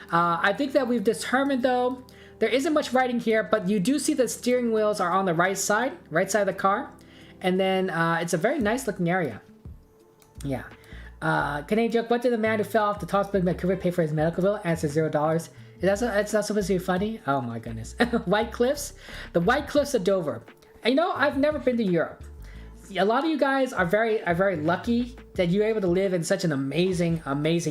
I think that we've determined though there isn't much writing here, but you do see the steering wheels are on the right side of the car, and then it's a very nice looking area. Yeah. Canadian joke, what did the man who fell off the tallest building by Kubrick pay for his medical bill? Answer $0. It's not supposed to be funny? Oh my goodness. White Cliffs? The White Cliffs of Dover. And, you know, I've never been to Europe. A lot of you guys are very lucky that you're able to live in such an amazing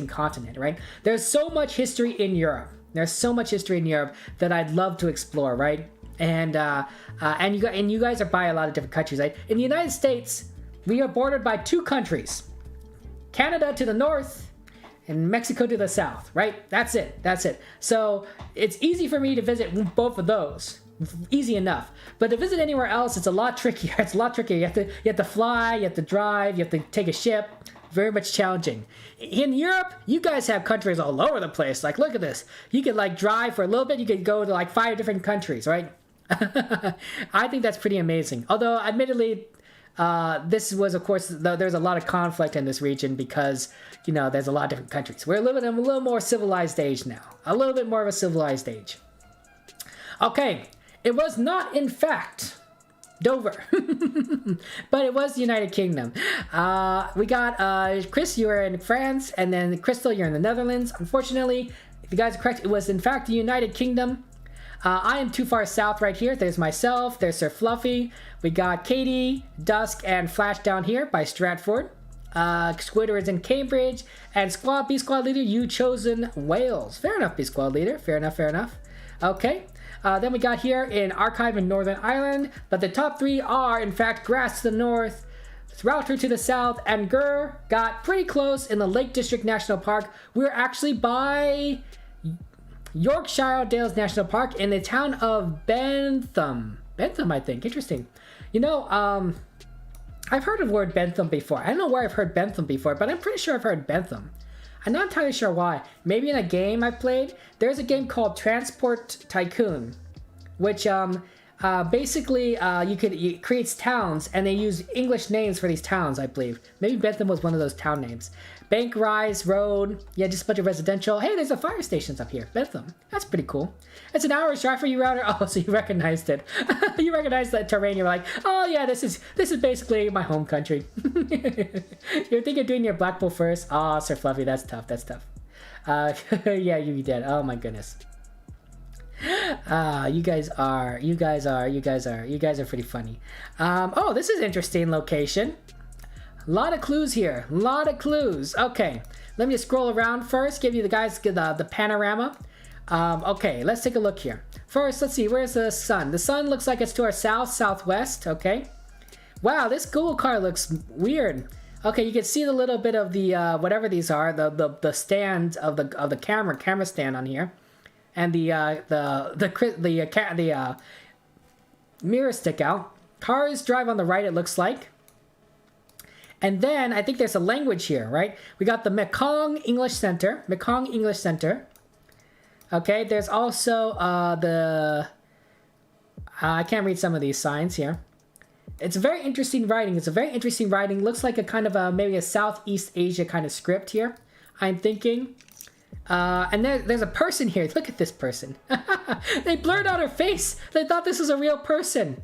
continent, right? There's so much history in Europe. There's so much history in Europe that I'd love to explore, right? And you guys are by a lot of different countries, right? In the United States, we are bordered by 2 countries. Canada to the north and Mexico to the south, right? That's it. So it's easy for me to visit both of those. Easy enough. But to visit anywhere else, it's a lot trickier. You have to fly, you have to drive, you have to take a ship. Very much challenging. In Europe, you guys have countries all over the place. Like, look at this. You could like drive for a little bit. You could go to like 5 different countries, right? I think that's pretty amazing. Although, admittedly, this was, of course, there's a lot of conflict in this region because, you know, there's a lot of different countries. We're living in a little more civilized age now. A little bit more of a civilized age. Okay. It was not, in fact, Dover, but it was the United Kingdom. We got Chris, you were in France, and then Crystal, you're in the Netherlands. Unfortunately, if you guys are correct, it was, in fact, the United Kingdom. I am too far south right here. There's myself, there's Sir Fluffy. We got Katie, Dusk, and Flash down here by Stratford. Squidward is in Cambridge, and B Squad Leader, you chosen Wales. Fair enough, B Squad Leader. Fair enough. Okay. Then we got here in Archive in Northern Ireland, but the top 3 are, in fact, Grass to the north, Router to the south, and Gur got pretty close in the Lake District National Park. We're actually by Yorkshire Dales National Park in the town of Bentham. Bentham, I think. Interesting. You know, I've heard of the word Bentham before. I don't know where I've heard Bentham before, but I'm pretty sure I've heard Bentham. I'm not entirely sure why. Maybe in a game I played. There's a game called Transport Tycoon, which basically it creates towns, and they use English names for these towns, I believe. Maybe Bentham was one of those town names. Bank Rise Road. Yeah, just a bunch of residential. Hey, there's a fire stations up here. Bentham. That's pretty cool. It's an hour's drive for you, Router. Oh, so you recognized it. You recognized that terrain. You're like, oh yeah, this is basically my home country. You're thinking of doing your Blackpool first. Oh, Sir Fluffy, that's tough. Yeah, you did. Oh my goodness. You guys are pretty funny. Oh, this is an interesting location. A lot of clues here. Okay, let me just scroll around first. Give you the guys the panorama. Okay, let's take a look here. First, let's see. Where's the sun? The sun looks like it's to our southwest. Okay. Wow, this Google car looks weird. Okay, you can see the little bit of the whatever these are, the stand of the camera stand on here, and the mirrors stick out. Cars drive on the right. It looks like. And then I think there's a language here, right? We got the Mekong English Center. Okay, there's also I can't read some of these signs here. It's a very interesting writing. Looks like a kind of maybe a Southeast Asia kind of script here, I'm thinking. And there's a person here. Look at this person. They blurred out her face. They thought this was a real person.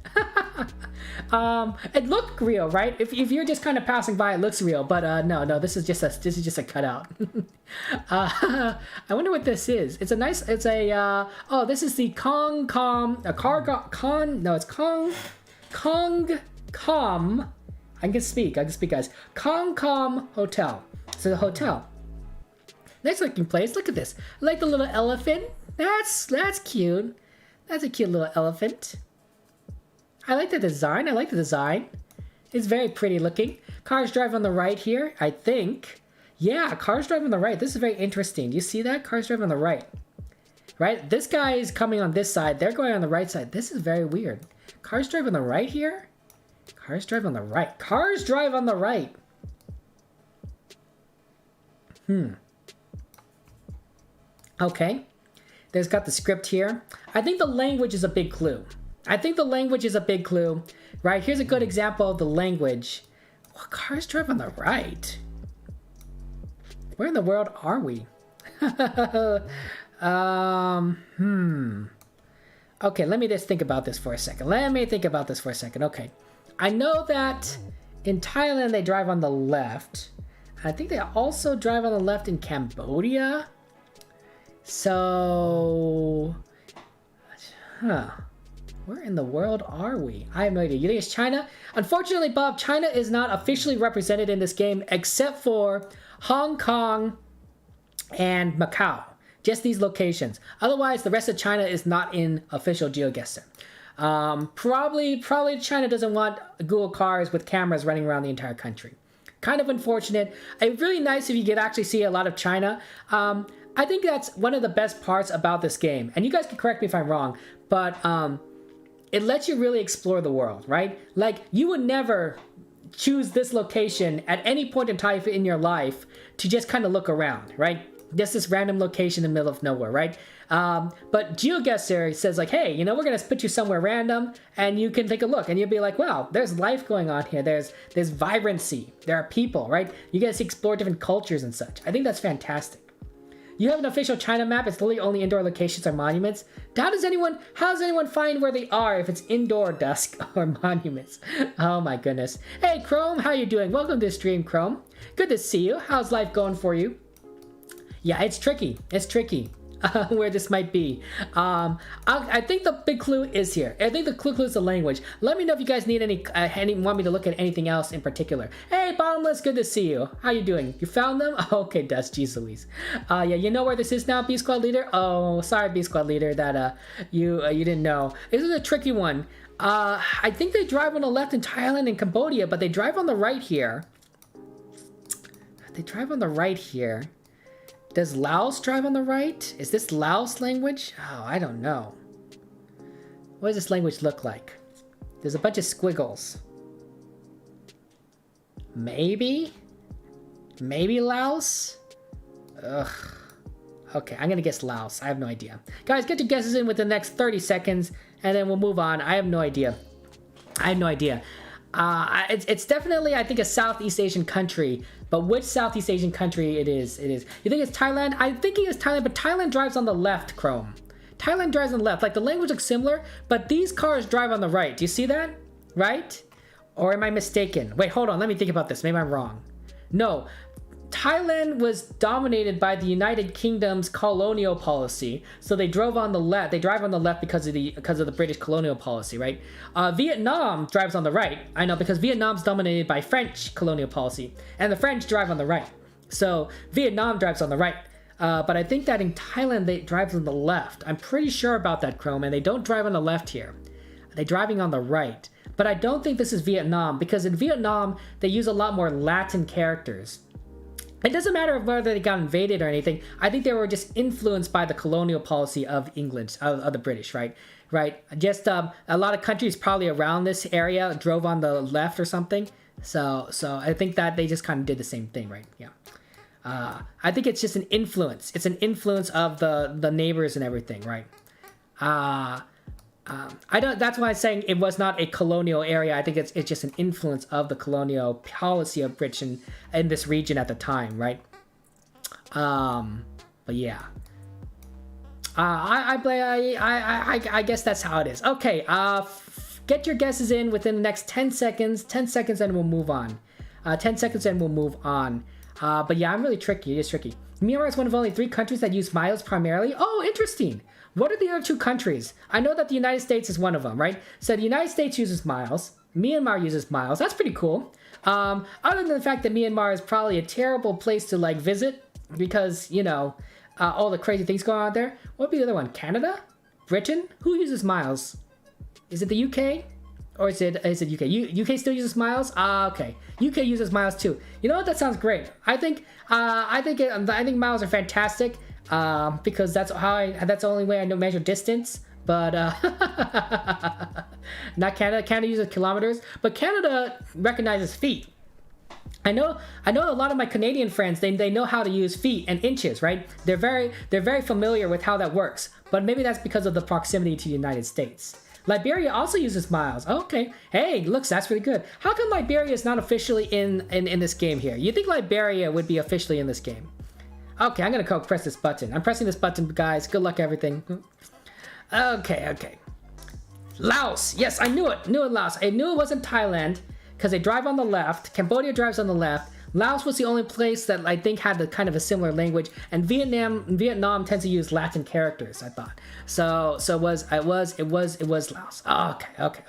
It looked real, right? If you're just kind of passing by, it looks real. But no, this is just a cutout. I wonder what this is. It's this is the Kong. I can speak, guys. Kong Hotel. So the hotel. Nice looking place. Look at this. I like the little elephant. That's cute. That's a cute little elephant. I like the design. It's very pretty looking. Cars drive on the right here, I think. Yeah, cars drive on the right. This is very interesting. Do you see that? Cars drive on the right. Right? This guy is coming on this side. They're going on the right side. This is very weird. Cars drive on the right here? Cars drive on the right. Cars drive on the right. Okay. There's got the script here. I think the language is a big clue. Right, here's a good example of the language. Well, cars drive on the right. Where in the world are we? Okay, let me just think about this for a second. Okay. I know that in Thailand they drive on the left. I think they also drive on the left in Cambodia. So, where in the world are we? I have no idea. You think it's China? Unfortunately, Bob, China is not officially represented in this game except for Hong Kong and Macau. Just these locations. Otherwise, the rest of China is not in official GeoGuessr. Probably China doesn't want Google cars with cameras running around the entire country. Kind of unfortunate. It's really nice if you could actually see a lot of China. I think that's one of the best parts about this game. And you guys can correct me if I'm wrong, but it lets you really explore the world, right? Like, you would never choose this location at any point in time in your life to just kind of look around, right? Just this random location in the middle of nowhere, right? But GeoGuessr says like, hey, you know, we're gonna put you somewhere random and you can take a look and you'll be like, wow, there's life going on here. There's vibrancy. There are people, right? You get to explore different cultures and such. I think that's fantastic. You have an official China map. It's literally only indoor locations or monuments. How does anyone find where they are if it's indoor, dusk, or monuments? Oh my goodness. Hey Chrome, how you doing? Welcome to the stream, Chrome. Good to see you. How's life going for you? Yeah, it's tricky. It's tricky. Where this might be. I think the big clue is here. I think the clue is the language. Let me know if you guys need any want me to look at anything else in particular. Hey, Bottomless, good to see you. How you doing? You found them? Okay, Dust, geez Louise. Yeah, you know where this is now, B Squad Leader? Oh, sorry, B Squad Leader, that you didn't know. This is a tricky one. I think they drive on the left in Thailand and Cambodia, but they drive on the right here. They drive on the right here. Does Laos drive on the right? Is this Laos language? Oh, I don't know. What does this language look like? There's a bunch of squiggles. Maybe? Maybe Laos? Ugh. Okay, I'm gonna guess Laos. I have no idea. Guys, get your guesses in within the next 30 seconds, and then we'll move on. I have no idea. I have no idea. It's definitely, I think, a Southeast Asian country, but which Southeast Asian country it is. You think it's Thailand? I'm thinking it's Thailand, but Thailand drives on the left, Chrome. Thailand drives on the left. Like, the language looks similar, but these cars drive on the right. Do you see that? Right? Or am I mistaken? Wait, hold on. Let me think about this. Maybe I'm wrong. No. Thailand was dominated by the United Kingdom's colonial policy, so they drove on the left. They drive on the left because of the British colonial policy, right? Vietnam drives on the right. I know, because Vietnam's dominated by French colonial policy, and the French drive on the right. So Vietnam drives on the right. But I think that in Thailand they drive on the left. I'm pretty sure about that, Chrome, and they don't drive on the left here. They're driving on the right. But I don't think this is Vietnam, because in Vietnam they use a lot more Latin characters. It doesn't matter whether they got invaded or anything. I think they were just influenced by the colonial policy of England, of the British, right? Right. Just a lot of countries probably around this area drove on the left or something. So I think that they just kind of did the same thing, right? Yeah. I think it's just an influence. It's an influence of the neighbors and everything, right? That's why I'm saying it was not a colonial area. I think it's just an influence of the colonial policy of Britain in this region at the time, right? But yeah. I guess that's how it is. Okay. Get your guesses in within the next 10 seconds. 10 seconds and we'll move on. 10 seconds and we'll move on. But yeah, I'm really tricky. It is tricky. Myanmar is one of only 3 countries that use miles primarily. Oh, interesting. What are the other 2 countries? I know that the United States is one of them, right? So the United States uses miles. Myanmar uses miles. That's pretty cool. Other than the fact that Myanmar is probably a terrible place to like visit because, you know, all the crazy things going on there. What would be the other one? Canada? Britain? Who uses miles? Is it the UK? Or is it UK? UK still uses miles? Okay. UK uses miles too. You know what? That sounds great. I think miles are fantastic. Because that's the only way I know measure distance. But not Canada. Canada uses kilometers, but Canada recognizes feet. I know a lot of my Canadian friends. They know how to use feet and inches, right? They're very familiar with how that works. But maybe that's because of the proximity to the United States. Liberia also uses miles. Oh, okay. Hey, looks, that's really good. How come Liberia is not officially in this game here? You think Liberia would be officially in this game? Okay, I'm gonna go press this button. I'm pressing this button, guys. Good luck, everything. Okay. Laos. Yes, I knew it. Laos. I knew it wasn't Thailand because they drive on the left. Cambodia drives on the left. Laos was the only place that I think had the kind of a similar language, and Vietnam tends to use Latin characters. I thought so. It was Laos. Oh, okay.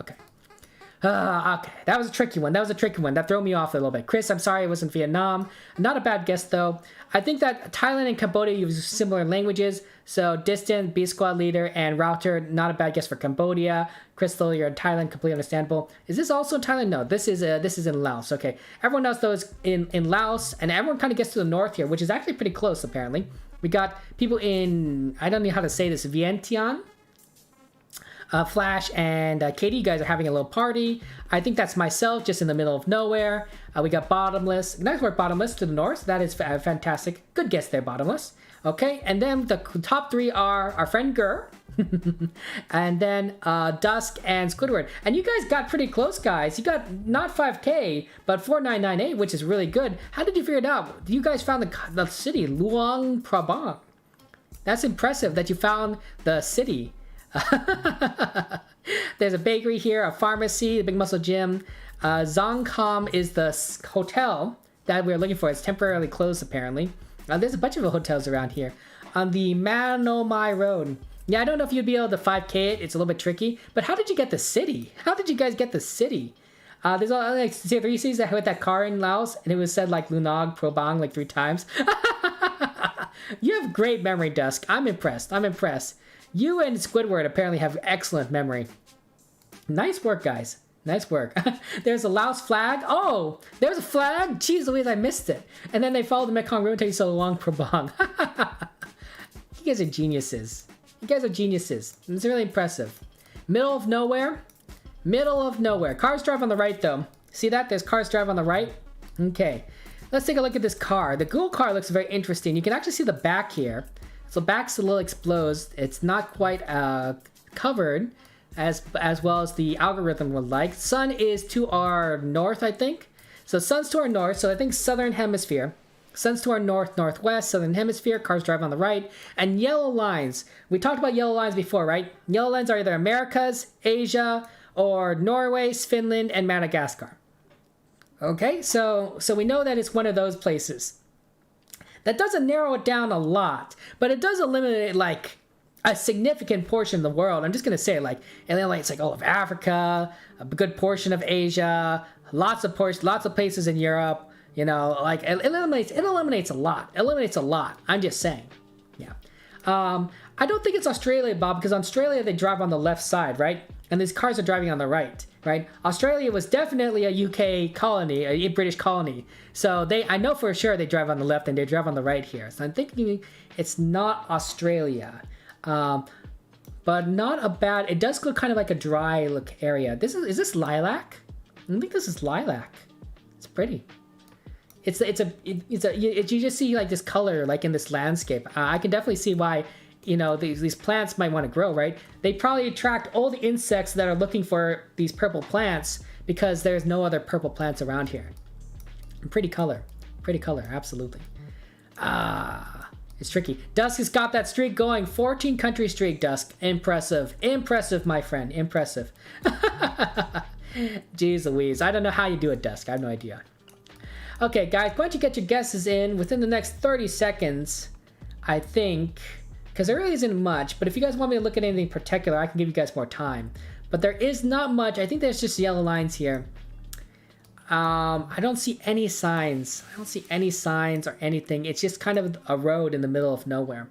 Okay, that was a tricky one. That threw me off a little bit. Chris, I'm sorry it wasn't Vietnam. Not a bad guess, though. I think that Thailand and Cambodia use similar languages. So, Distant, B Squad Leader, and Router, not a bad guess for Cambodia. Crystal, you're in Thailand, completely understandable. Is this also in Thailand? No, this is in Laos. Okay, everyone else, though, is in Laos, and everyone kind of gets to the north here, which is actually pretty close, apparently. We got people in, I don't know how to say this, Vientiane. Flash and Katie, you guys are having a little party. I think that's myself, just in the middle of nowhere. We got Bottomless. Nice work, Bottomless, to the north. That is fantastic. Good guess there, Bottomless. Okay, and then the top three are our friend Gur, and then Dusk and Squidward. And you guys got pretty close, guys. You got not 5K, but 4998, which is really good. How did you figure it out? You guys found the city, Luang Prabang. That's impressive that you found the city. There's a bakery here, a pharmacy, a big muscle gym. Zongkam is the hotel that we're looking for. It's temporarily closed, apparently. There's a bunch of hotels around here. On the Manomai Road. Yeah, I don't know if you'd be able to 5K it. It's a little bit tricky. But how did you get the city? How did you guys get the city? There's like three cities that had that car in Laos, and it was said like Lunag Probang like 3 times. You have great memory, Dusk. I'm impressed. You and Squidward apparently have excellent memory. Nice work, guys. Nice work. There's a Laos flag. Oh, there's a flag? Jeez Louise, I missed it. And then they followed the Mekong Road until you saw Luang Prabang. You guys are geniuses. It's really impressive. Middle of nowhere. Cars drive on the right, though. See that? There's cars drive on the right. Okay. Let's take a look at this car. The Google car looks very interesting. You can actually see the back here. So back's a little exposed. It's not quite covered as well as the algorithm would like. Sun is to our north, I think. So sun's to our north. So I think southern hemisphere. Sun's to our northwest, southern hemisphere. Cars drive on the right. And yellow lines. We talked about yellow lines before, right? Yellow lines are either Americas, Asia, or Norway, Finland, and Madagascar. Okay, so we know that it's one of those places. That doesn't narrow it down a lot, but it does eliminate like a significant portion of the world. I'm just gonna say like it eliminates like all of Africa, a good portion of Asia, lots of places in Europe. You know, like it eliminates a lot. I'm just saying, yeah. I don't think it's Australia, Bob, because Australia they drive on the left side, right? And these cars are driving on the right. Right? Australia was definitely a UK colony, a British colony. So I know for sure they drive on the left and they drive on the right here. So I'm thinking it's not Australia. But not a bad, it does look kind of like a dry look area. Is this lilac? I think this is lilac. It's pretty. You just see like this color like in this landscape. I can definitely see why these plants might want to grow, right? They probably attract all the insects that are looking for these purple plants because there's no other purple plants around here. Pretty color, absolutely. It's tricky. Dusk has got that streak going. 14 country streak, Dusk. Impressive, my friend, impressive. Jeez Louise, I don't know how you do it, Dusk. I have no idea. Okay, guys, why don't you get your guesses in within the next 30 seconds, I think. Because there really isn't much, but if you guys want me to look at anything particular, I can give you guys more time. But there is not much. I think there's just yellow lines here. I don't see any signs. Or anything. It's just kind of a road in the middle of nowhere.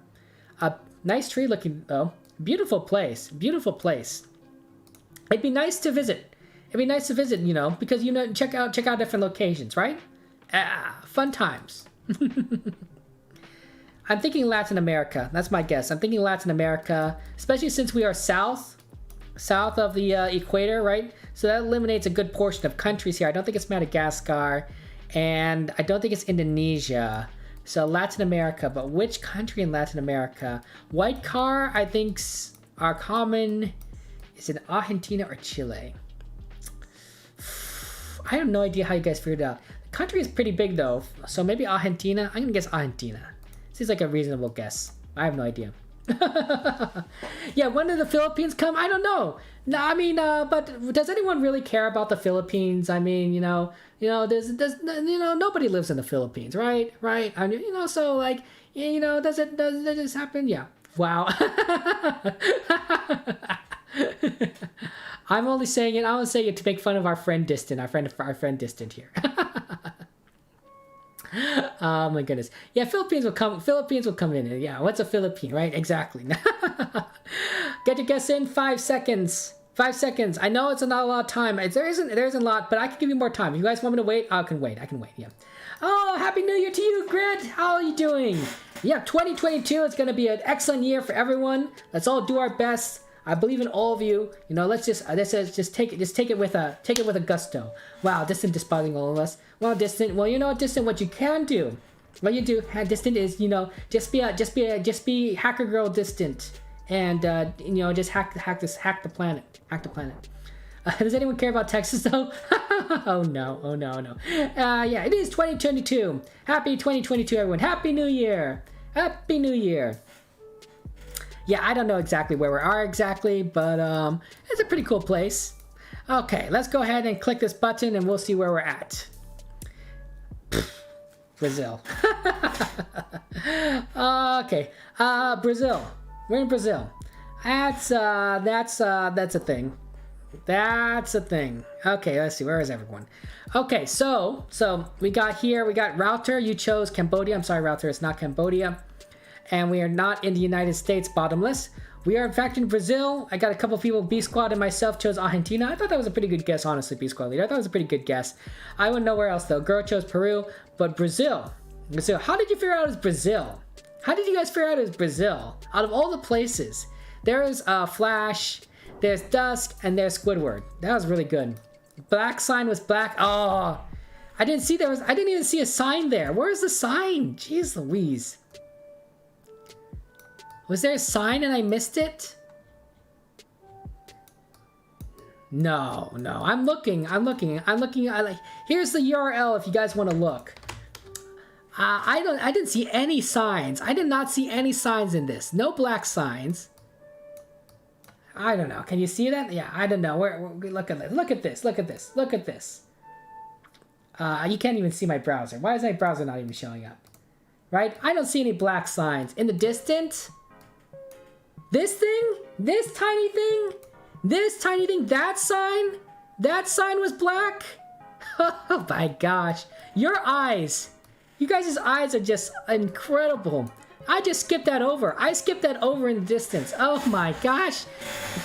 Nice tree looking, though. Beautiful place. It'd be nice to visit. Because, check out different locations, right? Fun times. I'm thinking Latin America. That's my guess. I'm thinking Latin America, especially since we are south of the equator, right? So that eliminates a good portion of countries here. I don't think it's Madagascar, and I don't think it's Indonesia. So Latin America, but which country in Latin America? White car, I think, are common. Is it Argentina or Chile? I have no idea how you guys figured it out. The country is pretty big, though, so maybe Argentina. I'm gonna guess Argentina. Seems like a reasonable guess. I have no idea. Yeah, when did the Philippines come? I don't know. No, I mean, but does anyone really care about the Philippines? I mean, there's, nobody lives in the Philippines, right? Right? I mean, so like, does this happen? Yeah. Wow. I'm only saying it to make fun of our friend Distant, our friend Distant here. Oh my goodness. Yeah, Philippines will come in. Yeah, what's a Philippine, right? Exactly. Get your guess in 5 seconds. 5 seconds. I know it's not a lot of time. There isn't a lot, but I can give you more time. If you guys want me to wait, I can wait. Yeah. Oh, Happy New Year to you, Grit. How are you doing? Yeah, 2022 is going to be an excellent year for everyone. Let's all do our best. I believe in all of you. Let's just take it with a gusto. Wow, Distant despising all of us. Well, Distant. Well, Distant. What you can do, Distant is just be hacker girl Distant, and just hack the planet. Does anyone care about Texas though? Oh no. Yeah, it is 2022. Happy 2022, everyone. Happy New Year. Happy New Year. Yeah, I don't know exactly where we are but it's a pretty cool place. Okay, let's go ahead and click this button and we'll see where we're at. Brazil. Okay, Brazil. We're in Brazil. That's a thing. That's a thing. Okay, let's see. Where is everyone? Okay, so we got Router. You chose Cambodia. I'm sorry, Router. It's not Cambodia. And we are not in the United States, bottomless. We are in fact in Brazil. I got a couple people, B Squad and myself chose Argentina. I thought that was a pretty good guess, honestly, B Squad leader. I thought it was a pretty good guess. I wouldn't know where else though. Girl chose Peru, but Brazil. How did you figure out it was Brazil? How did you guys figure out it was Brazil? Out of all the places, there's Flash, there's Dusk, and there's Squidward. That was really good. Black sign was black. Oh, I didn't even see a sign there. Where's the sign? Jeez Louise. Was there a sign and I missed it? No. I'm looking. Here's the URL if you guys want to look. I didn't see any signs. I did not see any signs in this. No black signs. I don't know. Can you see that? Yeah, I don't know. Look at this. Look at this. You can't even see my browser. Why is my browser not even showing up? Right? I don't see any black signs. In the distance, this thing, this tiny thing, that sign was black. Oh my gosh. Your eyes. You guys' eyes are just incredible. I just skipped that over. I skipped that over in the distance. Oh my gosh.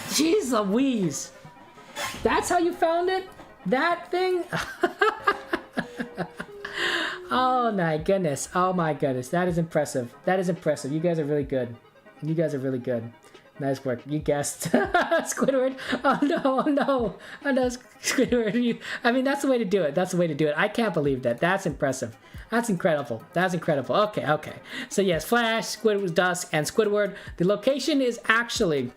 Jeez Louise. That's how you found it? That thing? Oh my goodness. That is impressive. You guys are really good. Nice work. You guessed. Squidward. Oh no, Squidward. That's the way to do it. I can't believe that. That's impressive. That's incredible. Okay. So yes, Flash, Squidward, Dusk, and Squidward. The location is actually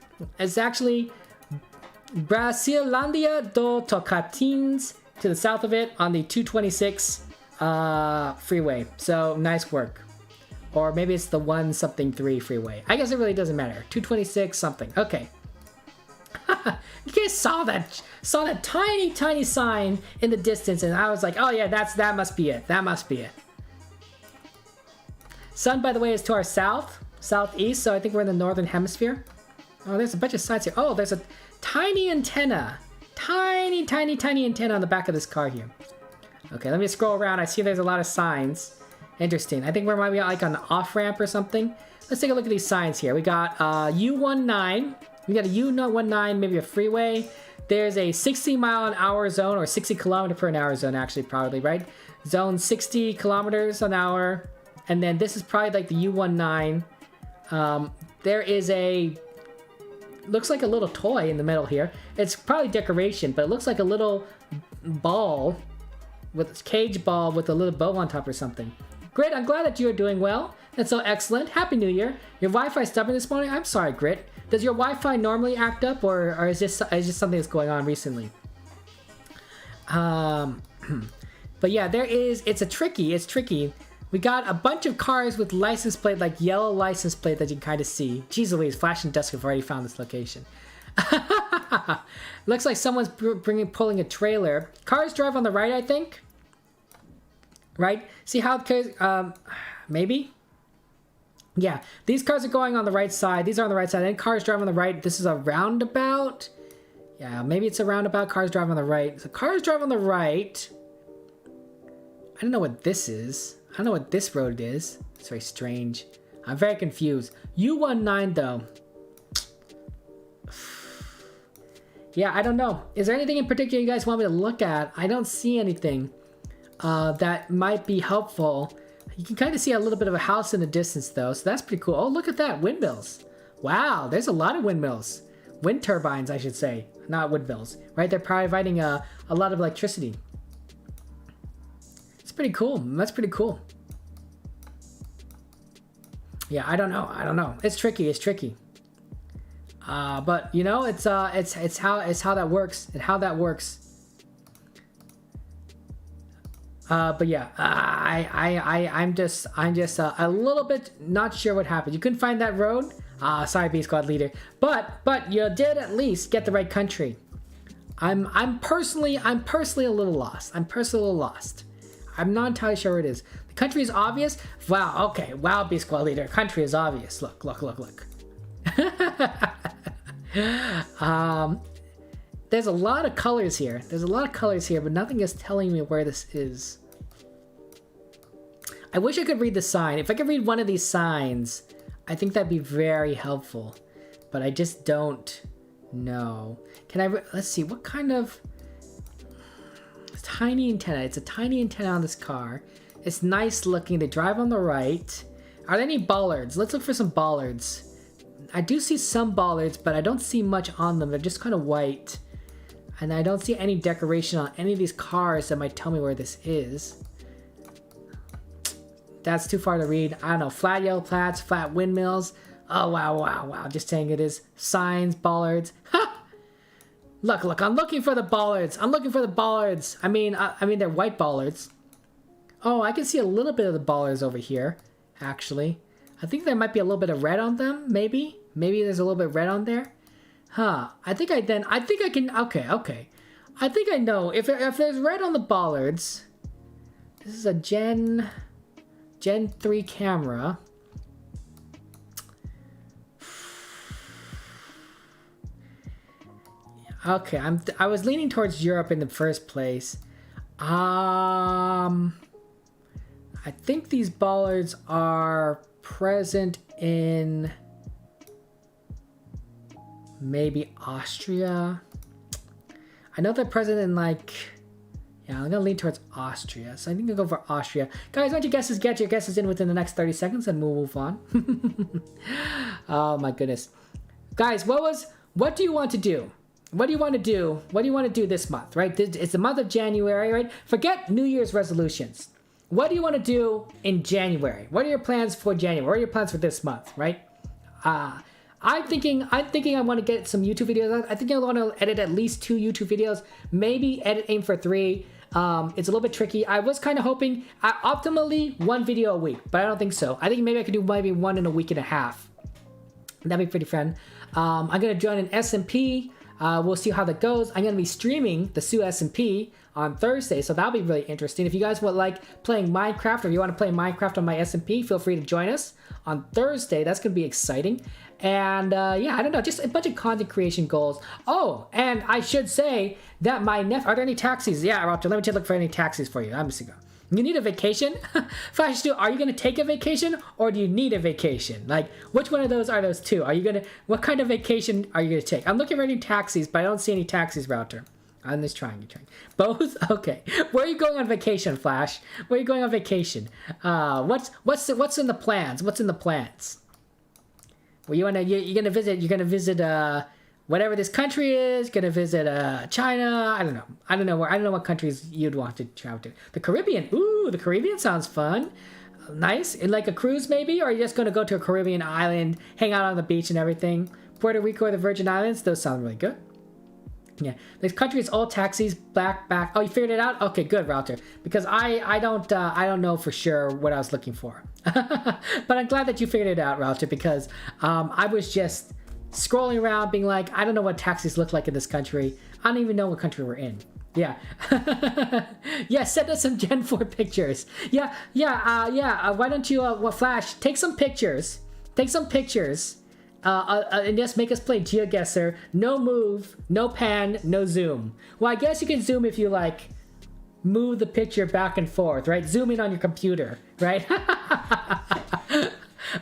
Brasilândia do Tocantins, to the south of it on the 226 freeway. So nice work. Or maybe it's the 1-something-3 freeway. I guess it really doesn't matter. 226 something. Okay. You guys saw that tiny sign in the distance, and I was like, oh yeah, that must be it. Sun, by the way, is to our southeast, so I think we're in the northern hemisphere. Oh, there's a bunch of signs here. Oh, there's a tiny antenna. Tiny antenna on the back of this car here. Okay, let me scroll around. I see there's a lot of signs. Interesting. I think we might be like on an off-ramp or something. Let's take a look at these signs here. We got U19. We got a U19, maybe a freeway. There's a 60-mile-an-hour zone, or 60 km/h zone, actually, probably, right? Zone 60 kilometers an hour. And then this is probably like the U19. There is looks like a little toy in the middle here. It's probably decoration, but it looks like a little ball, cage ball with a little bow on top or something. Grit, I'm glad that you are doing well. That's so excellent. Happy New Year. Your Wi-Fi stubborn this morning? I'm sorry, Grit. Does your Wi-Fi normally act up, or is this something that's going on recently? But yeah, it's tricky. We got a bunch of cars with license plate, like yellow license plate that you can kind of see. Jeez Louise, Flash and Dusk have already found this location. Looks like someone's pulling a trailer. Cars drive on the right, I think. Right? See how cars, maybe? Yeah, these cars are going on the right side. These are on the right side. And cars drive on the right. This is a roundabout. Yeah, maybe it's a roundabout. Cars drive on the right. So cars drive on the right. I don't know what this is. I don't know what this road is. It's very strange. I'm very confused. U19 though. Yeah, I don't know. Is there anything in particular you guys want me to look at? I don't see anything that might be helpful. You can kind of see a little bit of a house in the distance though, so that's pretty cool. Oh, look at that, windmills. Wow, there's a lot of windmills. Wind turbines, I should say, not windmills, right? They're providing a lot of electricity. It's pretty cool. That's pretty cool. Yeah, I don't know. It's tricky. It's tricky. But you know, it's how that works and how that works. But yeah, I'm just a little bit not sure what happened. You couldn't find that road. Sorry, B Squad leader. But you did at least get the right country. I'm personally a little lost. I'm not entirely sure what it is. The country is obvious. Wow. Okay. Wow, B Squad leader. Country is obvious. Look. There's a lot of colors here. But nothing is telling me where this is. I wish I could read the sign. If I could read one of these signs, I think that'd be very helpful. But I just don't know. Can I? Let's see. What kind of tiny antenna? It's a tiny antenna on this car. It's nice looking. They drive on the right. Are there any bollards? Let's look for some bollards. I do see some bollards, but I don't see much on them. They're just kind of white. And I don't see any decoration on any of these cars that might tell me where this is. That's too far to read. I don't know. Flat yellow plats, flat windmills. Oh, wow. Just saying it is. Signs, bollards. Ha! Look. I'm looking for the bollards. I mean, they're white bollards. Oh, I can see a little bit of the bollards over here, actually. I think there might be a little bit of red on them, maybe. Maybe there's a little bit of red on there. Huh. I think I can, okay. I think I know. If there's red on the bollards, this is a Gen 3 camera. Okay, I was leaning towards Europe in the first place. I think these bollards are present in maybe Austria. I know they're present in yeah, I'm gonna lean towards Austria. So I think I'll go for Austria. Guys, why don't you guesses get your guesses in within the next 30 seconds and we'll move on. Oh my goodness. Guys, what do you want to do? What do you want to do this month, right? It's the month of January, right? Forget New Year's resolutions. What do you want to do in January? What are your plans for January? What are your plans for this month, right? I'm thinking I want to get some YouTube videos. I think I want to edit at least 2 YouTube videos, maybe aim for 3. It's a little bit tricky. I was kind of hoping, optimally 1 video a week, but I don't think so. I think maybe I could do maybe 1 in a week and a half. That'd be pretty fun. I'm gonna join an SMP. We'll see how that goes. I'm gonna be streaming the Sue SMP on Thursday, so that'll be really interesting. If you guys would like playing Minecraft, or if you want to play Minecraft on my SMP, feel free to join us on Thursday. That's gonna be exciting. And yeah, I don't know, just a bunch of content creation goals. Oh, and I should say that my nephew, are there any taxis? Yeah, Raptor, let me take a look for any taxis for you. I'm just gonna go. You need a vacation? Flash 2, are you going to take a vacation or do you need a vacation? Like, which one of those are those two? What kind of vacation are you going to take? I'm looking for any taxis, but I don't see any taxis, Router. I'm just trying. You're trying. Both? Okay. Where are you going on vacation, Flash? Where are you going on vacation? What's in the plans? What's in the plans? Well, you're gonna visit whatever this country is. Gonna visit China. I don't know what countries you'd want to travel to. The Caribbean. Ooh, the Caribbean sounds fun. Nice. In like a cruise maybe, or are you just gonna go to a Caribbean island, hang out on the beach and everything? Puerto Rico or the Virgin Islands. Those sound really good. Yeah, the country is all taxis, back. Oh, you figured it out? Okay, good, Router. Because I don't know for sure what I was looking for. But I'm glad that you figured it out, Router, because I was just scrolling around being like, I don't know what taxis look like in this country. I don't even know what country we're in. Yeah. Yeah, send us some Gen 4 pictures. Yeah. Why don't you, Flash, take some pictures. And just make us play GeoGuessr. No move, no pan, no zoom. Well, I guess you can zoom if you like move the picture back and forth, right? Zoom in on your computer, right?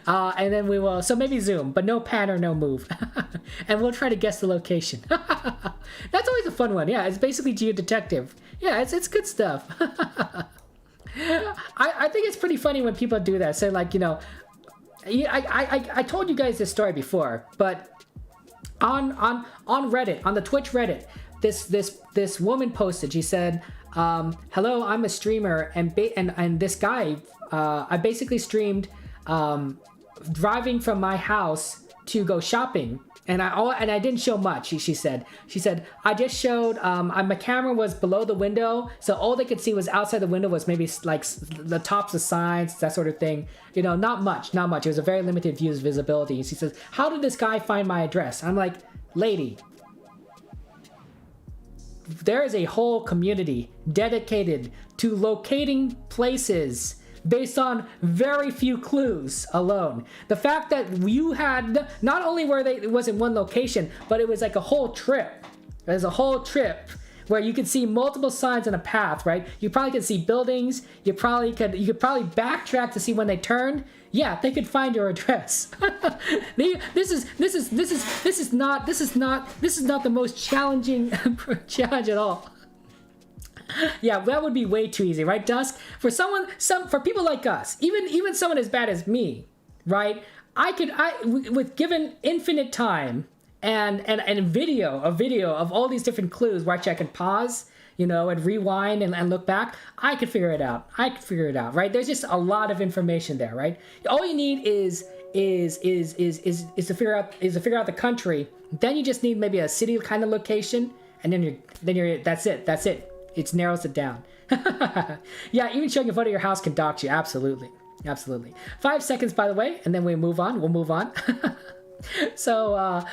And then we will, so maybe zoom, but no pan or no move. And we'll try to guess the location. That's always a fun one. Yeah, it's basically Geodetective. Yeah, it's good stuff. I think it's pretty funny when people do that. Say like, you know, I told you guys this story before, but on Reddit, on the Twitch Reddit, this woman posted. She said, "Hello, I'm a streamer, and this guy, I basically streamed driving from my house to go shopping." And I didn't show much. She said I just showed my camera was below the window, so all they could see was outside the window was maybe like the tops of signs, that sort of thing. You know, not much. It was a very limited views visibility. And she says, "How did this guy find my address?" I'm like, lady, there is a whole community dedicated to locating places based on very few clues alone. The fact that you had, not only it was in one location, but it was like a whole trip. There's a whole trip where you could see multiple signs in a path, right? You probably could see buildings. You could probably backtrack to see when they turned. Yeah, they could find your address. This is not the most challenging challenge at all. Yeah, that would be way too easy, right, Dusk? For people like us, even someone as bad as me, right? With given infinite time and a video of all these different clues, where I can pause, you know, and rewind and look back, I could figure it out. Right? There's just a lot of information there, right? All you need is to figure out the country. Then you just need maybe a city kind of location, and then you're that's it. It narrows it down. Yeah, even showing a photo of your house can dox you. Absolutely. 5 seconds, by the way, and then we'll move on. So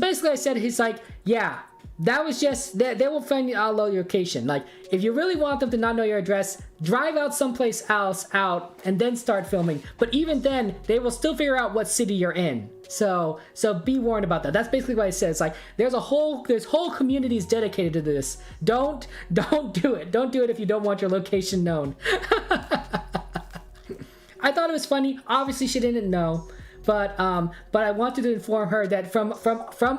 basically I said, he's like, yeah, that was just, they will find you out your location. Like, if you really want them to not know your address, drive out someplace else out and then start filming. But even then, they will still figure out what city you're in. So be warned about that. That's basically what I said. It's like, there's whole communities dedicated to this. Don't do it. Don't do it if you don't want your location known. I thought it was funny. Obviously, she didn't know. But I wanted to inform her that from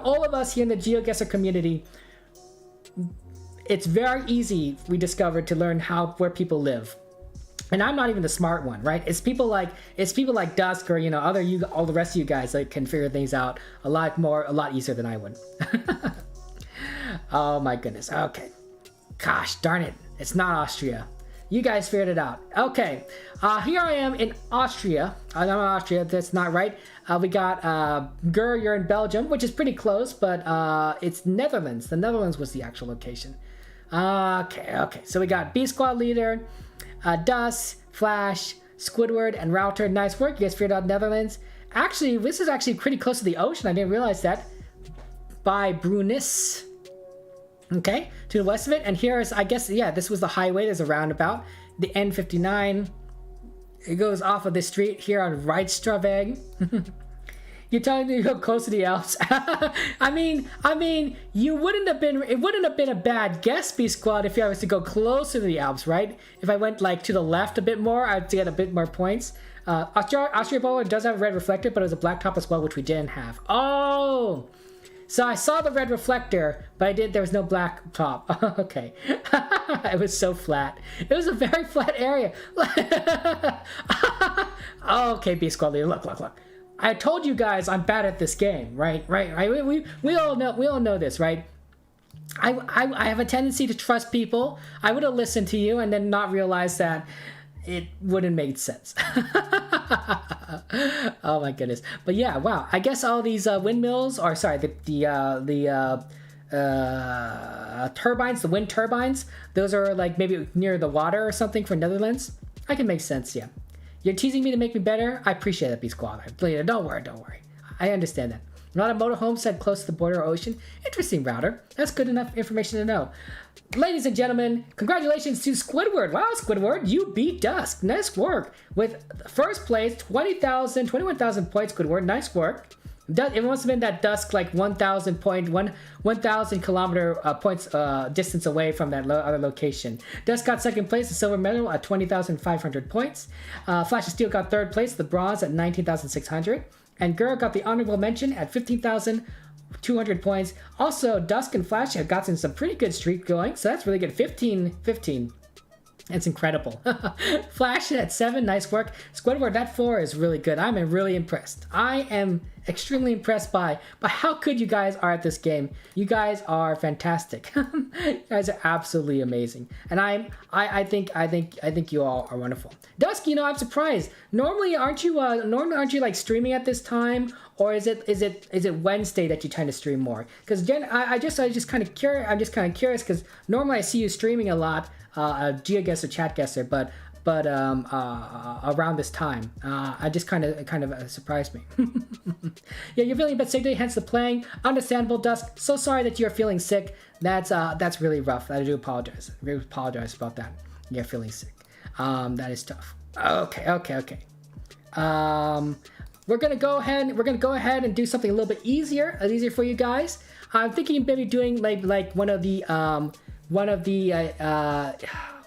all of us here in the GeoGuessr community, it's very easy, we discovered, to learn where people live. And I'm not even the smart one, right? It's people like Dusk, or, you know, all the rest of you guys that can figure things out a lot easier than I would. Oh my goodness. Okay. Gosh darn it. It's not Austria. You guys figured it out. Okay, here I am in Austria. I'm in Austria, that's not right. We got, Gur, you're in Belgium, which is pretty close, but it's Netherlands. The Netherlands was the actual location. Okay. So we got B Squad Leader, Dust, Flash, Squidward, and Router. Nice work, you guys figured out Netherlands. Actually, this is actually pretty close to the ocean. I didn't realize that. By Brunis. Okay, to the west of it, and here is, I guess, yeah, this was the highway. There's a roundabout, the N59. It goes off of the street here on Rijstraweg. You're telling me you go close to the Alps? I mean, it wouldn't have been a bad guess, B Squad, if I was to go closer to the Alps, right? If I went like to the left a bit more, I'd get a bit more points. Austria Bowler does have a red reflector, but it was a black top as well, which we didn't have. Oh. So I saw the red reflector, but there was no black top. Okay. It was so flat. It was a very flat area. Okay, B Squad Leader, look. I told you guys I'm bad at this game, right? We all know this, right? I have a tendency to trust people. I would have listened to you and then not realize that it wouldn't make sense. Oh my goodness. But yeah, wow. I guess all these windmills, or sorry, the turbines, the wind turbines. Those are like maybe near the water or something for Netherlands. I can make sense, yeah. You're teasing me to make me better? I appreciate that, B-Squad. Don't worry. I understand that. Not a motorhome set close to the border or ocean. Interesting, Router. That's good enough information to know. Ladies and gentlemen, congratulations to Squidward. Wow, Squidward, you beat Dusk. Nice work. With first place, 21,000 points, Squidward. Nice work. It must have been that Dusk like 1,000 kilometer points distance away from that other location. Dusk got second place, the silver medal at 20,500 points. Flash of Steel got third place, the bronze at 19,600. And Girl got the honorable mention at 15,200 points. Also, Dusk and Flash have gotten some pretty good streak going, so that's really good. 15. It's incredible. Flash at 7, nice work. Squidward, that 4 is really good. I'm really impressed. I am extremely impressed by how good you guys are at this game. You guys are fantastic. You guys are absolutely amazing. And I think you all are wonderful. Dusk, I'm surprised. Normally aren't you like streaming at this time, or is it Wednesday that you tend to stream more? Because I'm just kind of curious because normally I see you streaming a lot. GeoGuessr, Chatguessr, but around this time, I just kind of surprised me. Yeah, you're feeling a bit sick today, hence the playing. Understandable, Dusk. So sorry that you're feeling sick. That's really rough. I do apologize. I really apologize about that. You're feeling sick. That is tough. Okay. We're gonna go ahead and do something a little bit easier for you guys. I'm thinking maybe doing like one of the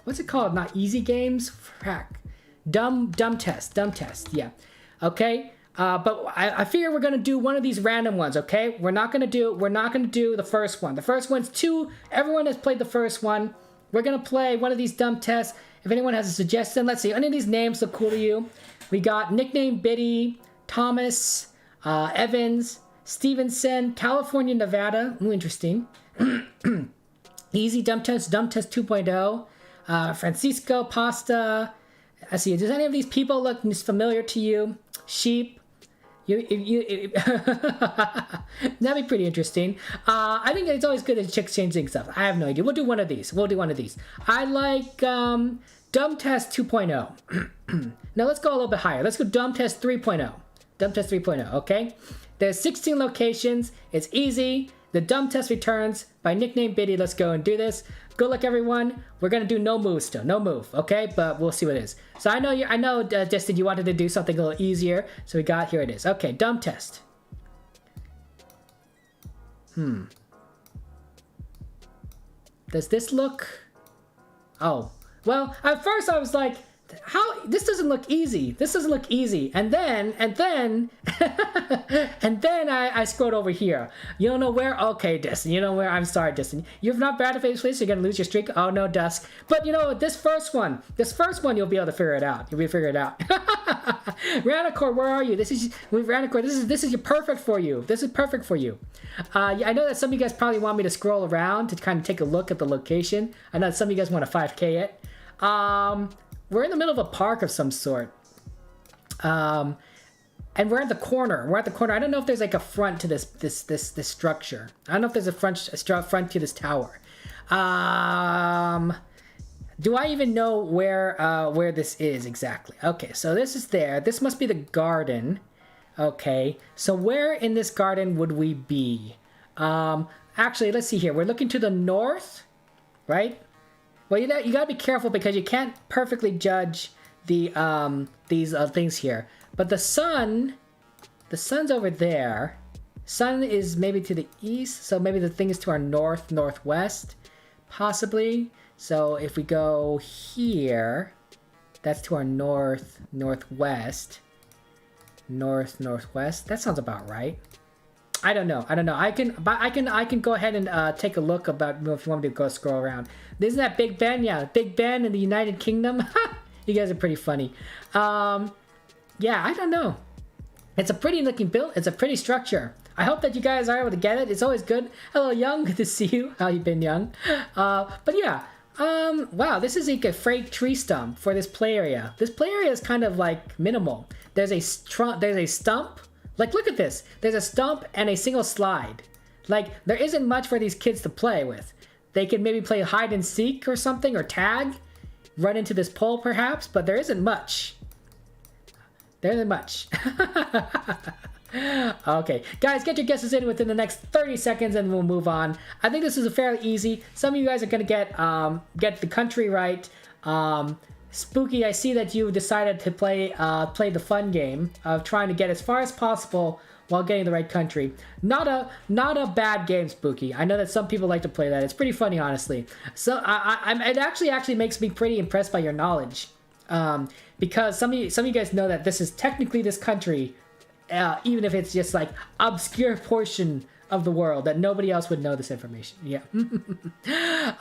what's it called? Not easy games. Frack. Dumb test. Yeah. Okay. But I figure we're gonna do one of these random ones. Okay. We're not gonna do the first one. The first one's too. Everyone has played the first one. We're gonna play one of these dumb tests. If anyone has a suggestion, let's see. Any of these names look cool to you? We got nickname Biddy, Thomas, Evans, Stevenson, California, Nevada. Ooh, interesting. Easy dumb test 2.0. Francisco, Pasta. Let's see. Does any of these people look familiar to you? Sheep. That'd be pretty interesting. I think it's always good to chicks changing stuff. I have no idea. We'll do one of these. I like dumb test 2.0. Now let's go a little bit higher. Let's go dumb test 3.0. Okay. There's 16 locations. It's easy. The dumb test returns by nickname Biddy. Let's go and do this. Good luck, everyone. We're gonna do no move still, no move, okay? But we'll see what it is. So I know, Justin, you wanted to do something a little easier. So here it is. Okay, dumb test. Does this look? Oh, well, at first I was like, how this doesn't look easy. And then I scrolled over here. You don't know where? Okay, Dustin. You know where? I'm sorry, Dustin. You've not bad at face, so you're gonna lose your streak. Oh no, Dusk. But this first one, you'll be able to figure it out. Ranicore, where are you? This is perfect for you. This is perfect for you. I know that some of you guys probably want me to scroll around to kind of take a look at the location. I know that some of you guys want to 5K it. We're in the middle of a park of some sort. And we're at the corner. I don't know if there's like a front to this structure. I don't know if there's a front to this tower. Do I even know where this is exactly? Okay, so this is there. This must be the garden. Okay, so where in this garden would we be? Actually, let's see here. We're looking to the north, right? Well, you gotta be careful because you can't perfectly judge these things here. But the sun's over there. Sun is maybe to the east, so maybe the thing is to our northwest, possibly. So if we go here, that's to our northwest. That sounds about right. I don't know. I can go ahead and take a look about if you want me to go scroll around. Isn't that Big Ben? Yeah, Big Ben in the United Kingdom. You guys are pretty funny. Yeah, I don't know. It's a pretty looking build. It's a pretty structure. I hope that you guys are able to get it. It's always good. Hello, Young. Good to see you. How you been, Young? But yeah. Wow, this is like a freight tree stump for this play area. This play area is kind of like minimal. There's a stump. Like, look at this. There's a stump and a single slide. Like, there isn't much for these kids to play with. They can maybe play hide and seek or something, or tag. Run into this pole, perhaps, but there isn't much. There isn't much. Okay, guys, get your guesses in within the next 30 seconds and we'll move on. I think this is a fairly easy. Some of you guys are going to get the country right. Spooky, I see that you decided to play the fun game of trying to get as far as possible while getting the right country. Not a bad game, Spooky. I know that some people like to play that. It's pretty funny, honestly. So it actually makes me pretty impressed by your knowledge, because some of you guys know that this is technically this country, even if it's just like obscure portion of the world that nobody else would know this information. Yeah.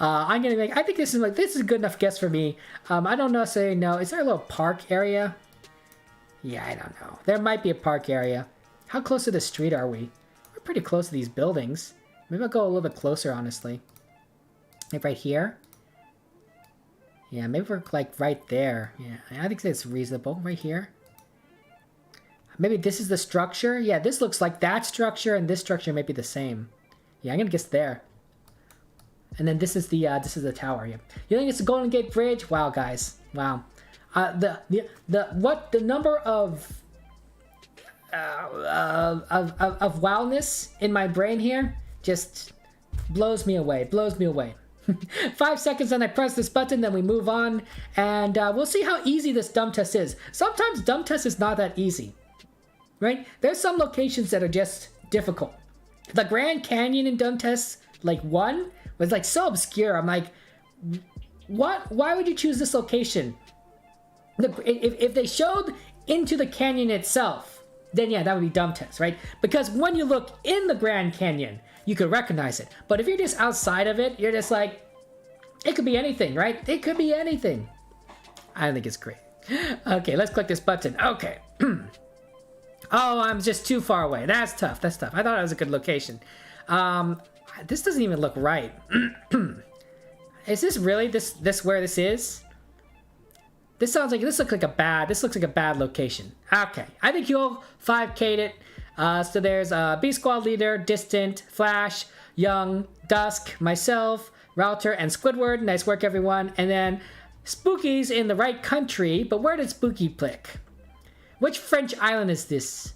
I think this is a good enough guess for me. I don't necessarily know. Is there a little park area? Yeah, I don't know. There might be a park area. How close to the street are we? We're pretty close to these buildings. Maybe I'll go a little bit closer, honestly. Like right here? Yeah, maybe we're like right there. Yeah, I think that's reasonable. Right here. Maybe this is the structure? Yeah, this looks like that structure, and this structure may be the same. Yeah, I'm gonna guess there. And then this is the tower. Yeah. You think it's the Golden Gate Bridge? Wow, guys. Wow. The number of wildness in my brain here just blows me away. 5 seconds and I press this button, then we move on, and we'll see how easy this dumb test is. Sometimes dumb test is not that easy, right? There's some locations that are just difficult. The Grand Canyon in dumb test like 1 was like so obscure. I'm like, what? Why would you choose this location? If they showed into the canyon itself, then yeah, that would be dumb test, right? Because when you look in the Grand Canyon, you could recognize it. But if you're just outside of it, you're just like, it could be anything, right? It could be anything. I think it's great. Okay, let's click this button. Okay. Oh, I'm just too far away. That's tough. I thought it was a good location. This doesn't even look right. Is this really this where this is? This looks like a bad location. Okay, I think you'll 5K'd it. So there's B Squad Leader, Distant, Flash, Young, Dusk, myself, Router, and Squidward. Nice work, everyone. And then Spooky's in the right country, but where did Spooky click? Which French island is this?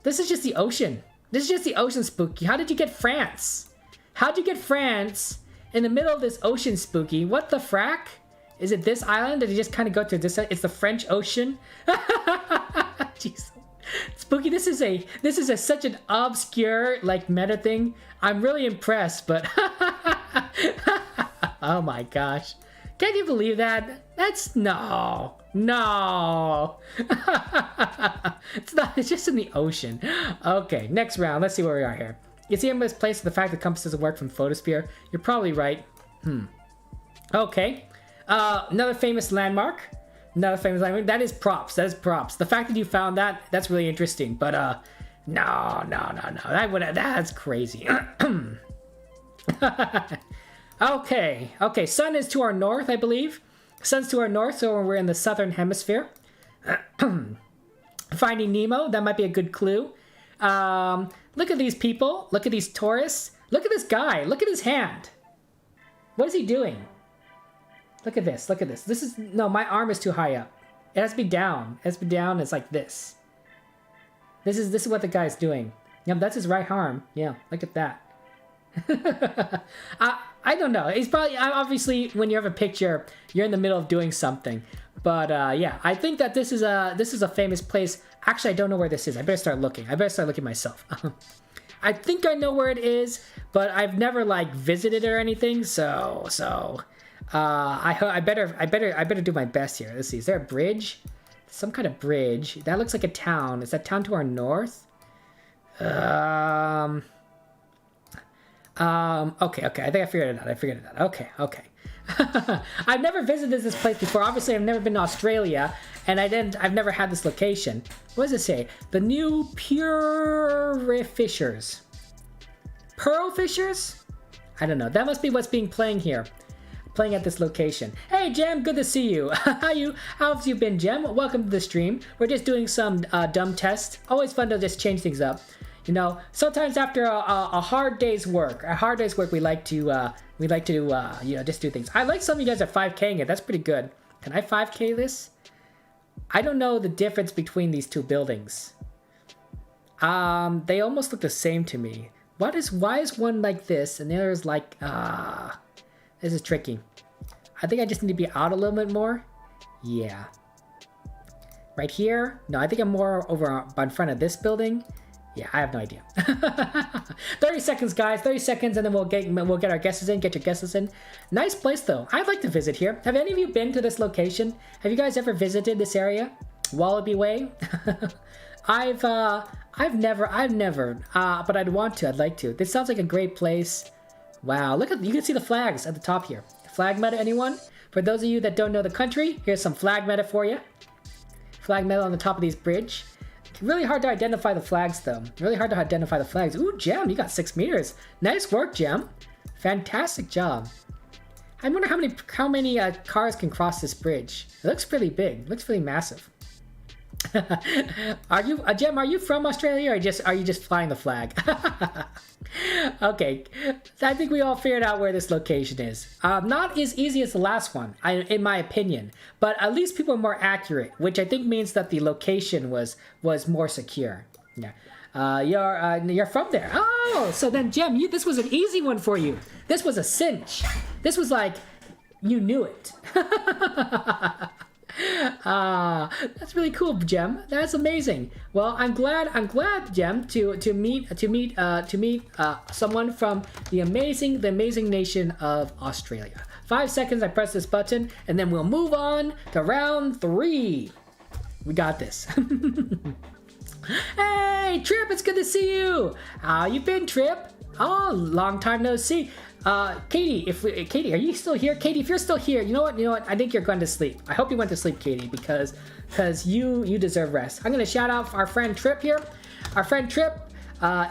This is just the ocean. This is just the ocean, Spooky. How did you get France? How'd you get France in the middle of this ocean, Spooky? What the frack? Is it this island? Did you just kind of go to this? It's the French Ocean? Jeez. Spooky, this is such an obscure like meta thing. I'm really impressed, but oh my gosh. Can you believe that? That's no. It's just in the ocean. Okay, next round. Let's see where we are here. You see, I'm misplaced the fact that compass doesn't work from photosphere. You're probably right. Okay. Another famous landmark. That is props. The fact that you found that's really interesting. But no. That's crazy. Okay. Sun is to our north, I believe. Sun's to our north, so we're in the southern hemisphere. Finding Nemo, that might be a good clue. Look at these people. Look at these tourists. Look at this guy. Look at his hand. What is he doing? Look at this. No, my arm is too high up. It has to be down. It's like this. This is what the guy's doing. Yep, that's his right arm. Yeah, look at that. I don't know. He's probably, obviously, when you have a picture, you're in the middle of doing something. But yeah, I think that this is a famous place. Actually, I don't know where this is. I better start looking. Myself. I think I know where it is, but I've never like visited or anything. So I better do my best here. Let's see. Is there a bridge? Some kind of bridge. That looks like a town. Is that town to our north? Okay. I think I figured it out. Okay. I've never visited this place before. Obviously, I've never been to Australia, and I've never had this location. What does it say? The new Purifishers. Pearl Fishers? I don't know. That must be what's being playing here. Playing at this location. Hey, Jem, good to see you. How have you been, Jem? Welcome to the stream. We're just doing some dumb tests. Always fun to just change things up. You know, sometimes after a hard day's work, we like to you know, just do things. I like some of you guys are 5K'ing it. That's pretty good. Can I 5K this? I don't know the difference between these two buildings. They almost look the same to me. Why is one like this and the other is like, this is tricky. I think I just need to be out a little bit more. Yeah. Right here? No, I think I'm more over in front of this building. Yeah, I have no idea. 30 seconds, guys. 30 seconds, and then we'll get our guesses in. Get your guesses in. Nice place, though. I'd like to visit here. Have any of you been to this location? Have you guys ever visited this area? Wallaby Way? I've never. But I'd want to. I'd like to. This sounds like a great place. Wow, look at, you can see the flags at the top here. Flag meta, anyone? For those of you that don't know the country, here's some flag meta for you. Flag meta on the top of these bridge. Really hard to identify the flags, though. Really hard to identify the flags. Ooh, Gem, you got 6 meters. Nice work, Gem. Fantastic job. I wonder how many cars can cross this bridge. It looks pretty big. It looks really massive. Are you, Gem? Are you from Australia, or are you just flying the flag? Okay, I think we all figured out where this location is. Not as easy as the last one, in my opinion, but at least people are more accurate, which I think means that the location was more secure. Yeah, you're from there. Oh, so then, Gem, this was an easy one for you. This was a cinch. This was like you knew it. That's really cool, Gem. That's amazing. Well, I'm glad, Gem, to meet someone from the amazing nation of Australia. 5 seconds. I press this button, and then we'll move on to round 3. We got this. Hey, Trip, it's good to see you. How you been, Trip? Oh, long time no see. Katie, Katie, are you still here? Katie, if you're still here, you know what? I think you're going to sleep. I hope you went to sleep, Katie, because you deserve rest. I'm gonna shout out our friend Trip here. Our friend Trip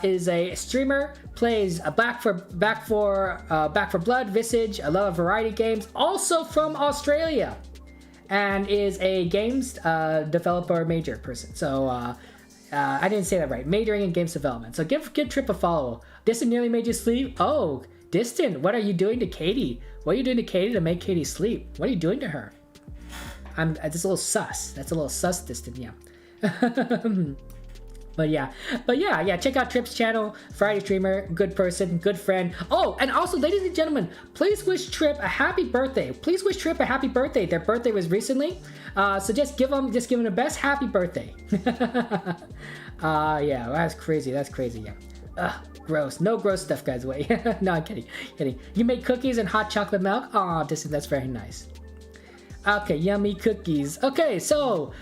is a streamer, plays Back for Blood, Visage, a lot of variety games, also from Australia, and is a games developer major person. So I didn't say that right. Majoring in games development. So give Trip a follow. Distant nearly made you sleep. Oh. Distant, what are you doing to Katie? What are you doing to Katie to make Katie sleep? What are you doing to her? That's a little sus. That's a little sus, Distant, yeah. But yeah, check out Trip's channel. Friday streamer, good person, good friend. Oh, and also, ladies and gentlemen, please wish Trip a happy birthday. Please wish Trip a happy birthday. Their birthday was recently, so just give them the best happy birthday. Yeah, that's crazy. Yeah. Ugh, gross. No gross stuff, guys. Wait. No, I'm kidding. You make cookies and hot chocolate milk? Aw, that's very nice. Okay, yummy cookies. Okay, so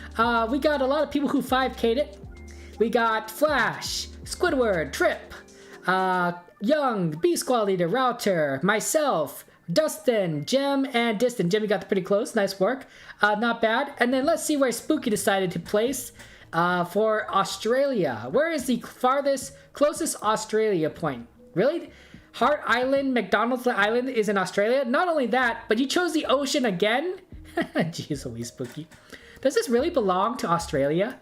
we got a lot of people who 5K'd it. We got Flash, Squidward, Trip, Young, B-Squad Leader, Router, myself, Dustin, Gem, and Distant. Gem, you got pretty close. Nice work. Not bad. And then let's see where Spooky decided to place for Australia. Where is the closest Australia point? Really? Hart Island, McDonald's Island is in Australia? Not only that, but you chose the ocean again? Jeez Louise, Spooky. Does this really belong to Australia?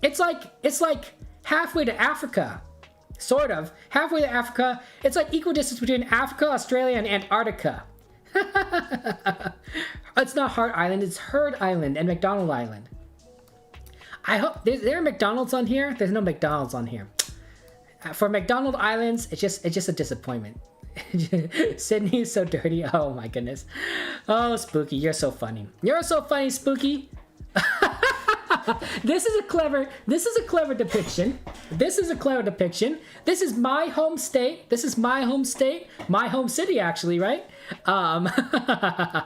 It's like halfway to Africa. Sort of. Halfway to Africa. It's like equal distance between Africa, Australia, and Antarctica. It's not Hart Island, it's Heard Island and McDonald Island. I hope there are McDonald's on here. There's no McDonald's on here. For McDonald Islands, it's just a disappointment. Sydney is so dirty. Oh my goodness. Oh, Spooky, you're so funny. You're so funny, Spooky. This is a clever depiction. This is my home state. My home city, actually, right? I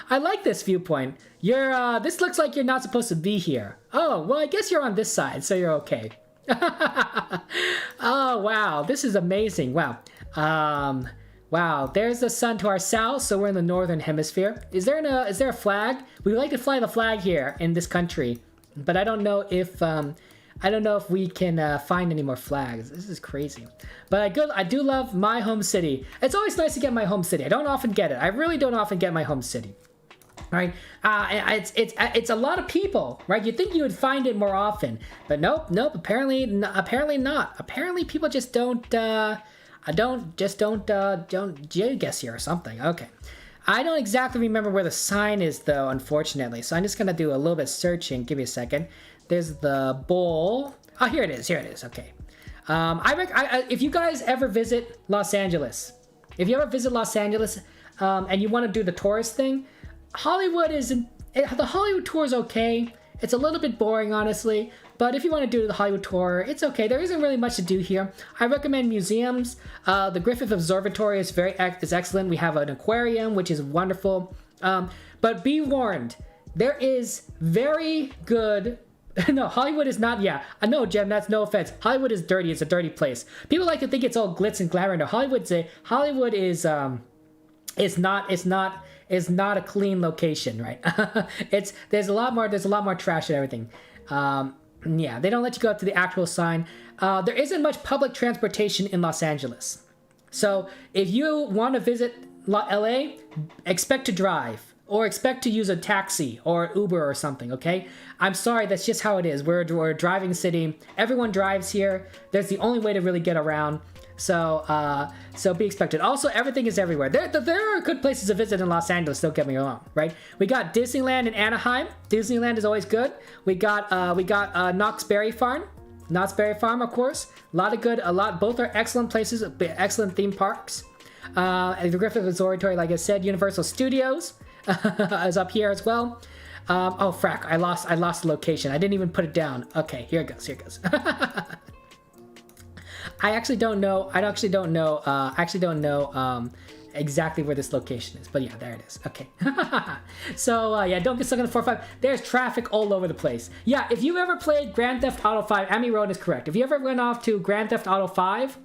like this viewpoint. This looks like you're not supposed to be here. Oh, well, I guess you're on this side, so you're okay. Oh, wow, this is amazing. Wow. Wow, there's the sun to our south, so we're in the northern hemisphere. Is there a flag? We like to fly the flag here in this country, but I don't know if we can find any more flags. This is crazy. But I do love my home city. It's always nice to get my home city. I don't often get it. I really don't often get my home city. right? It's a lot of people, right? You'd think you would find it more often, but nope. Apparently not. Apparently people just don't GeoGuessr or something. Okay, I don't exactly remember where the sign is though, unfortunately. So I'm just gonna do a little bit of searching. Give me a second. There's the bowl. Oh, here it is. Okay. If you guys ever visit Los Angeles, and you want to do the tourist thing, Hollywood the Hollywood tour is okay. It's a little bit boring, honestly, but if you want to do the Hollywood tour, it's okay. There isn't really much to do here. I recommend museums. The Griffith Observatory is excellent. We have an aquarium, which is wonderful. But be warned, there is very good. No, Hollywood is not. Yeah, I know, Jem. That's no offense. Hollywood is dirty. It's a dirty place. People like to think it's all glitz and glamour. No, Hollywood is not a clean location, right? There's a lot more trash and everything. Yeah, they don't let you go up to the actual sign. There isn't much public transportation in Los Angeles, so if you want to visit LA, expect to drive. Or expect to use a taxi or Uber or something, okay? I'm sorry, that's just how it is. We're a driving city. Everyone drives here. That's the only way to really get around. So be expected. Also, everything is everywhere. There are good places to visit in Los Angeles, don't get me wrong, right? We got Disneyland in Anaheim. Disneyland is always good. We got Knott's Berry Farm. Knott's Berry Farm, of course. Both are excellent places, excellent theme parks. The Griffith Observatory, like I said, Universal Studios is up here as well. Oh frack! I lost the location. I didn't even put it down. Okay, here it goes. I actually don't know exactly where this location is, but yeah, there it is. Okay. So yeah, don't get stuck in the 4-5. There's traffic all over the place. Yeah, if you ever played Grand Theft Auto 5, Amy Road is correct. If you ever went off to Grand Theft Auto 5,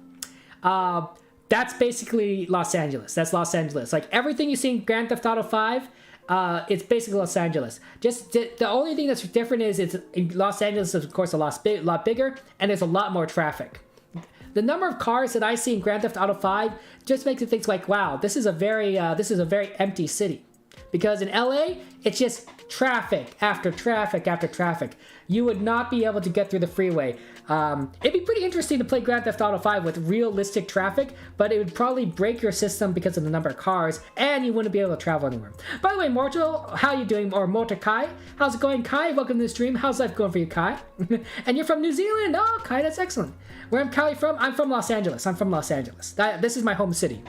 that's basically Los Angeles. That's Los Angeles. Like everything you see in Grand Theft Auto 5, it's basically Los Angeles. Just the only thing that's different is Los Angeles is of course a lot bigger, and there's a lot more traffic. The number of cars that I see in Grand Theft Auto 5 just makes it think like, wow, this is a very empty city. Because in LA, it's just traffic after traffic after traffic. You would not be able to get through the freeway. It'd be pretty interesting to play Grand Theft Auto 5 with realistic traffic, but it would probably break your system because of the number of cars, and you wouldn't be able to travel anywhere. By the way, Mortal, how you doing? Or Motor Kai, how's it going, Kai? Welcome to the stream. How's life going for you, Kai? And you're from New Zealand? Oh, Kai, that's excellent. Where am Kai from? I'm from Los Angeles. This is my home city.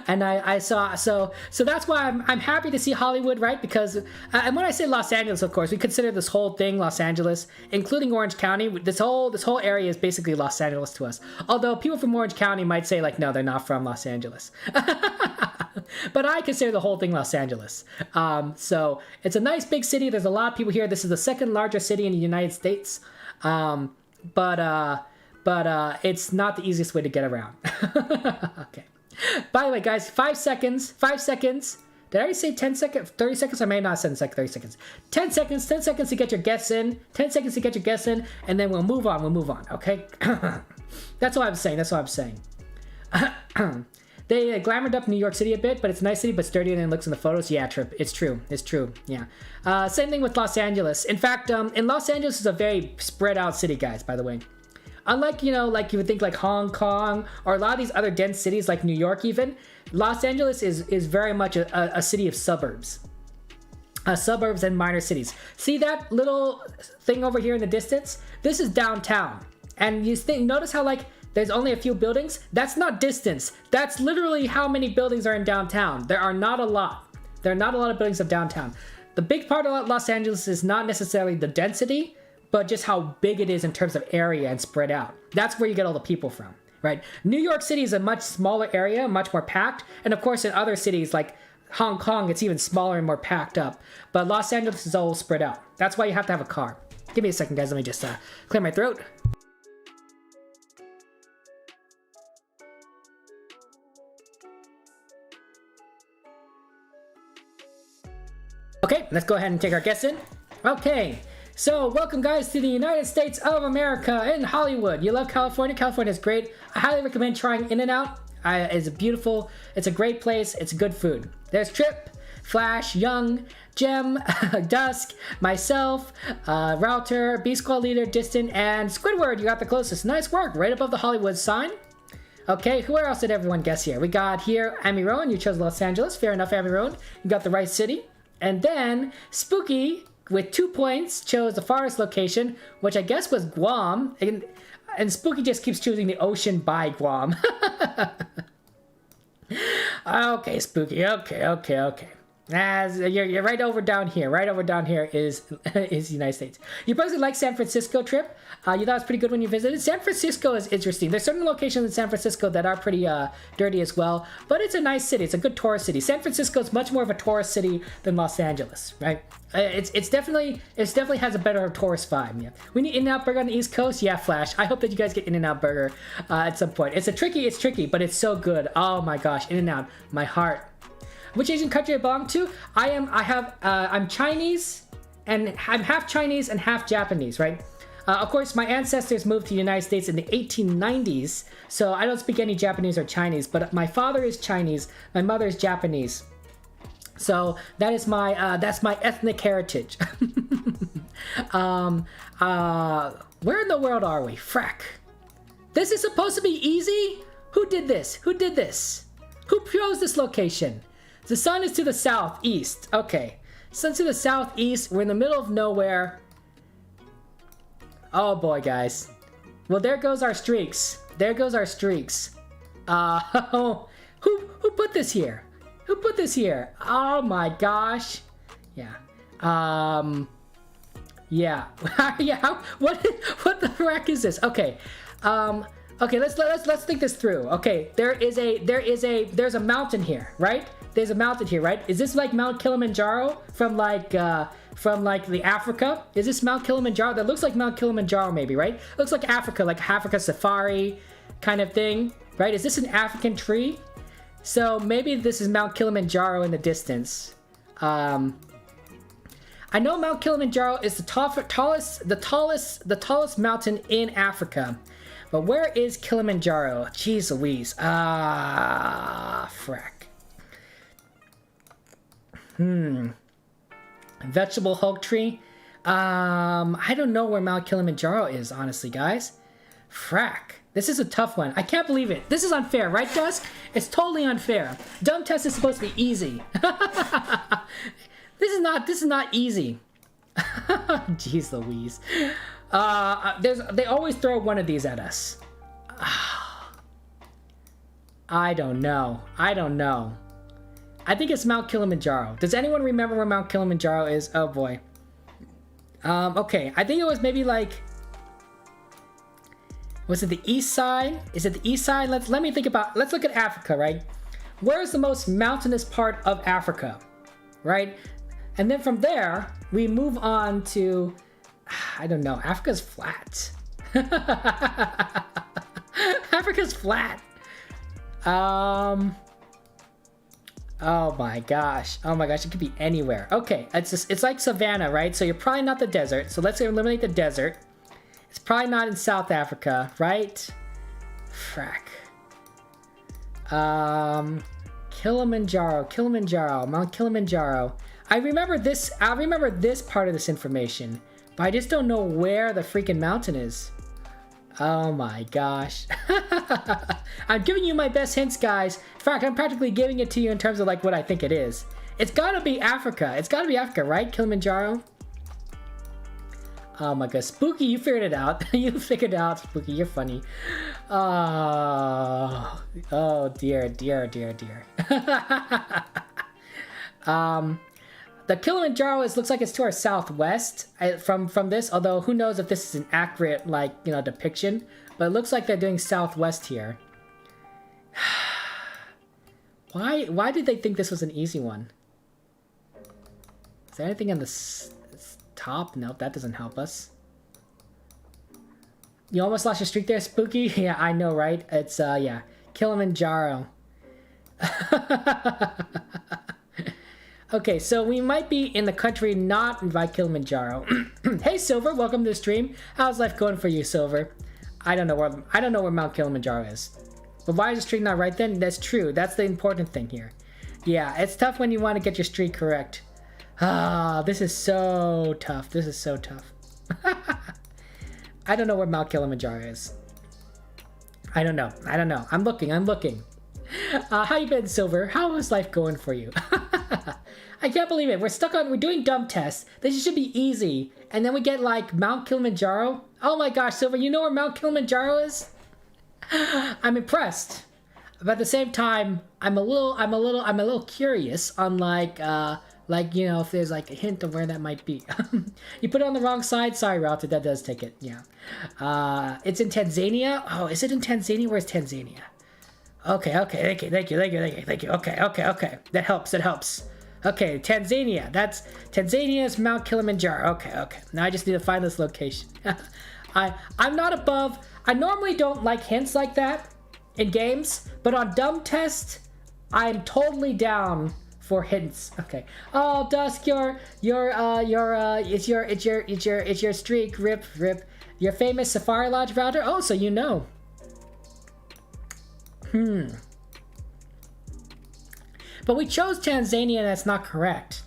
And I saw so that's why I'm happy to see Hollywood, right? Because and when I say Los Angeles, of course, we consider this whole thing Los Angeles, including Orange County. This whole area is basically Los Angeles to us. Although people from Orange County might say like, no, they're not from Los Angeles. But I consider the whole thing Los Angeles. So it's a nice big city. There's a lot of people here. This is the second largest city in the United States. But it's not the easiest way to get around. Okay. By the way, guys, 5 seconds. Did I already say 10 seconds? 30 seconds? I may not have said 30 seconds. 10 seconds to get your guess in. 10 seconds to get your guess in, and then we'll move on, okay? That's what I'm saying. They glamored up New York City a bit, but it's a nice city, but sturdier than it looks in the photos. Yeah, it's true. Yeah. Same thing with Los Angeles. In fact, in Los Angeles is a very spread out city, guys, by the way. Unlike, like you would think like Hong Kong or a lot of these other dense cities like New York even, Los Angeles is very much a city of suburbs. Suburbs and minor cities. See that little thing over here in the distance? This is downtown. And notice how like there's only a few buildings? That's not distance. That's literally how many buildings are in downtown. There are not a lot. There are not a lot of buildings of downtown. The big part of Los Angeles is not necessarily the density, but just how big it is in terms of area and spread out. That's where you get all the people from, right? New York City is a much smaller area, much more packed. And of course, in other cities like Hong Kong, it's even smaller and more packed up. But Los Angeles is all spread out. That's why you have to have a car. Give me a second, guys. Let me just clear my throat. Okay, let's go ahead and take our guess in. Okay. So, welcome guys to the United States of America in Hollywood. You love California? California is great. I highly recommend trying In-N-Out. It's beautiful. It's a great place. It's good food. There's Trip. Flash, Young, Gem, Dusk, myself, Router, B Squad Leader, Distant, and Squidward. You got the closest. Nice work. Right above the Hollywood sign. Okay, who else did everyone guess here? We got here Amy Rowan. You chose Los Angeles. Fair enough, Amy Rowan. You got the right city. And then Spooky, with 2 points, chose the farthest location, which I guess was Guam. And Spooky just keeps choosing the ocean by Guam. Okay, Spooky. Okay. As you're right over down here. Right over down here is the United States. You personally like San Francisco trip. You thought it was pretty good when you visited. San Francisco is interesting. There's certain locations in San Francisco that are pretty dirty as well, but it's a nice city. It's a good tourist city. San Francisco is much more of a tourist city than Los Angeles, right? It's definitely has a better tourist vibe. Yeah. We need In-N-Out Burger on the East Coast. Yeah, Flash. I hope that you guys get In-N-Out Burger at some point. It's tricky, but it's so good. Oh my gosh, In-N-Out, my heart. Which Asian country I belong to? I'm Chinese, and I'm half Chinese and half Japanese, right? Of course, my ancestors moved to the United States in the 1890s, so I don't speak any Japanese or Chinese, but my father is Chinese, my mother is Japanese. So that's my ethnic heritage. Where in the world are we? Frack. This is supposed to be easy? Who did this? Who chose this location? The sun is to the southeast. Okay. Sun's to the southeast. We're in the middle of nowhere. Oh boy, guys. Well, there goes our streaks. Who put this here? Who put this here? Oh my gosh. Yeah. Yeah. Yeah. What the heck is this? Okay. Okay, let's think this through. Okay, there's a mountain here, right? There's a mountain here, right? Is this like Mount Kilimanjaro from like the Africa? Is this Mount Kilimanjaro? That looks like Mount Kilimanjaro maybe, right? Looks like Africa safari kind of thing, right? Is this an African tree? So maybe this is Mount Kilimanjaro in the distance. I know Mount Kilimanjaro is the tallest mountain in Africa. But where is Kilimanjaro? Jeez Louise. Frack. Vegetable Hulk tree. I don't know where Mount Kilimanjaro is, honestly, guys. Frack. This is a tough one. I can't believe it. This is unfair, right, Dusk? It's totally unfair. Dumb test is supposed to be easy. This is not easy. Jeez Louise. They always throw one of these at us. I don't know. I think it's Mount Kilimanjaro. Does anyone remember where Mount Kilimanjaro is? Oh boy. Okay, I think it was maybe like... Was it the east side? Is it the east side? Let's look at Africa, right? Where is the most mountainous part of Africa? Right? And then from there, we move on to... I don't know. Africa's flat. Africa's flat. Oh my gosh. It could be anywhere. Okay, it's like savannah, right? So you're probably not the desert. So let's eliminate the desert. It's probably not in South Africa, right? Frack. Kilimanjaro, Mount Kilimanjaro. I remember this part of this information, but I just don't know where the freaking mountain is. Oh my gosh. I'm giving you my best hints, guys. In fact, I'm practically giving it to you in terms of like what I think it is. It's gotta be Africa. It's gotta be Africa, right? Kilimanjaro? Oh my god. Spooky, you figured it out. You figured it out, Spooky. You're funny. Oh dear. The Kilimanjaro looks like it's to our southwest from this, although who knows if this is an accurate depiction, but it looks like they're doing southwest here. Why did they think this was an easy one? Is there anything on the top? Nope, that doesn't help us. You almost lost your streak there, Spooky? Yeah, I know, right? It's yeah, Kilimanjaro. Okay, so we might be in the country not by Kilimanjaro. Hey Silver, welcome to the stream. How's life going for you, Silver? I don't know where Mount Kilimanjaro is. But why is the stream not right then? That's true. That's the important thing here. Yeah, it's tough when you want to get your streak correct. Ah, this is so tough. This is so tough. I don't know where Mount Kilimanjaro is. I don't know. I don't know. I'm looking. I'm looking. How you been, Silver? How is life going for you? I can't believe it. We're doing dumb tests. This should be easy. And then we get like Mount Kilimanjaro. Oh my gosh, Silver, you know where Mount Kilimanjaro is? I'm impressed. But at the same time, I'm a little curious on like, you know, if there's like a hint of where that might be. You put it on the wrong side. Sorry, Router, that does take it. Yeah. It's in Tanzania. Oh, is it in Tanzania? Where's Tanzania? Okay. Thank you. Okay. That helps. Okay, Tanzania. Tanzania's Mount Kilimanjaro. Okay. Now I just need to find this location. I'm not above. I normally don't like hints like that in games, but on dumb test, I'm totally down for hints. Okay. Oh, Dusk, it's your streak. Rip. Your famous Safari Lodge router. Oh, so you know. But we chose Tanzania, and that's not correct.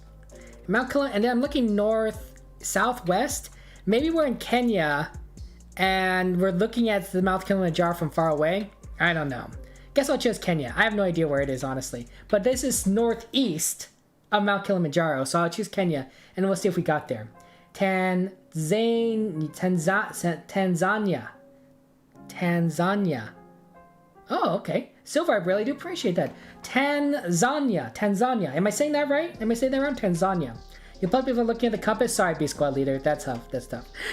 Mount Kilimanjaro, and then I'm looking north, southwest. Maybe we're in Kenya, and we're looking at the Mount Kilimanjaro from far away. I don't know. Guess I'll choose Kenya. I have no idea where it is, honestly. But this is northeast of Mount Kilimanjaro, so I'll choose Kenya, and we'll see if we got there. Tanzania. Oh, okay. Silver, I really do appreciate that. Tanzania. Am I saying that right? Am I saying that right? Tanzania. You probably people looking at the compass. Sorry, B Squad leader. That's tough.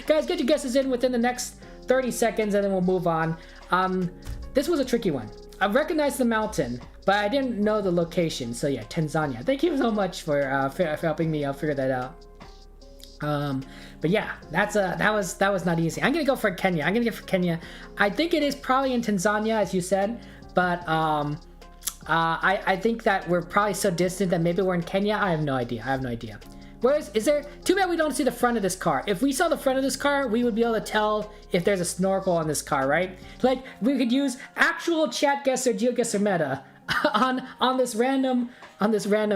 Guys, get your guesses in within the next 30 seconds, and then we'll move on. This was a tricky one. I recognized the mountain, but I didn't know the location. So yeah, Tanzania. Thank you so much for helping me figure that out. But yeah, that was not easy. I'm gonna go for Kenya. I think it is probably in Tanzania, as you said, but I think that we're probably so distant that maybe we're in Kenya. I have no idea. Is there? Too bad we don't see the front of this car. If we saw the front of this car, we would be able to tell if there's a snorkel on this car, right? Like we could use actual Chatguessr GeoGuessr meta on this random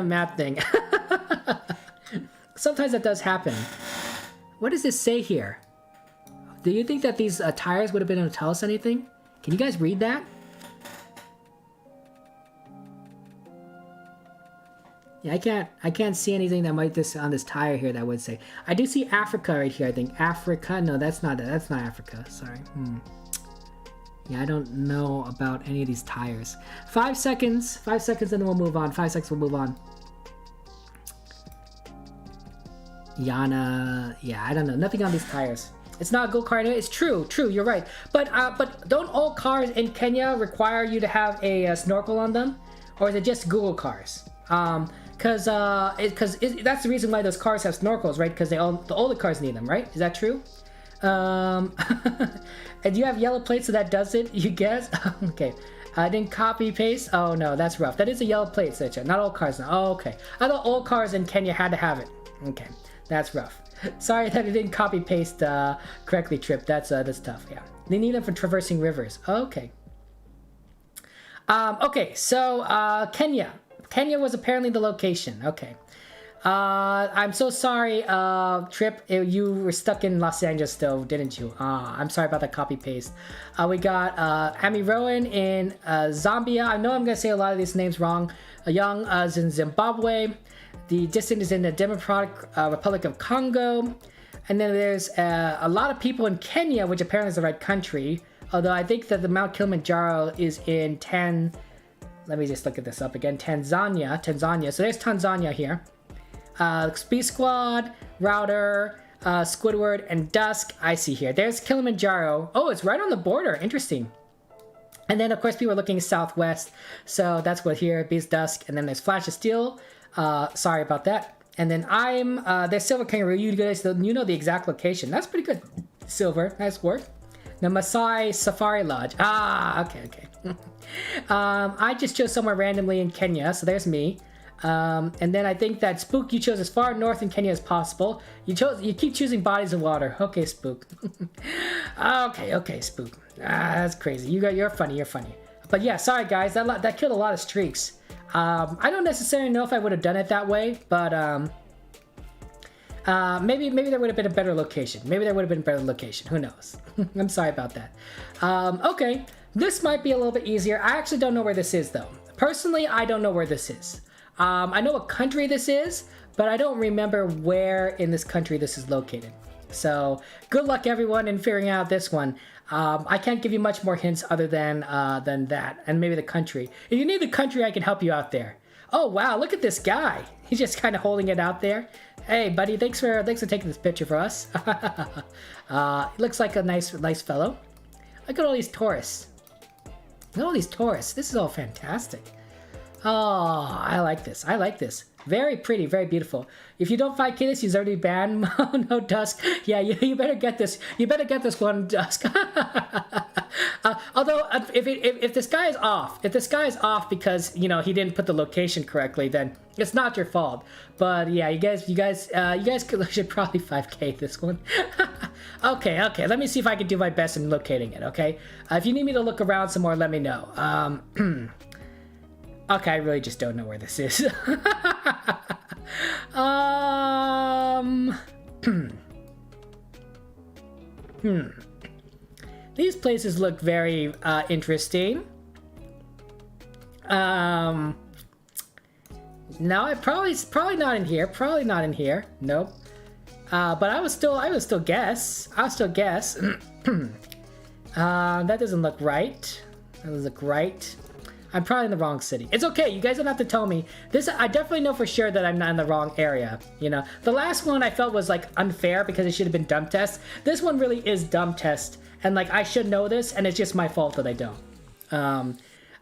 map thing. Sometimes that does happen. What does this say here? Do you think that these tires would have been able to tell us anything? Can you guys read that? Yeah, I can't see anything that might on this tire here that would say. I do see Africa right here. I think Africa. No, that's not Africa. Sorry. Yeah, I don't know about any of these tires. 5 seconds. 5 seconds, and then we'll move on. 5 seconds, we'll move on. Yana. Yeah, I don't know. Nothing on these tires. It's not a go-kart. It's true. You're right. But don't all cars in Kenya require you to have a snorkel on them, or is it just Google cars? Because that's the reason why those cars have snorkels, right? Because the older cars need them, right? Is that true? And do you have yellow plates, so that does it? You guess? Okay. I didn't copy paste. Oh no, that's rough. That is a yellow plate, Secha. Not all cars now. Oh, okay. I thought all cars in Kenya had to have it. Okay, that's rough. Sorry that I didn't copy paste correctly, Trip. That's tough. Yeah, they need them for traversing rivers. Okay. Okay. So Kenya. Kenya was apparently the location. Okay. I'm so sorry, Trip. You were stuck in Los Angeles still, didn't you? I'm sorry about that copy paste. We got Amy Rowan in Zambia. I know I'm gonna say a lot of these names wrong. Young is in Zimbabwe. The distant is in the Democratic Republic of Congo. And then there's a lot of people in Kenya, which apparently is the right country. Although I think that the Mount Kilimanjaro is in let me just look at this up again. Tanzania. So there's Tanzania here. Speed Squad, Router, Squidward, and Dusk. I see here. There's Kilimanjaro. Oh, it's right on the border. Interesting. And then, of course, people are looking southwest. So that's what here. Beast Dusk. And then there's Flash of Steel. Sorry about that. And then there's Silver Kangaroo. You guys, you know the exact location. That's pretty good. Silver. Nice work. The Maasai Safari Lodge. Okay. I just chose somewhere randomly in Kenya, so there's me. And then I think that Spook, you chose as far north in Kenya as possible. You keep choosing bodies of water. Okay, Spook. okay, Spook. That's crazy. You're funny. But yeah, sorry guys, that killed a lot of streaks. I don't necessarily know if I would have done it that way, but maybe there would have been a better location. Maybe there would have been a better location. Who knows? I'm sorry about that. Okay, this might be a little bit easier. I actually don't know where this is though. Personally, I don't know where this is. I know what country this is, but I don't remember where in this country this is located. So good luck everyone in figuring out this one. I can't give you much more hints other than that, and maybe the country. If you need the country, I can help you out there. Oh wow, look at this guy. He's just kind of holding it out there. Hey buddy, thanks for taking this picture for us. Looks like a nice fellow. Look at all these tourists. Look at all these tourists. This is all fantastic. Oh, I like this. I like this. Very pretty, very beautiful. If you don't fight Kidus, he's already banned. Oh no, Dusk. Yeah, you better get this. You better get this one, Dusk. Although, if this guy is off, because you know he didn't put the location correctly, then it's not your fault. But yeah, you guys should probably 5K this one. Okay. Let me see if I can do my best in locating it. Okay. If you need me to look around some more, let me know. Okay, I really just don't know where this is. These places look very interesting. No, it's probably not in here. Probably not in here. Nope. But I would still guess. That doesn't look right. That doesn't look right. I'm probably in the wrong city. It's okay, you guys don't have to tell me. This, I definitely know for sure that I'm not in the wrong area, you know? The last one I felt was like unfair because it should have been dumb test. This one really is dumb test, and like I should know this, and it's just my fault that I don't.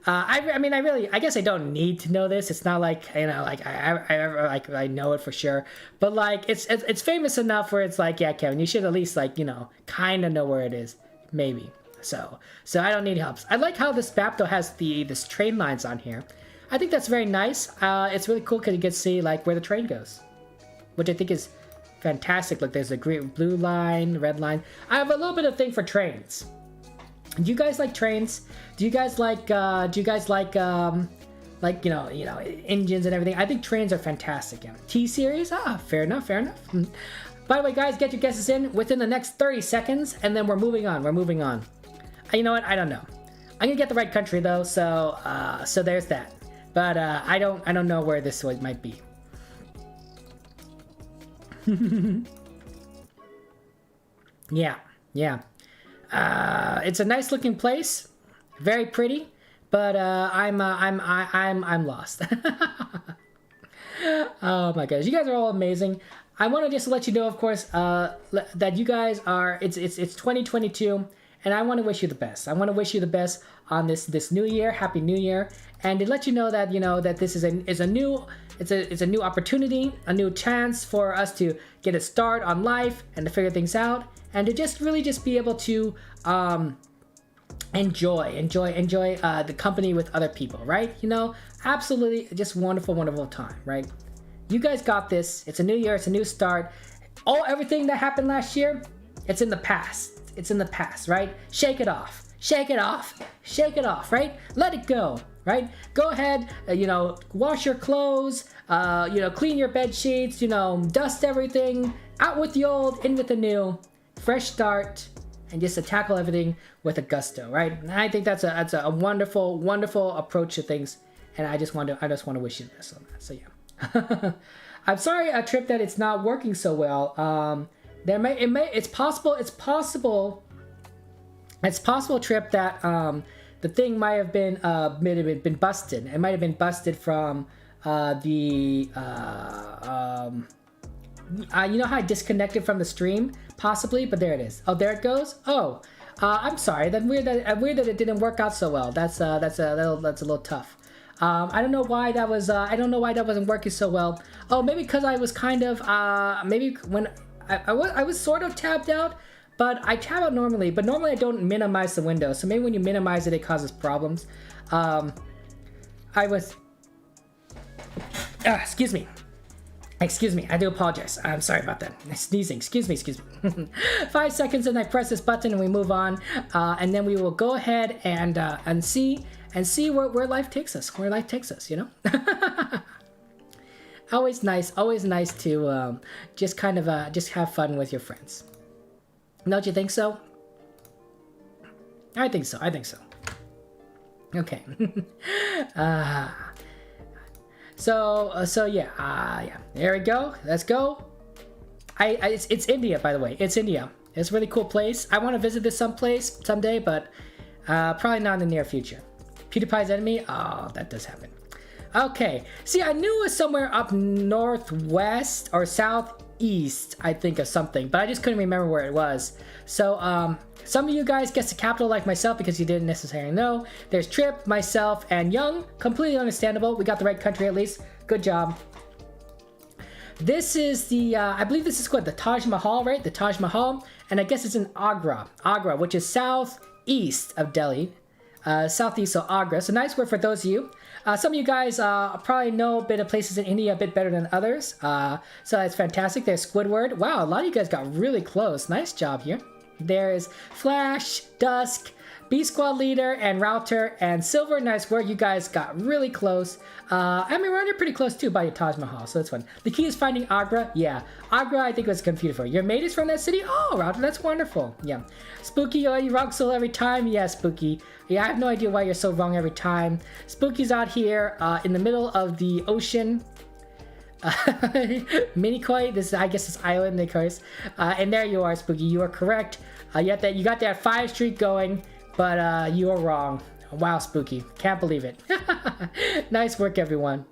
I guess I don't need to know this. It's not like, you know, like I know it for sure. But like, it's famous enough where it's like, yeah, Kevin, you should at least like, you know, kind of know where it is, maybe. So I don't need help. I like how this map though has this train lines on here. I think that's very nice. It's really cool because you get to see like where the train goes, which I think is fantastic. Look, there's a green, blue line, red line. I have a little bit of thing for trains. Do you guys like trains? Do you guys like you know engines and everything? I think trains are fantastic. Yeah. T-series. Fair enough. By the way, guys, get your guesses in within the next 30 seconds, and then we're moving on. You know what? I don't know. I'm gonna get the right country though, so there's that. But I don't know where this one might be. Yeah. It's a nice looking place, very pretty, but I'm lost. Oh my gosh, you guys are all amazing. I want to just let you know, of course, that you guys are. It's 2022. And I want to wish you the best. I want to wish you the best on this new year. Happy New Year! And to let you know that this is a new opportunity, a new chance for us to get a start on life and to figure things out, and to just really be able to enjoy the company with other people, right? You know, absolutely, just wonderful time, right? You guys got this. It's a new year. It's a new start. Everything that happened last year, it's in the past. It's in the past, right? Shake it off, right? Let it go, right? Go ahead, wash your clothes, clean your bed sheets, dust everything, out with the old, in with the new, fresh start, and just to tackle everything with a gusto, right? And I think that's a wonderful approach to things, and I just want to wish you the best on that. So yeah, I'm sorry, Trip, that it's not working so well. It's possible, Trip, that the thing might have been busted. It might have been busted from you know how I disconnected from the stream, possibly, but there it is. Oh, there it goes. Oh, I'm sorry. That's weird that it didn't work out so well. That's a little tough. I don't know why that was. I don't know why that wasn't working so well. Oh, maybe because I was kind of maybe when. I was sort of tabbed out, but I tab out normally. But normally I don't minimize the window, so maybe when you minimize it, it causes problems. I was... excuse me. I do apologize. I'm sorry about that. Sneezing. Excuse me. 5 seconds and I press this button and we move on. And then we will go ahead and see and see where life takes us. Where life takes us, you know. Always nice to just kind of just have fun with your friends. Don't you think so? I think so. Okay. So yeah. There we go. Let's go. It's India, by the way. It's India. It's a really cool place. I want to visit this someplace someday, but probably not in the near future. PewDiePie's enemy? Oh, that does happen. Okay. See, I knew it was somewhere up northwest or southeast, I think, of something, but I just couldn't remember where it was. So, some of you guys guessed the capital like myself because you didn't necessarily know. There's Trip, myself, and Young. Completely understandable. We got the right country at least. Good job. This is the, I believe this is what, the Taj Mahal, right? The Taj Mahal. And I guess it's in Agra. Agra, which is southeast of Delhi. Southeast of Agra. So nice word for those of you. Some of you guys probably know a bit of places in India a bit better than others. So that's fantastic. There's Squidward. Wow, a lot of you guys got really close. Nice job here. There's Flash, Dusk, B-Squad Leader, and Router, and Silver. Nice work. You guys got really close. I mean, we're pretty close too by your Taj Mahal, so that's fun. The key is finding Agra. Yeah, Agra, I think was confused for. Your mate is from that city? Oh, Router, that's wonderful. Yeah. Spooky, oh, you rock so every time? Yeah, Spooky. Yeah, I have no idea why you're so wrong every time. Spooky's out here in the middle of the ocean. Minikoi, this is, I guess, this island, of course. And there you are, Spooky. You are correct. You got that 5 streak going, but you are wrong. Wow, Spooky. Can't believe it. Nice work, everyone.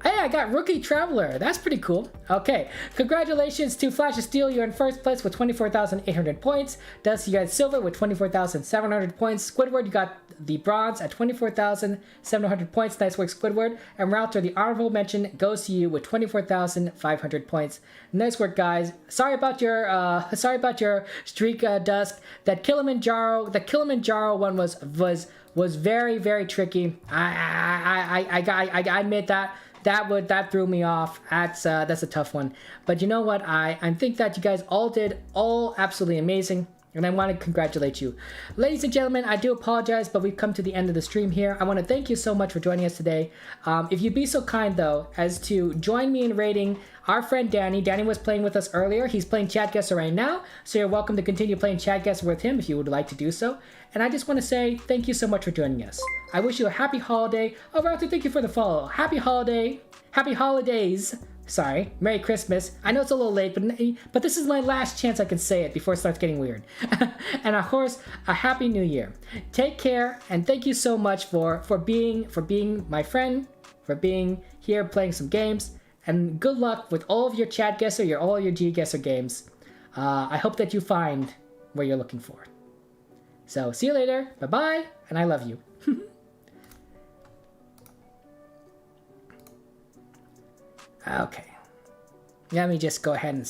Hey, I got Rookie Traveler. That's pretty cool. Okay, congratulations to Flash of Steel. You're in first place with 24,800 points. Dusty, you got silver with 24,700 points. Squidward, you got the bronze at 24,700 points. Nice work, Squidward. And Router, the honorable mention goes to you with 24,500 points. Nice work, guys. Sorry about your streak, Dusk. That Kilimanjaro one was very, very tricky. I admit that. That threw me off. That's a tough one. But you know what? I think that you guys all did absolutely amazing. And I want to congratulate you. Ladies and gentlemen, I do apologize, but we've come to the end of the stream here. I want to thank you so much for joining us today. If you'd be so kind, though, as to join me in rating our friend Danny. Danny was playing with us earlier. He's playing Chatguessr right now, so you're welcome to continue playing Chatguessr with him if you would like to do so. And I just want to say thank you so much for joining us. I wish you a happy holiday. Oh, Router, thank you for the follow. Happy holidays. Sorry, Merry Christmas. I know it's a little late, but this is my last chance I can say it before it starts getting weird. And of course, a Happy New Year. Take care, and thank you so much for being my friend, for being here playing some games, and good luck with all of your Chatguessr, all your GeoGuessr games. I hope that you find what you're looking for. So see you later. Bye bye, and I love you. Okay. Let me just go ahead and